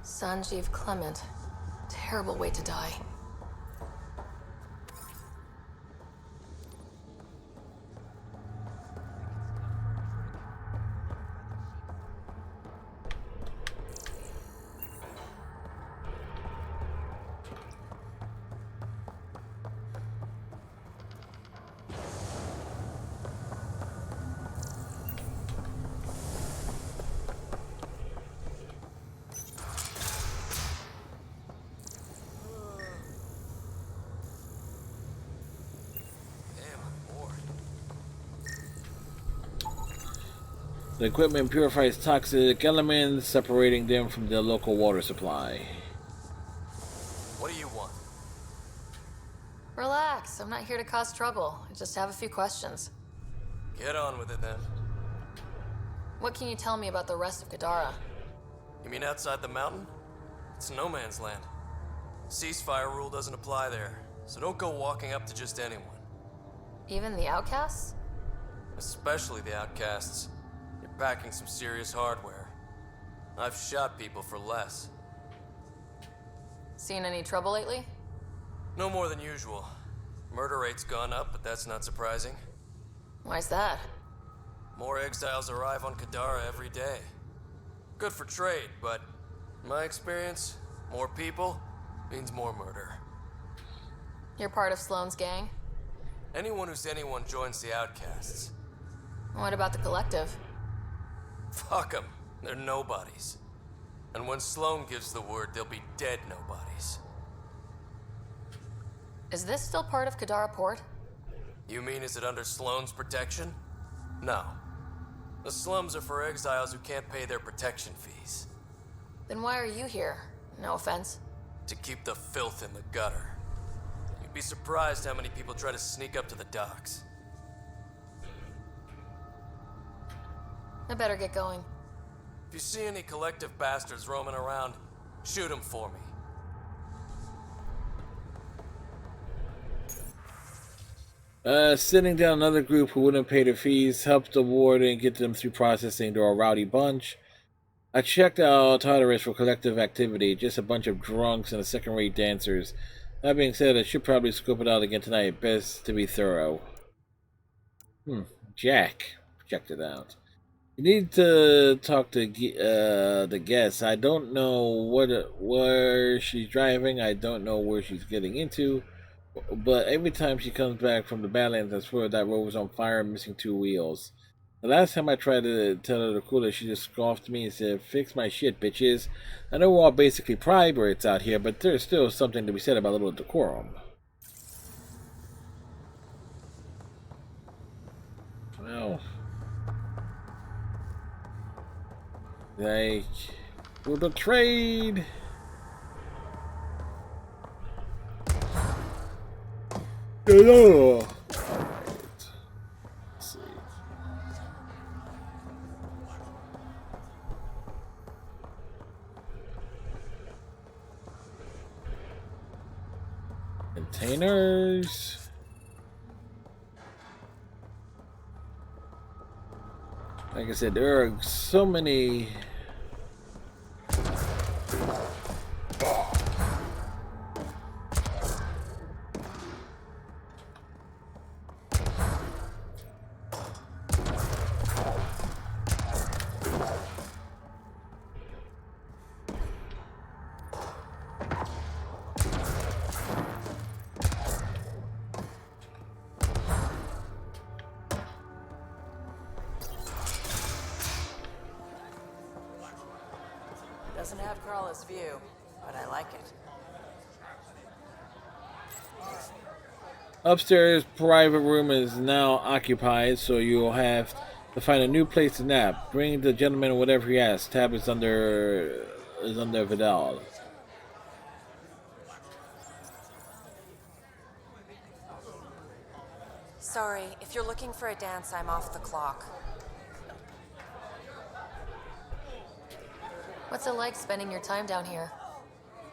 Sanjeev Clement. Terrible way to die. The equipment purifies toxic elements, separating them from the local water supply. What do you want? Relax, I'm not here to cause trouble. I just have a few questions. Get on with it then. What can you tell me about the rest of Kadara? You mean outside the mountain? It's no man's land. Ceasefire rule doesn't apply there, so don't go walking up to just anyone. Even the outcasts? Especially the outcasts. You're packing some serious hardware. I've shot people for less. Seen any trouble lately? No more than usual. Murder rate's gone up, but that's not surprising. Why's that? More exiles arrive on Kadara every day. Good for trade, but in my experience, more people means more murder. You're part of Sloane's gang? Anyone who's anyone joins the outcasts. What about the collective? Fuck them. They're nobodies. And when Sloane gives the word, they'll be dead nobodies. Is this still part of Kadara Port? You mean is it under Sloane's protection? No. The slums are for exiles who can't pay their protection fees. Then why are you here? No offense. To keep the filth in the gutter. You'd be surprised how many people try to sneak up to the docks. I better get going. If you see any collective bastards roaming around, shoot them for me. Sitting down another group who wouldn't pay their fees, helped the warden get them through processing. They're a rowdy bunch. I checked out Tartarus for collective activity, just a bunch of drunks and second-rate dancers. That being said, I should probably scope it out again tonight, best to be thorough. Jack. Checked it out. You need to talk to the guest. I don't know where she's driving. I don't know where she's getting into. But every time she comes back from the Badlands, I swear that road was on fire and missing 2 wheels. The last time I tried to tell her to cool it, she just scoffed me and said, "Fix my shit, bitches." I know we're all basically prybrits out here, but there's still something to be said about a little decorum. Well, like, we're betrayed. Hello. Alright. Let's see. Containers. Like I said, there are so many. Doesn't have Crawler's view, but I like it. Upstairs private room is now occupied, so you'll have to find a new place to nap. Bring the gentleman whatever he asks. Tab is under Vidal. Sorry, if you're looking for a dance, I'm off the clock. What's it like spending your time down here?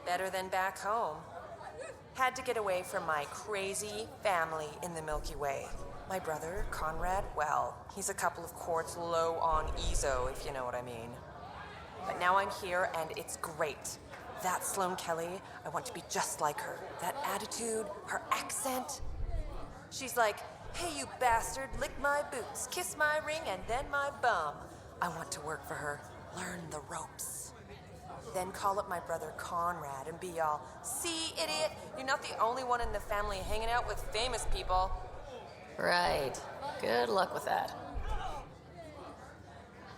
Better than back home. Had to get away from my crazy family in the Milky Way. My brother, Conrad, well, he's a couple of quarts low on EZO, if you know what I mean. But now I'm here, and it's great. That Sloane Kelly, I want to be just like her. That attitude, her accent. She's like, "Hey, you bastard, lick my boots, kiss my ring, and then my bum." I want to work for her, learn the ropes. Then call up my brother Conrad and be all, "See, idiot, you're not the only one in the family hanging out with famous people." Right. Good luck with that.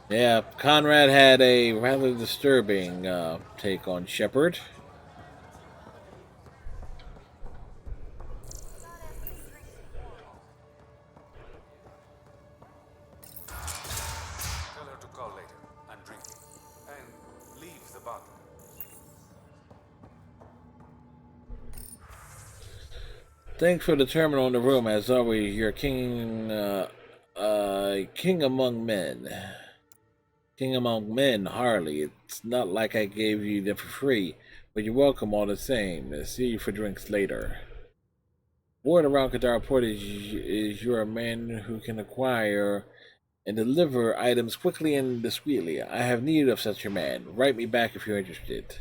Yeah, Conrad had a rather disturbing take on Shepard. Tell her to call later. I'm drinking. And leave the bottle. Thanks for the terminal in the room. As always, you're king among men. King among men, Harley. It's not like I gave you them for free, but you're welcome all the same. See you for drinks later. Word around Kadara Port is you're a man who can acquire and deliver items quickly and discreetly. I have need of such a man. Write me back if you're interested.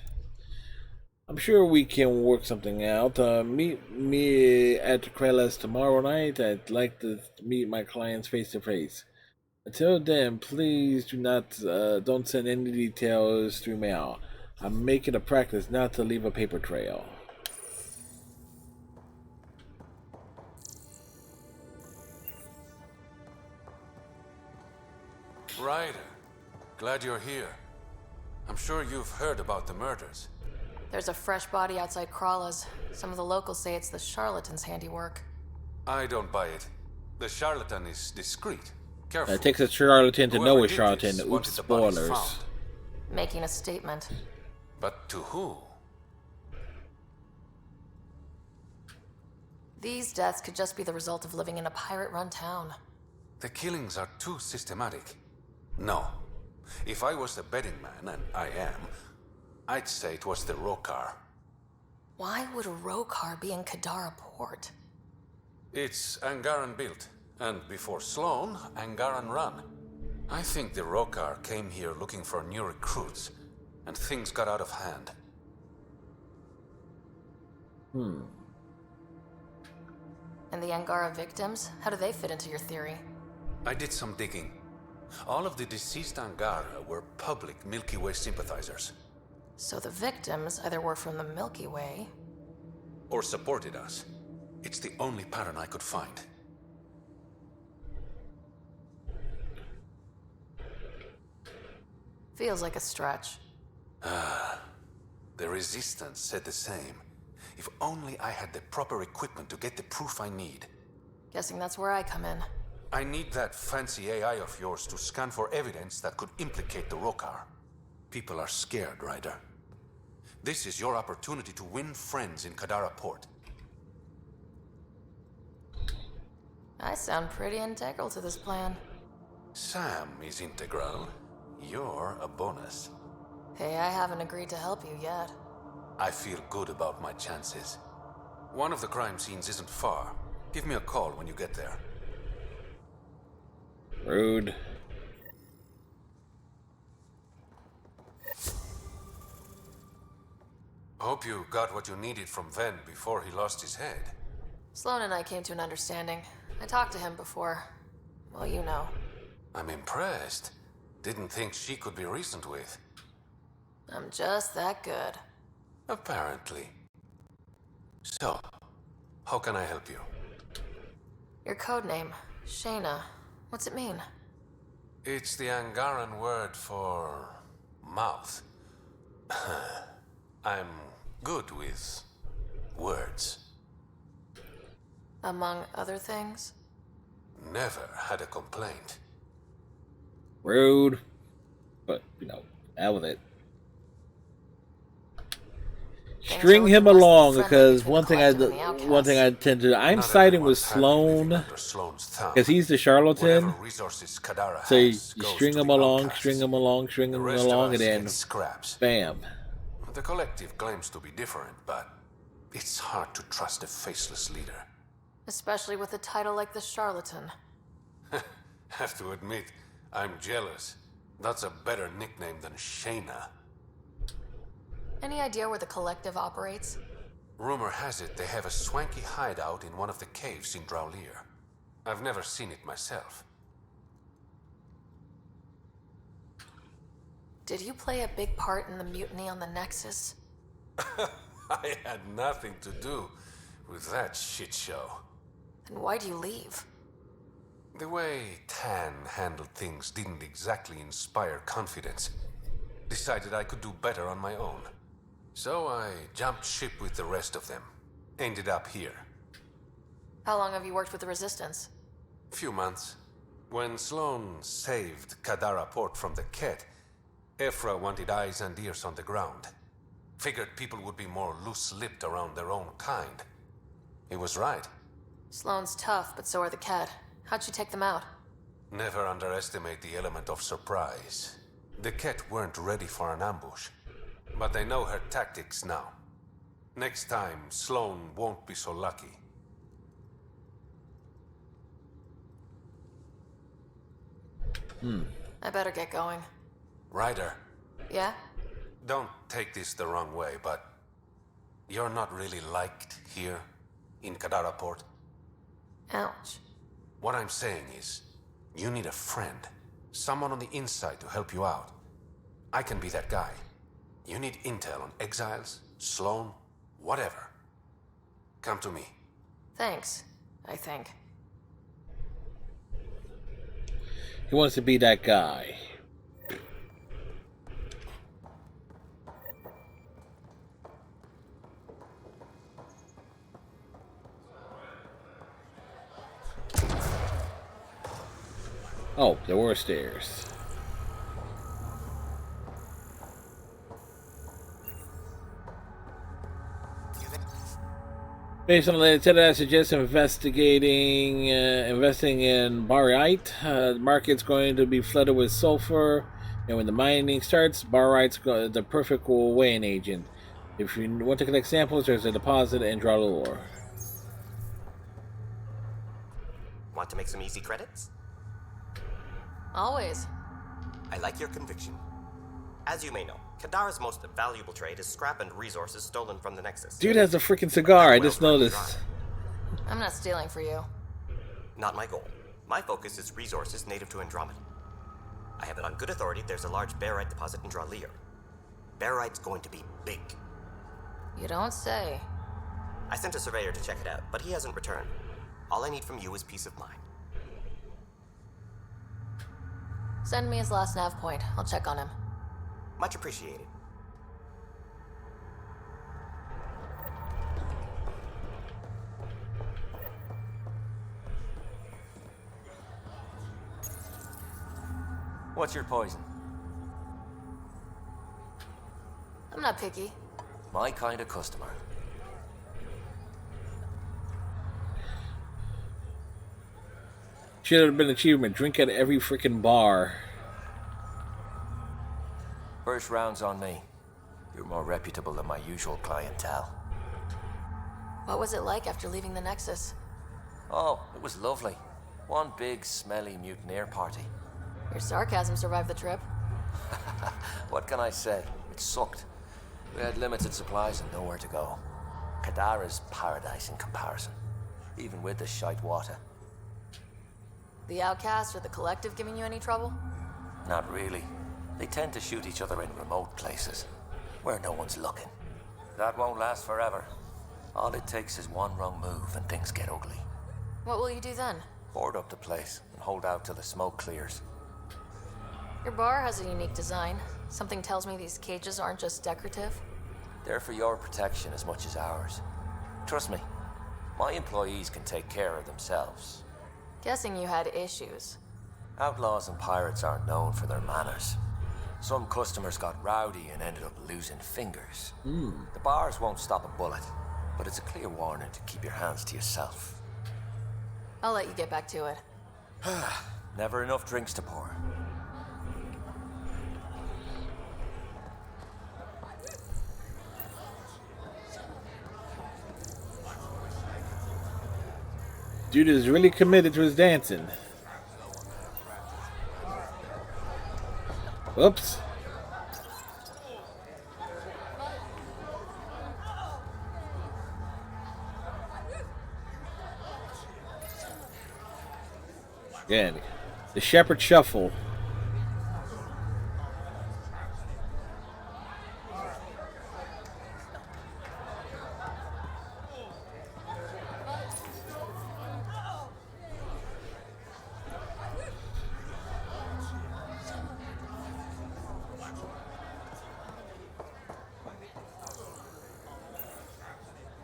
I'm sure we can work something out. Meet me at Krelas tomorrow night. I'd like to meet my clients face to face. Until then, please don't send any details through mail. I'm making a practice not to leave a paper trail. Ryder, glad you're here. I'm sure you've heard about the murders. There's a fresh body outside Krala's. Some of the locals say it's the charlatan's handiwork. I don't buy it. The charlatan is discreet, careful. It takes a charlatan to know a Whoever did charlatan. this Oops, wanted the bodies spoilers. found. Making a statement. But to who? These deaths could just be the result of living in a pirate-run town. The killings are too systematic. No. If I was the betting man, and I am, I'd say it was the Rokar. Why would a Rokar be in Kadara port? It's Angaran built, and before Sloan, Angaran run. I think the Rokar came here looking for new recruits, and things got out of hand. And the Angara victims? How do they fit into your theory? I did some digging. All of the deceased Angara were public Milky Way sympathizers. So the victims either were from the Milky Way... or supported us. It's the only pattern I could find. Feels like a stretch. The Resistance said the same. If only I had the proper equipment to get the proof I need. Guessing that's where I come in. I need that fancy AI of yours to scan for evidence that could implicate the Rokar. People are scared, Ryder. This is your opportunity to win friends in Kadara Port. I sound pretty integral to this plan. Sam is integral. You're a bonus. Hey, I haven't agreed to help you yet. I feel good about my chances. One of the crime scenes isn't far. Give me a call when you get there. Rude. Hope you got what you needed from Ven before he lost his head. Sloan and I came to an understanding. I talked to him before. Well, you know. I'm impressed. Didn't think she could be reasoned with. I'm just that good. Apparently. So, how can I help you? Your code name, Shayna. What's it mean? It's the Angaran word for mouth. I'm good with words. Among other things? Never had a complaint. Rude. But, you know, out with it. String him along, because one thing I tend to... I'm siding with Sloan, because he's the charlatan. So you string him along, and then bam. The collective claims to be different, but it's hard to trust a faceless leader. Especially with a title like the Charlatan. Have to admit, I'm jealous. That's a better nickname than Shayna. Any idea where the collective operates? Rumor has it they have a swanky hideout in one of the caves in Draulir. I've never seen it myself. Did you play a big part in the mutiny on the Nexus? I had nothing to do with that shit show. Then why'd you leave? The way Tan handled things didn't exactly inspire confidence. Decided I could do better on my own. So I jumped ship with the rest of them. Ended up here. How long have you worked with the Resistance? Few months. When Sloan saved Kadara Port from the Ket, Ephra wanted eyes and ears on the ground. Figured people would be more loose-lipped around their own kind. He was right. Sloan's tough, but so are the Ket. How'd you take them out? Never underestimate the element of surprise. The Ket weren't ready for an ambush. But they know her tactics now. Next time, Sloan won't be so lucky. I better get going. Ryder. Yeah? Don't take this the wrong way, but you're not really liked here in Kadara Port. Ouch. What I'm saying is, you need a friend. Someone on the inside to help you out. I can be that guy. You need intel on exiles, Sloan, whatever. Come to me. Thanks, I think. He wants to be that guy. Oh, there were stairs. Based on the latest data, I suggest investing in barite. The market's going to be flooded with sulfur, and when the mining starts, barite's the perfect weighing agent. If you want to collect samples, there's a deposit and draw the ore. Want to make some easy credits? Always. I like your conviction. As you may know, Kadara's most valuable trade is scrap and resources stolen from the Nexus. Dude has a freaking cigar, I just noticed. I'm not stealing for you. Not my goal. My focus is resources native to Andromeda. I have it on good authority there's a large barite deposit in Dralier. Barite's going to be big. You don't say. I sent a surveyor to check it out, but he hasn't returned. All I need from you is peace of mind. Send me his last nav point. I'll check on him. Much appreciated. What's your poison? I'm not picky. My kind of customer. Should have been an achievement. Drink at every freaking bar. First round's on me. You're more reputable than my usual clientele. What was it like after leaving the Nexus? Oh, it was lovely. One big, smelly mutineer party. Your sarcasm survived the trip. What can I say? It sucked. We had limited supplies and nowhere to go. Kadara's paradise in comparison, even with the shite water. The Outcast or the Collective giving you any trouble? Not really. They tend to shoot each other in remote places, where no one's looking. That won't last forever. All it takes is one wrong move and things get ugly. What will you do then? Board up the place and hold out till the smoke clears. Your bar has a unique design. Something tells me these cages aren't just decorative. They're for your protection as much as ours. Trust me, my employees can take care of themselves. Guessing you had issues. Outlaws and pirates aren't known for their manners. Some customers got rowdy and ended up losing fingers. The bars won't stop a bullet, but it's a clear warning to keep your hands to yourself. I'll let you get back to it. Never enough drinks to pour. Dude is really committed to his dancing. Whoops. Again, the Shepherd Shuffle.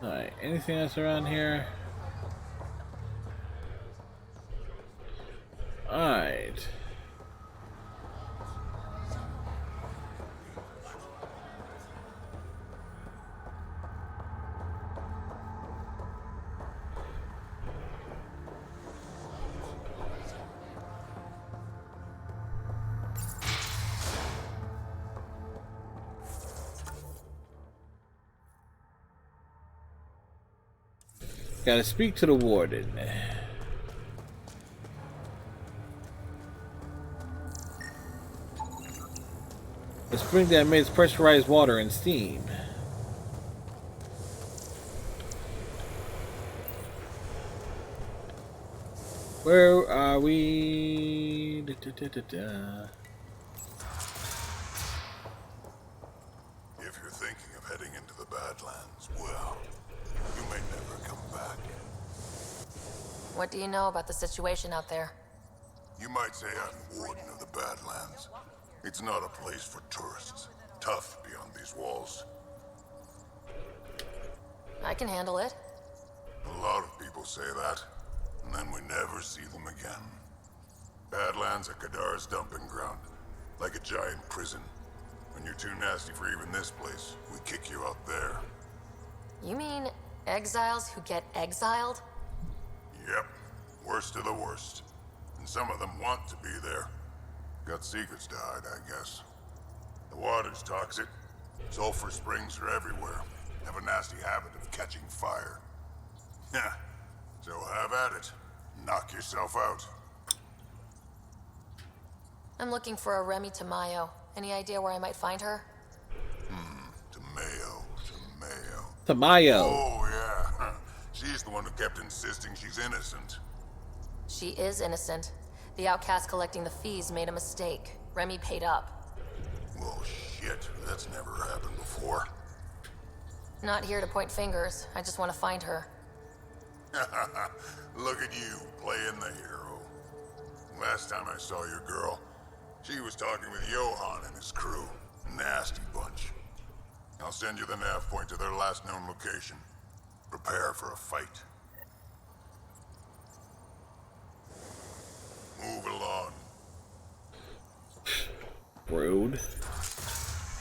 Alright, anything else around here? Alright. Gotta speak to the warden. The spring that emits pressurized water and steam. Where are we? If you're thinking of heading into the Badlands, well, you may never come back. What do you know about the situation out there? You might say I'm warden of the Badlands. It's not a place for tourists. Tough beyond these walls. I can handle it. A lot of people say that, and then we never see them again. Badlands are Kadara's dumping ground, like a giant prison. When you're too nasty for even this place, we kick you out there. You mean exiles who get exiled? Yep, worst of the worst. And some of them want to be there. Got secrets to hide, I guess. The water's toxic. Sulfur springs are everywhere. Have a nasty habit of catching fire. Yeah, so have at it. Knock yourself out. I'm looking for a Remy Tamayo. Any idea where I might find her? Tamayo. Tamayo. Oh, yeah. She's the one who kept insisting she's innocent. She is innocent. The outcast collecting the fees made a mistake. Remy paid up. Well, shit. That's never happened before. Not here to point fingers. I just want to find her. Look at you, playing the hero. Last time I saw your girl, she was talking with Johan and his crew. Nasty bunch. I'll send you the nav point to their last known location. Prepare for a fight. Move along. Rude.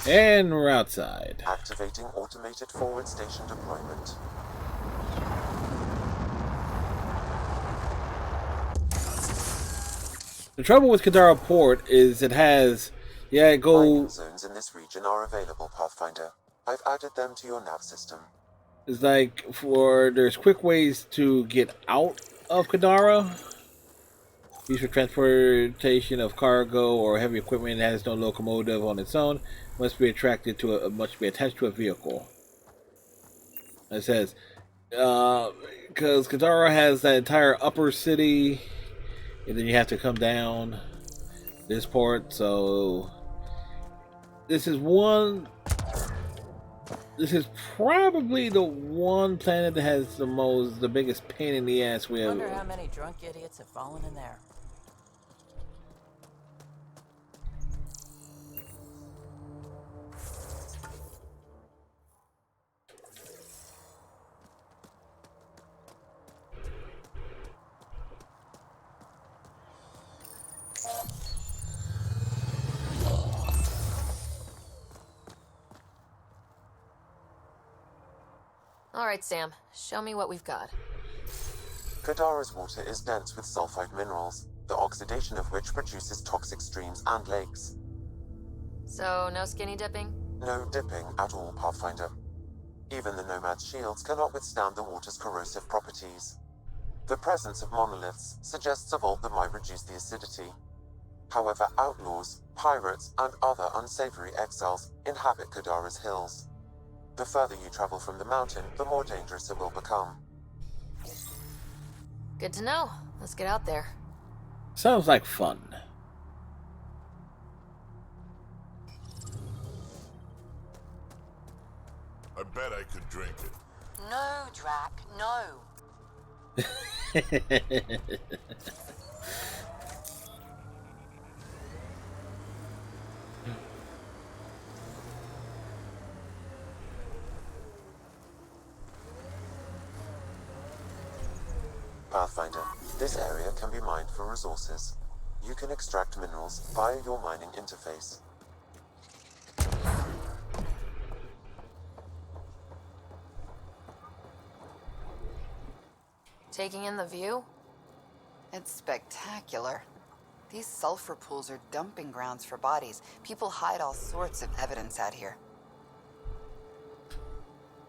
And we're outside. Activating automated forward station deployment. The trouble with Kadara Port is it has, Mining zones in this region are available, Pathfinder. I've added them to your nav system. It's like there's quick ways to get out of Kadara. Used for transportation of cargo or heavy equipment that has no locomotive on its own, must be attached to a vehicle. It says, because Kadara has that entire upper city, and then you have to come down this port. So this is probably the one planet that has the biggest pain in the ass we have. Wonder how many drunk idiots have fallen in there. All right, Sam. Show me what we've got. Kadara's water is dense with sulfide minerals, the oxidation of which produces toxic streams and lakes. So, no skinny dipping? No dipping at all, Pathfinder. Even the Nomad's shields cannot withstand the water's corrosive properties. The presence of monoliths suggests a vault that might reduce the acidity. However, outlaws, pirates, and other unsavory exiles inhabit Kadara's hills. The further you travel from the mountain, the more dangerous it will become. Good to know. Let's get out there. Sounds like fun. I bet I could drink it. No, Drac, no. Pathfinder, this area can be mined for resources. You can extract minerals via your mining interface. Taking in the view? It's spectacular. These sulfur pools are dumping grounds for bodies. People hide all sorts of evidence out here.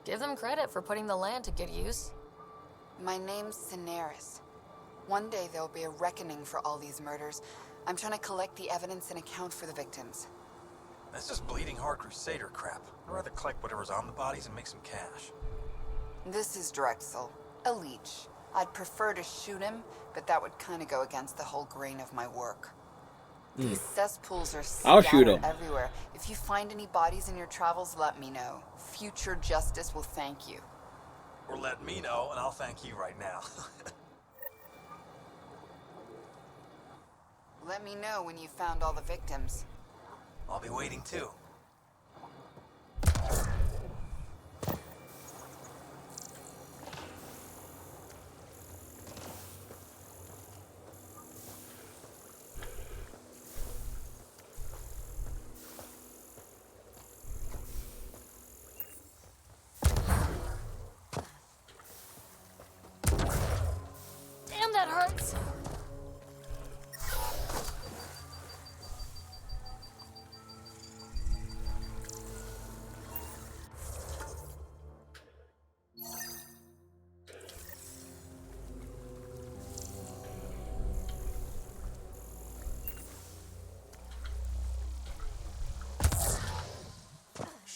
Give them credit for putting the land to good use. My name's Cineris. One day there'll be a reckoning for all these murders. I'm trying to collect the evidence and account for the victims. That's just bleeding heart crusader crap. I'd rather collect whatever's on the bodies and make some cash. This is Drexel, a leech. I'd prefer to shoot him, but that would kind of go against the whole grain of my work. These cesspools are I'll shoot scattered 'em. everywhere. If you find any bodies in your travels, let me know. Future justice will thank you. Or let me know, and I'll thank you right now. Let me know when you found all the victims. I'll be waiting too.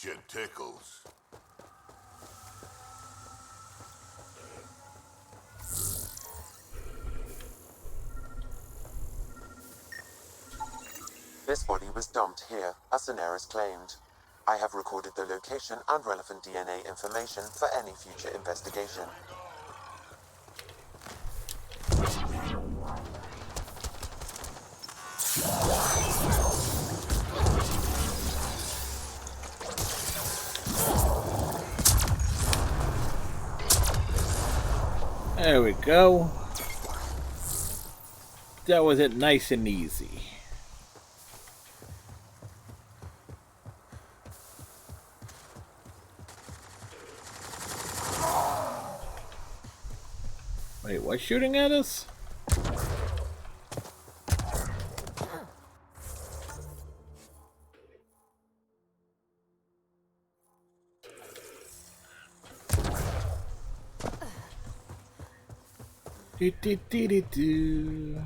shit tickles. This body was dumped here, as Daenerys claimed. I have recorded the location and relevant DNA information for any future investigation. There we go. That was it, nice and easy. Wait, what's shooting at us? Do, do, do, do, do.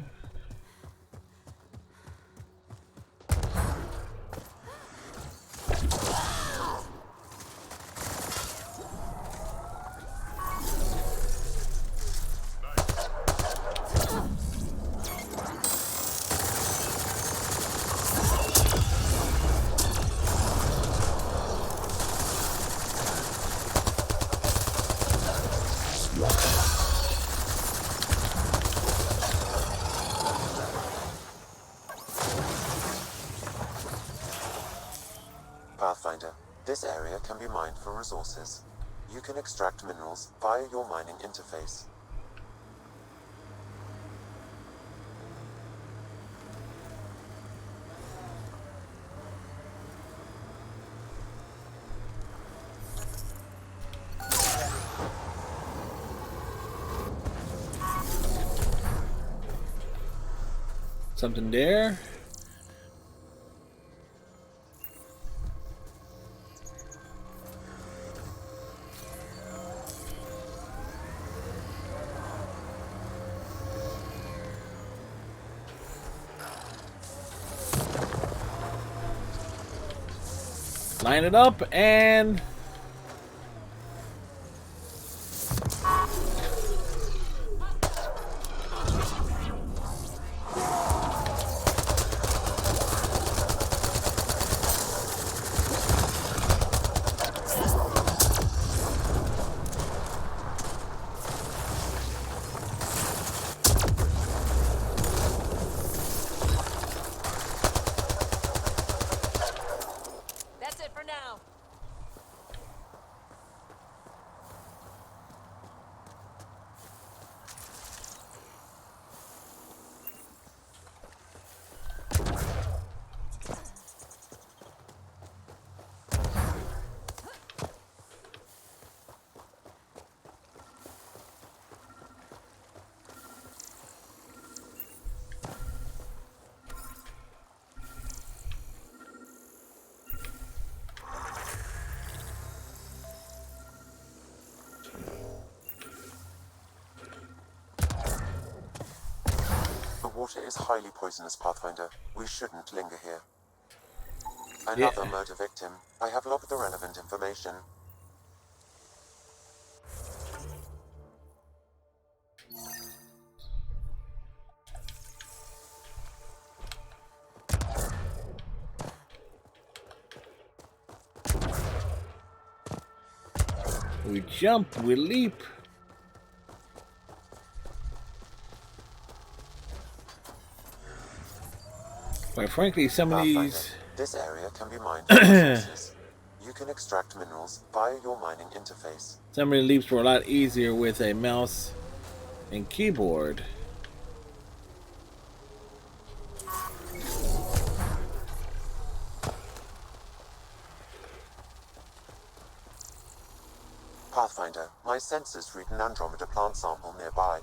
Pathfinder, this area can be mined for resources. You can extract minerals via your mining interface. Something there. Line it up and That's it for now. The water is highly poisonous, Pathfinder. We shouldn't linger here. Another murder victim. I have logged the relevant information. we jump, we leap. Quite frankly, some of these... This area can be mined for resources. You can extract minerals via your mining interface. Some of the leaps were a lot easier with a mouse and keyboard. Pathfinder, my sensors read an Andromeda plant sample nearby.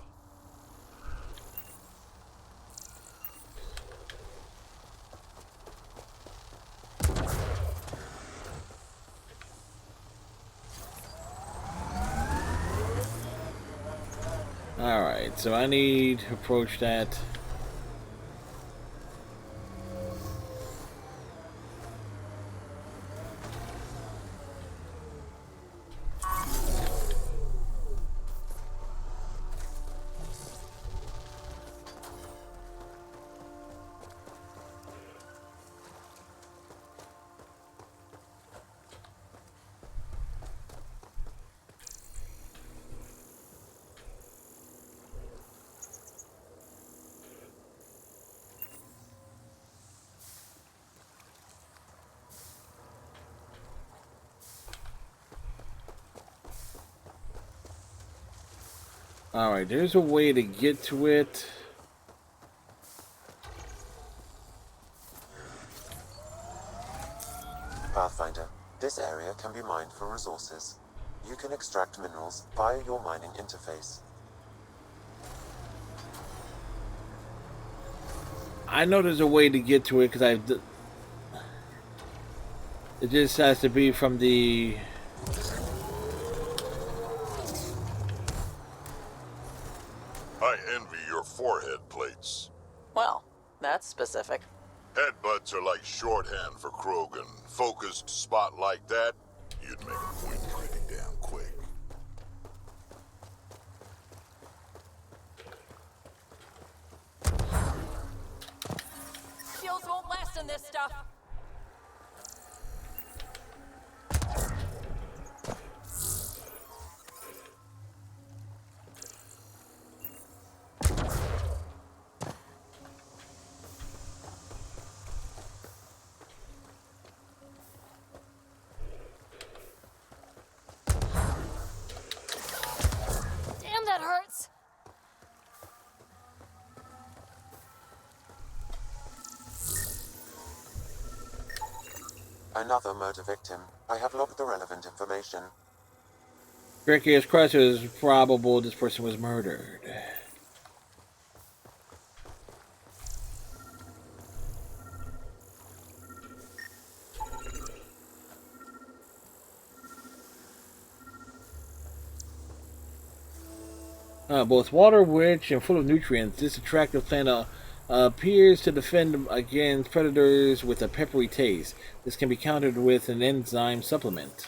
Alright, so I need to approach that. Alright, there's a way to get to it. Pathfinder, this area can be mined for resources. You can extract minerals via your mining interface. I know there's a way to get to it because it just has to be from the. I envy your forehead plates. Well, that's specific. Headbutts are like shorthand for Krogan. Focused spot like that, you'd make a point pretty damn quick. Shields won't last in this stuff. Damn, that hurts. Another murder victim. I have logged the relevant information. Dracula's Crusher is probable this person was murdered. Both water-rich and full of nutrients, this attractive plant appears to defend against predators with a peppery taste. This can be countered with an enzyme supplement.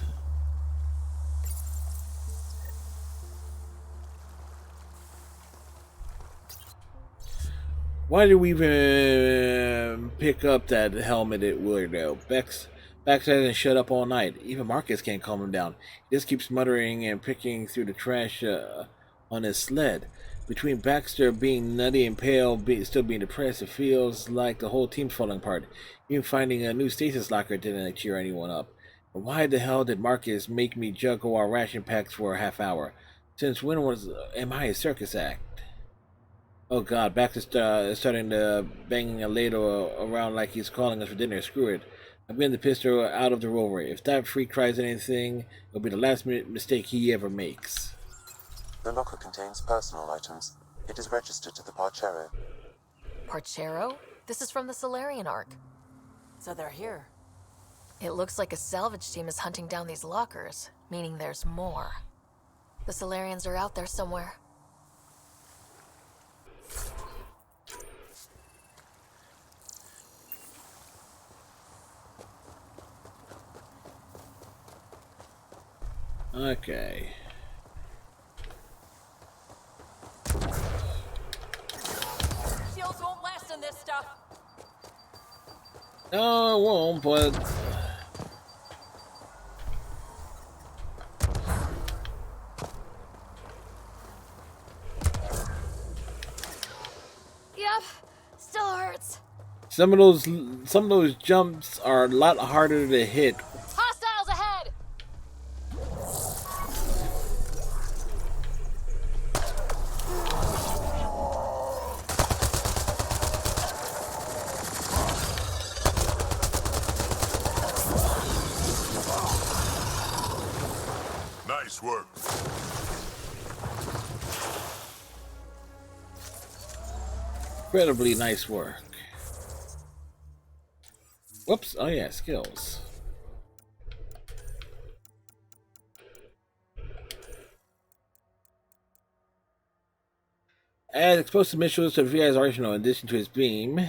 Why did we even pick up that helmeted weirdo? Bex hasn't shut up all night. Even Marcus can't calm him down. He just keeps muttering and picking through the trash on his sled. Between Baxter being nutty and Pale still being depressed, it feels like the whole team's falling apart. Even finding a new stasis locker didn't cheer anyone up. And why the hell did Marcus make me juggle our ration packs for a half hour? Since when am I a circus act? Oh god, Baxter is starting to bang a ladle around like he's calling us for dinner. Screw it. I'm getting the pistol out of the rover. If that freak tries anything, it'll be the last mistake he ever makes. The locker contains personal items. It is registered to the Parchero. Parchero? This is from the Solarian Ark. So they're here. It looks like a salvage team is hunting down these lockers, meaning there's more. The Solarians are out there somewhere. Okay. Shields won't last in this stuff. No, it won't, but... Yep, still hurts. Some of those jumps are a lot harder to hit. Hostiles ahead! Nice work. Incredibly nice work. Whoops. Oh yeah, skills. Add explosive missiles to the VI's arsenal in addition to his beam.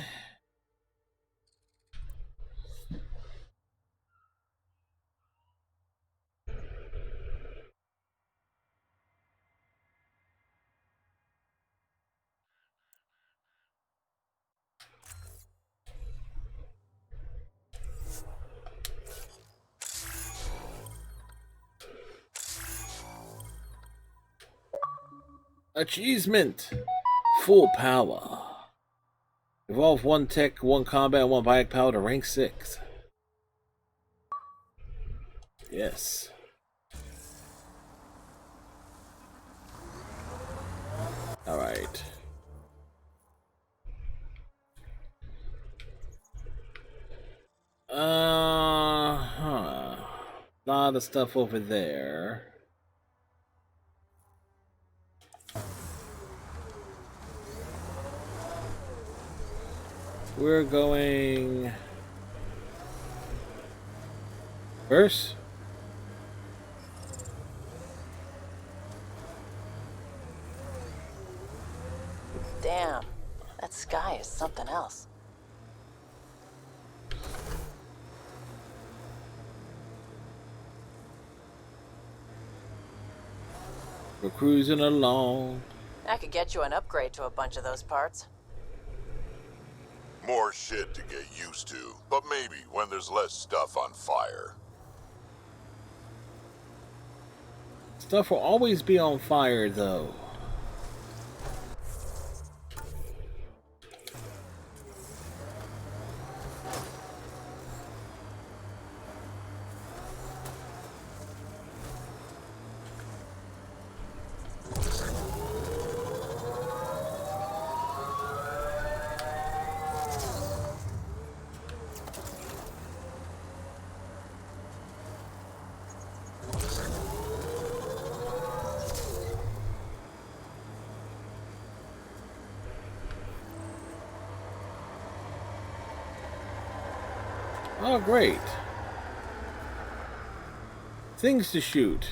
Achievement! Full power. Evolve one tech, one combat, one bike power to rank 6. Yes. All right. Huh. A lot of stuff over there. We're going first. Damn, that sky is something else. We're cruising along. I could get you an upgrade to a bunch of those parts. More shit to get used to, but maybe when there's less stuff on fire. Stuff will always be on fire, though. Oh, great. Things to shoot.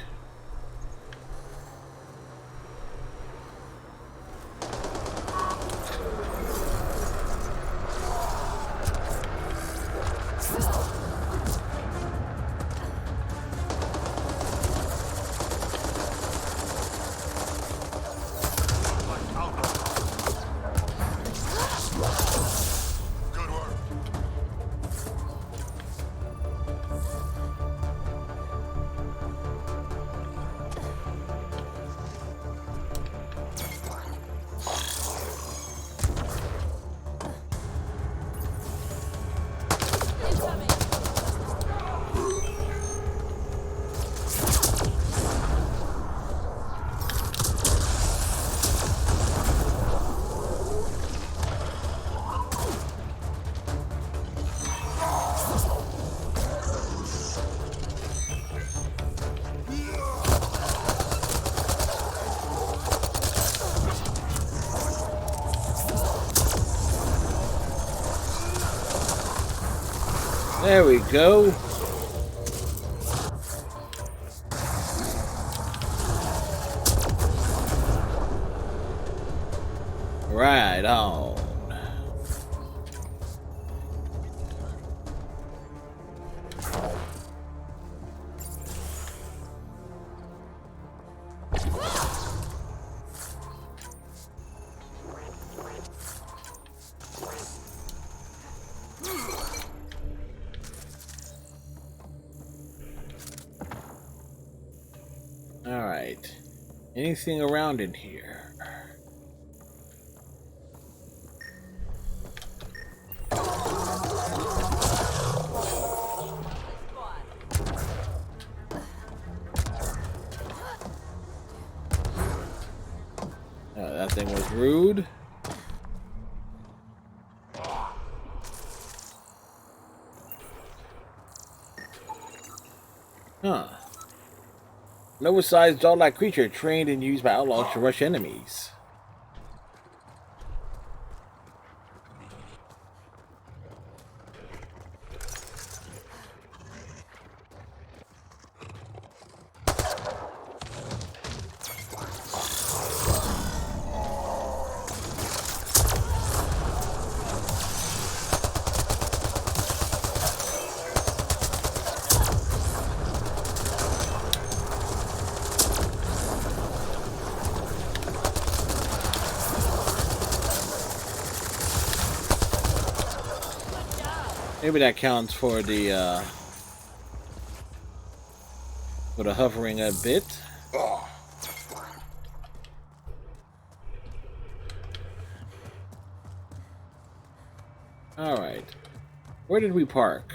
There we go. Right on. Alright. Anything around in here? That thing was rude. Huh. An oversized dog-like creature trained and used by outlaws to rush enemies. Maybe that counts for the hovering a bit. All right, where did we park?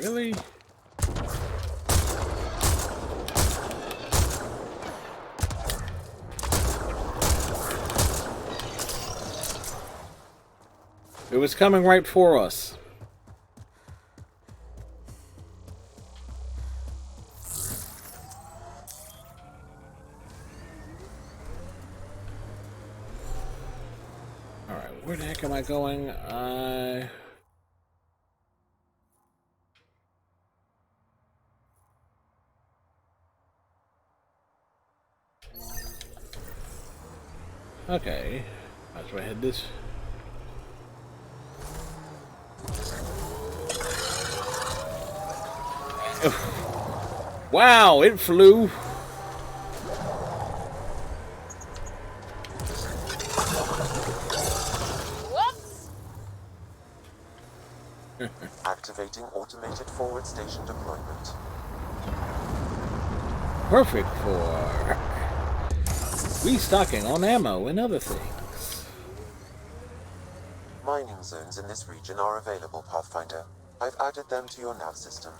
Really? It was coming right for us. Alright, where the heck am I going? Okay. That's where I had this. Wow, it flew. Activating automated forward station deployment. Perfect for restocking on ammo and other things. Mining zones in this region are available, Pathfinder. I've added them to your nav system.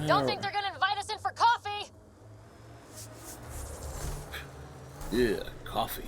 Don't think they're gonna invite us in for coffee! Yeah, coffee.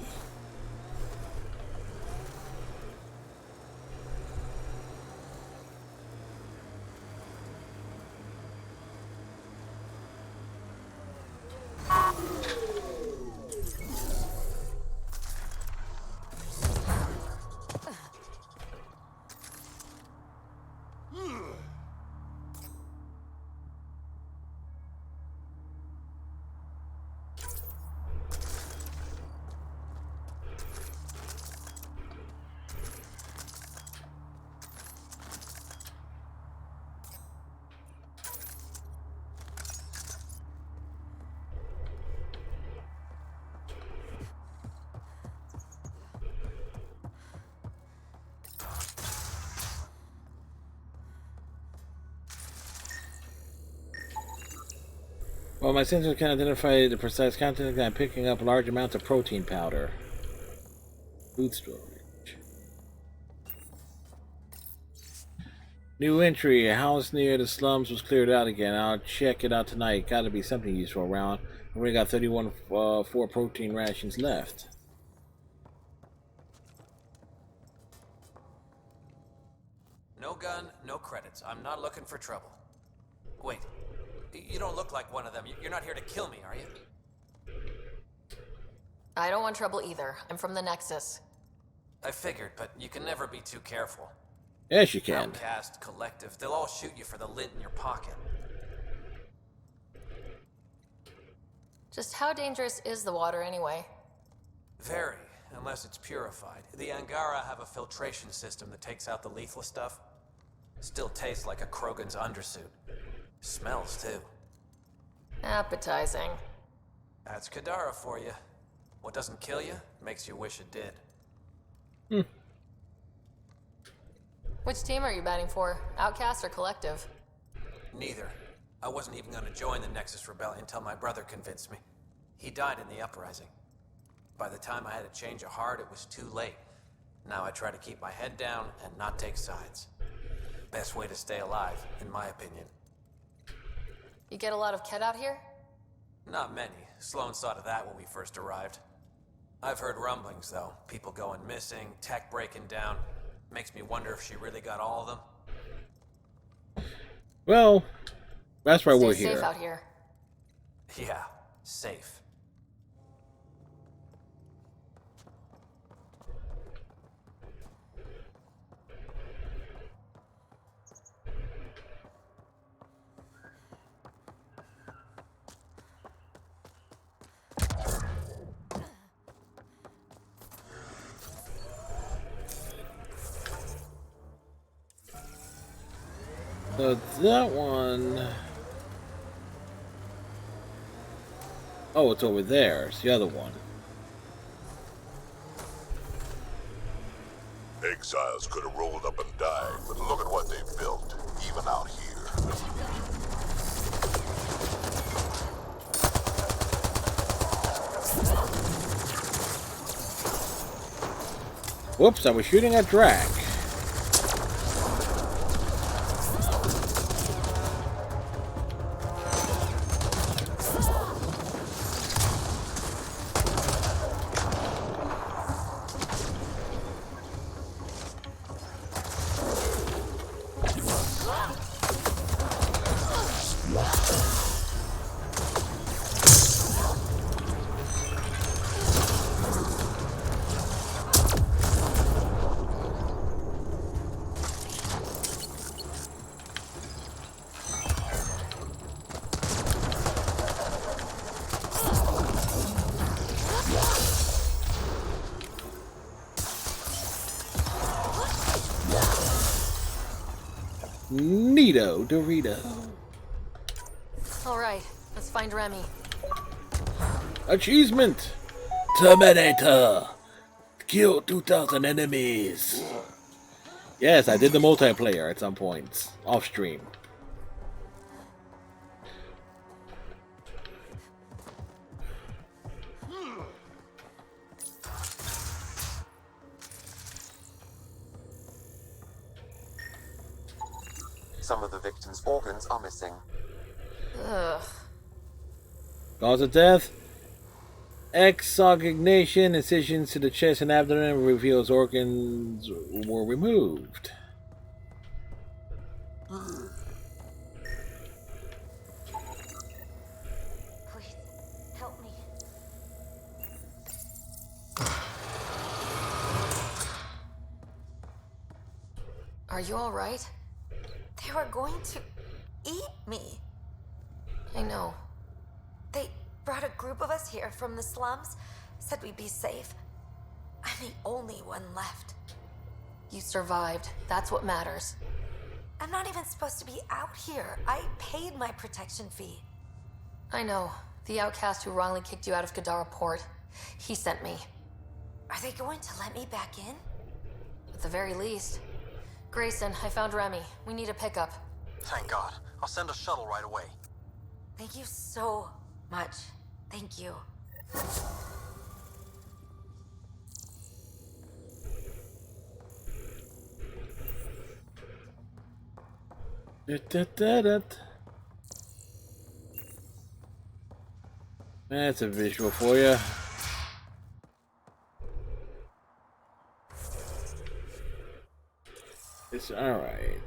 Well, my sensors can identify the precise content, and I'm picking up large amounts of protein powder. Food storage. New entry. A house near the slums was cleared out again. I'll check it out tonight. Gotta be something useful around. We only got 31 4 protein rations left. No gun, no credits. I'm not looking for trouble. Wait. You don't look like one of them. You're not here to kill me, are you? I don't want trouble either. I'm from the Nexus. I figured, but you can never be too careful. Yes, you can. Outcast, collective, they'll all shoot you for the lint in your pocket. Just how dangerous is the water anyway? Very, unless it's purified. The Angara have a filtration system that takes out the lethal stuff. Still tastes like a Krogan's undersuit. Smells, too. Appetizing. That's Kadara for you. What doesn't kill you, makes you wish it did. Which team are you batting for? Outcast or Collective? Neither. I wasn't even going to join the Nexus Rebellion until my brother convinced me. He died in the uprising. By the time I had a change of heart, it was too late. Now I try to keep my head down and not take sides. Best way to stay alive, in my opinion. You get a lot of Kett out here? Not many. Sloan saw to that when we first arrived. I've heard rumblings, though. People going missing, tech breaking down. Makes me wonder if she really got all of them. Well, that's why we're Stay here. safe out here. Yeah, safe. So that one... Oh, it's over there. It's the other one. exiles could have rolled up and died, but look at what they've built, even out here. Whoops, I was shooting at Drac. Neato Dorito. Alright, let's find Remy. Achievement! Terminator! Kill 2,000 enemies! Yes, I did the multiplayer at some points. Off stream. Some of the victim's organs are missing. Ugh. Cause of death? Exsanguination, incisions to the chest and abdomen reveals organs were removed. Please, help me. Are you alright? They were going to eat me. I know. They brought a group of us here from the slums, said we'd be safe. I'm the only one left. You survived. That's what matters. I'm not even supposed to be out here. I paid my protection fee. I know. The outcast who wrongly kicked you out of Kadara Port. He sent me. Are they going to let me back in? At the very least. Grayson, I found Remy. We need a pickup. Thank God. I'll send a shuttle right away. Thank you so much. Thank you. That's a visual for you. It's alright.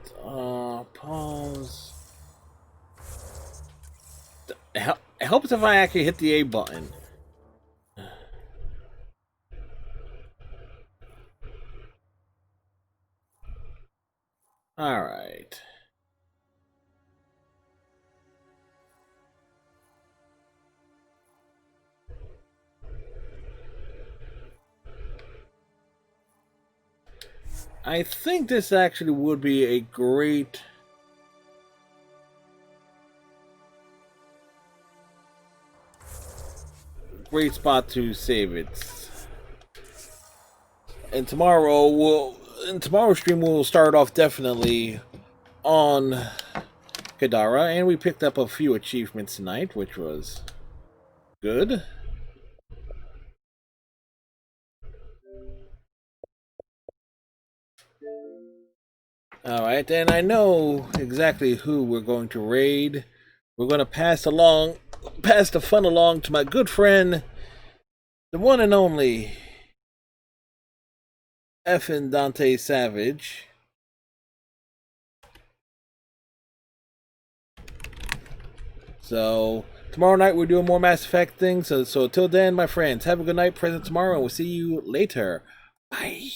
Pause. It helps if I actually hit the A button. Alright. I think this actually would be a great spot to save it. And tomorrow's stream we'll start off definitely on Kadara, and we picked up a few achievements tonight, which was good. Alright, and I know exactly who we're going to raid. We're going to pass the fun along to my good friend, the one and only Effin' Dante Savage. So, tomorrow night we're doing more Mass Effect things. So till then, my friends, have a good night, present tomorrow, and we'll see you later. Bye.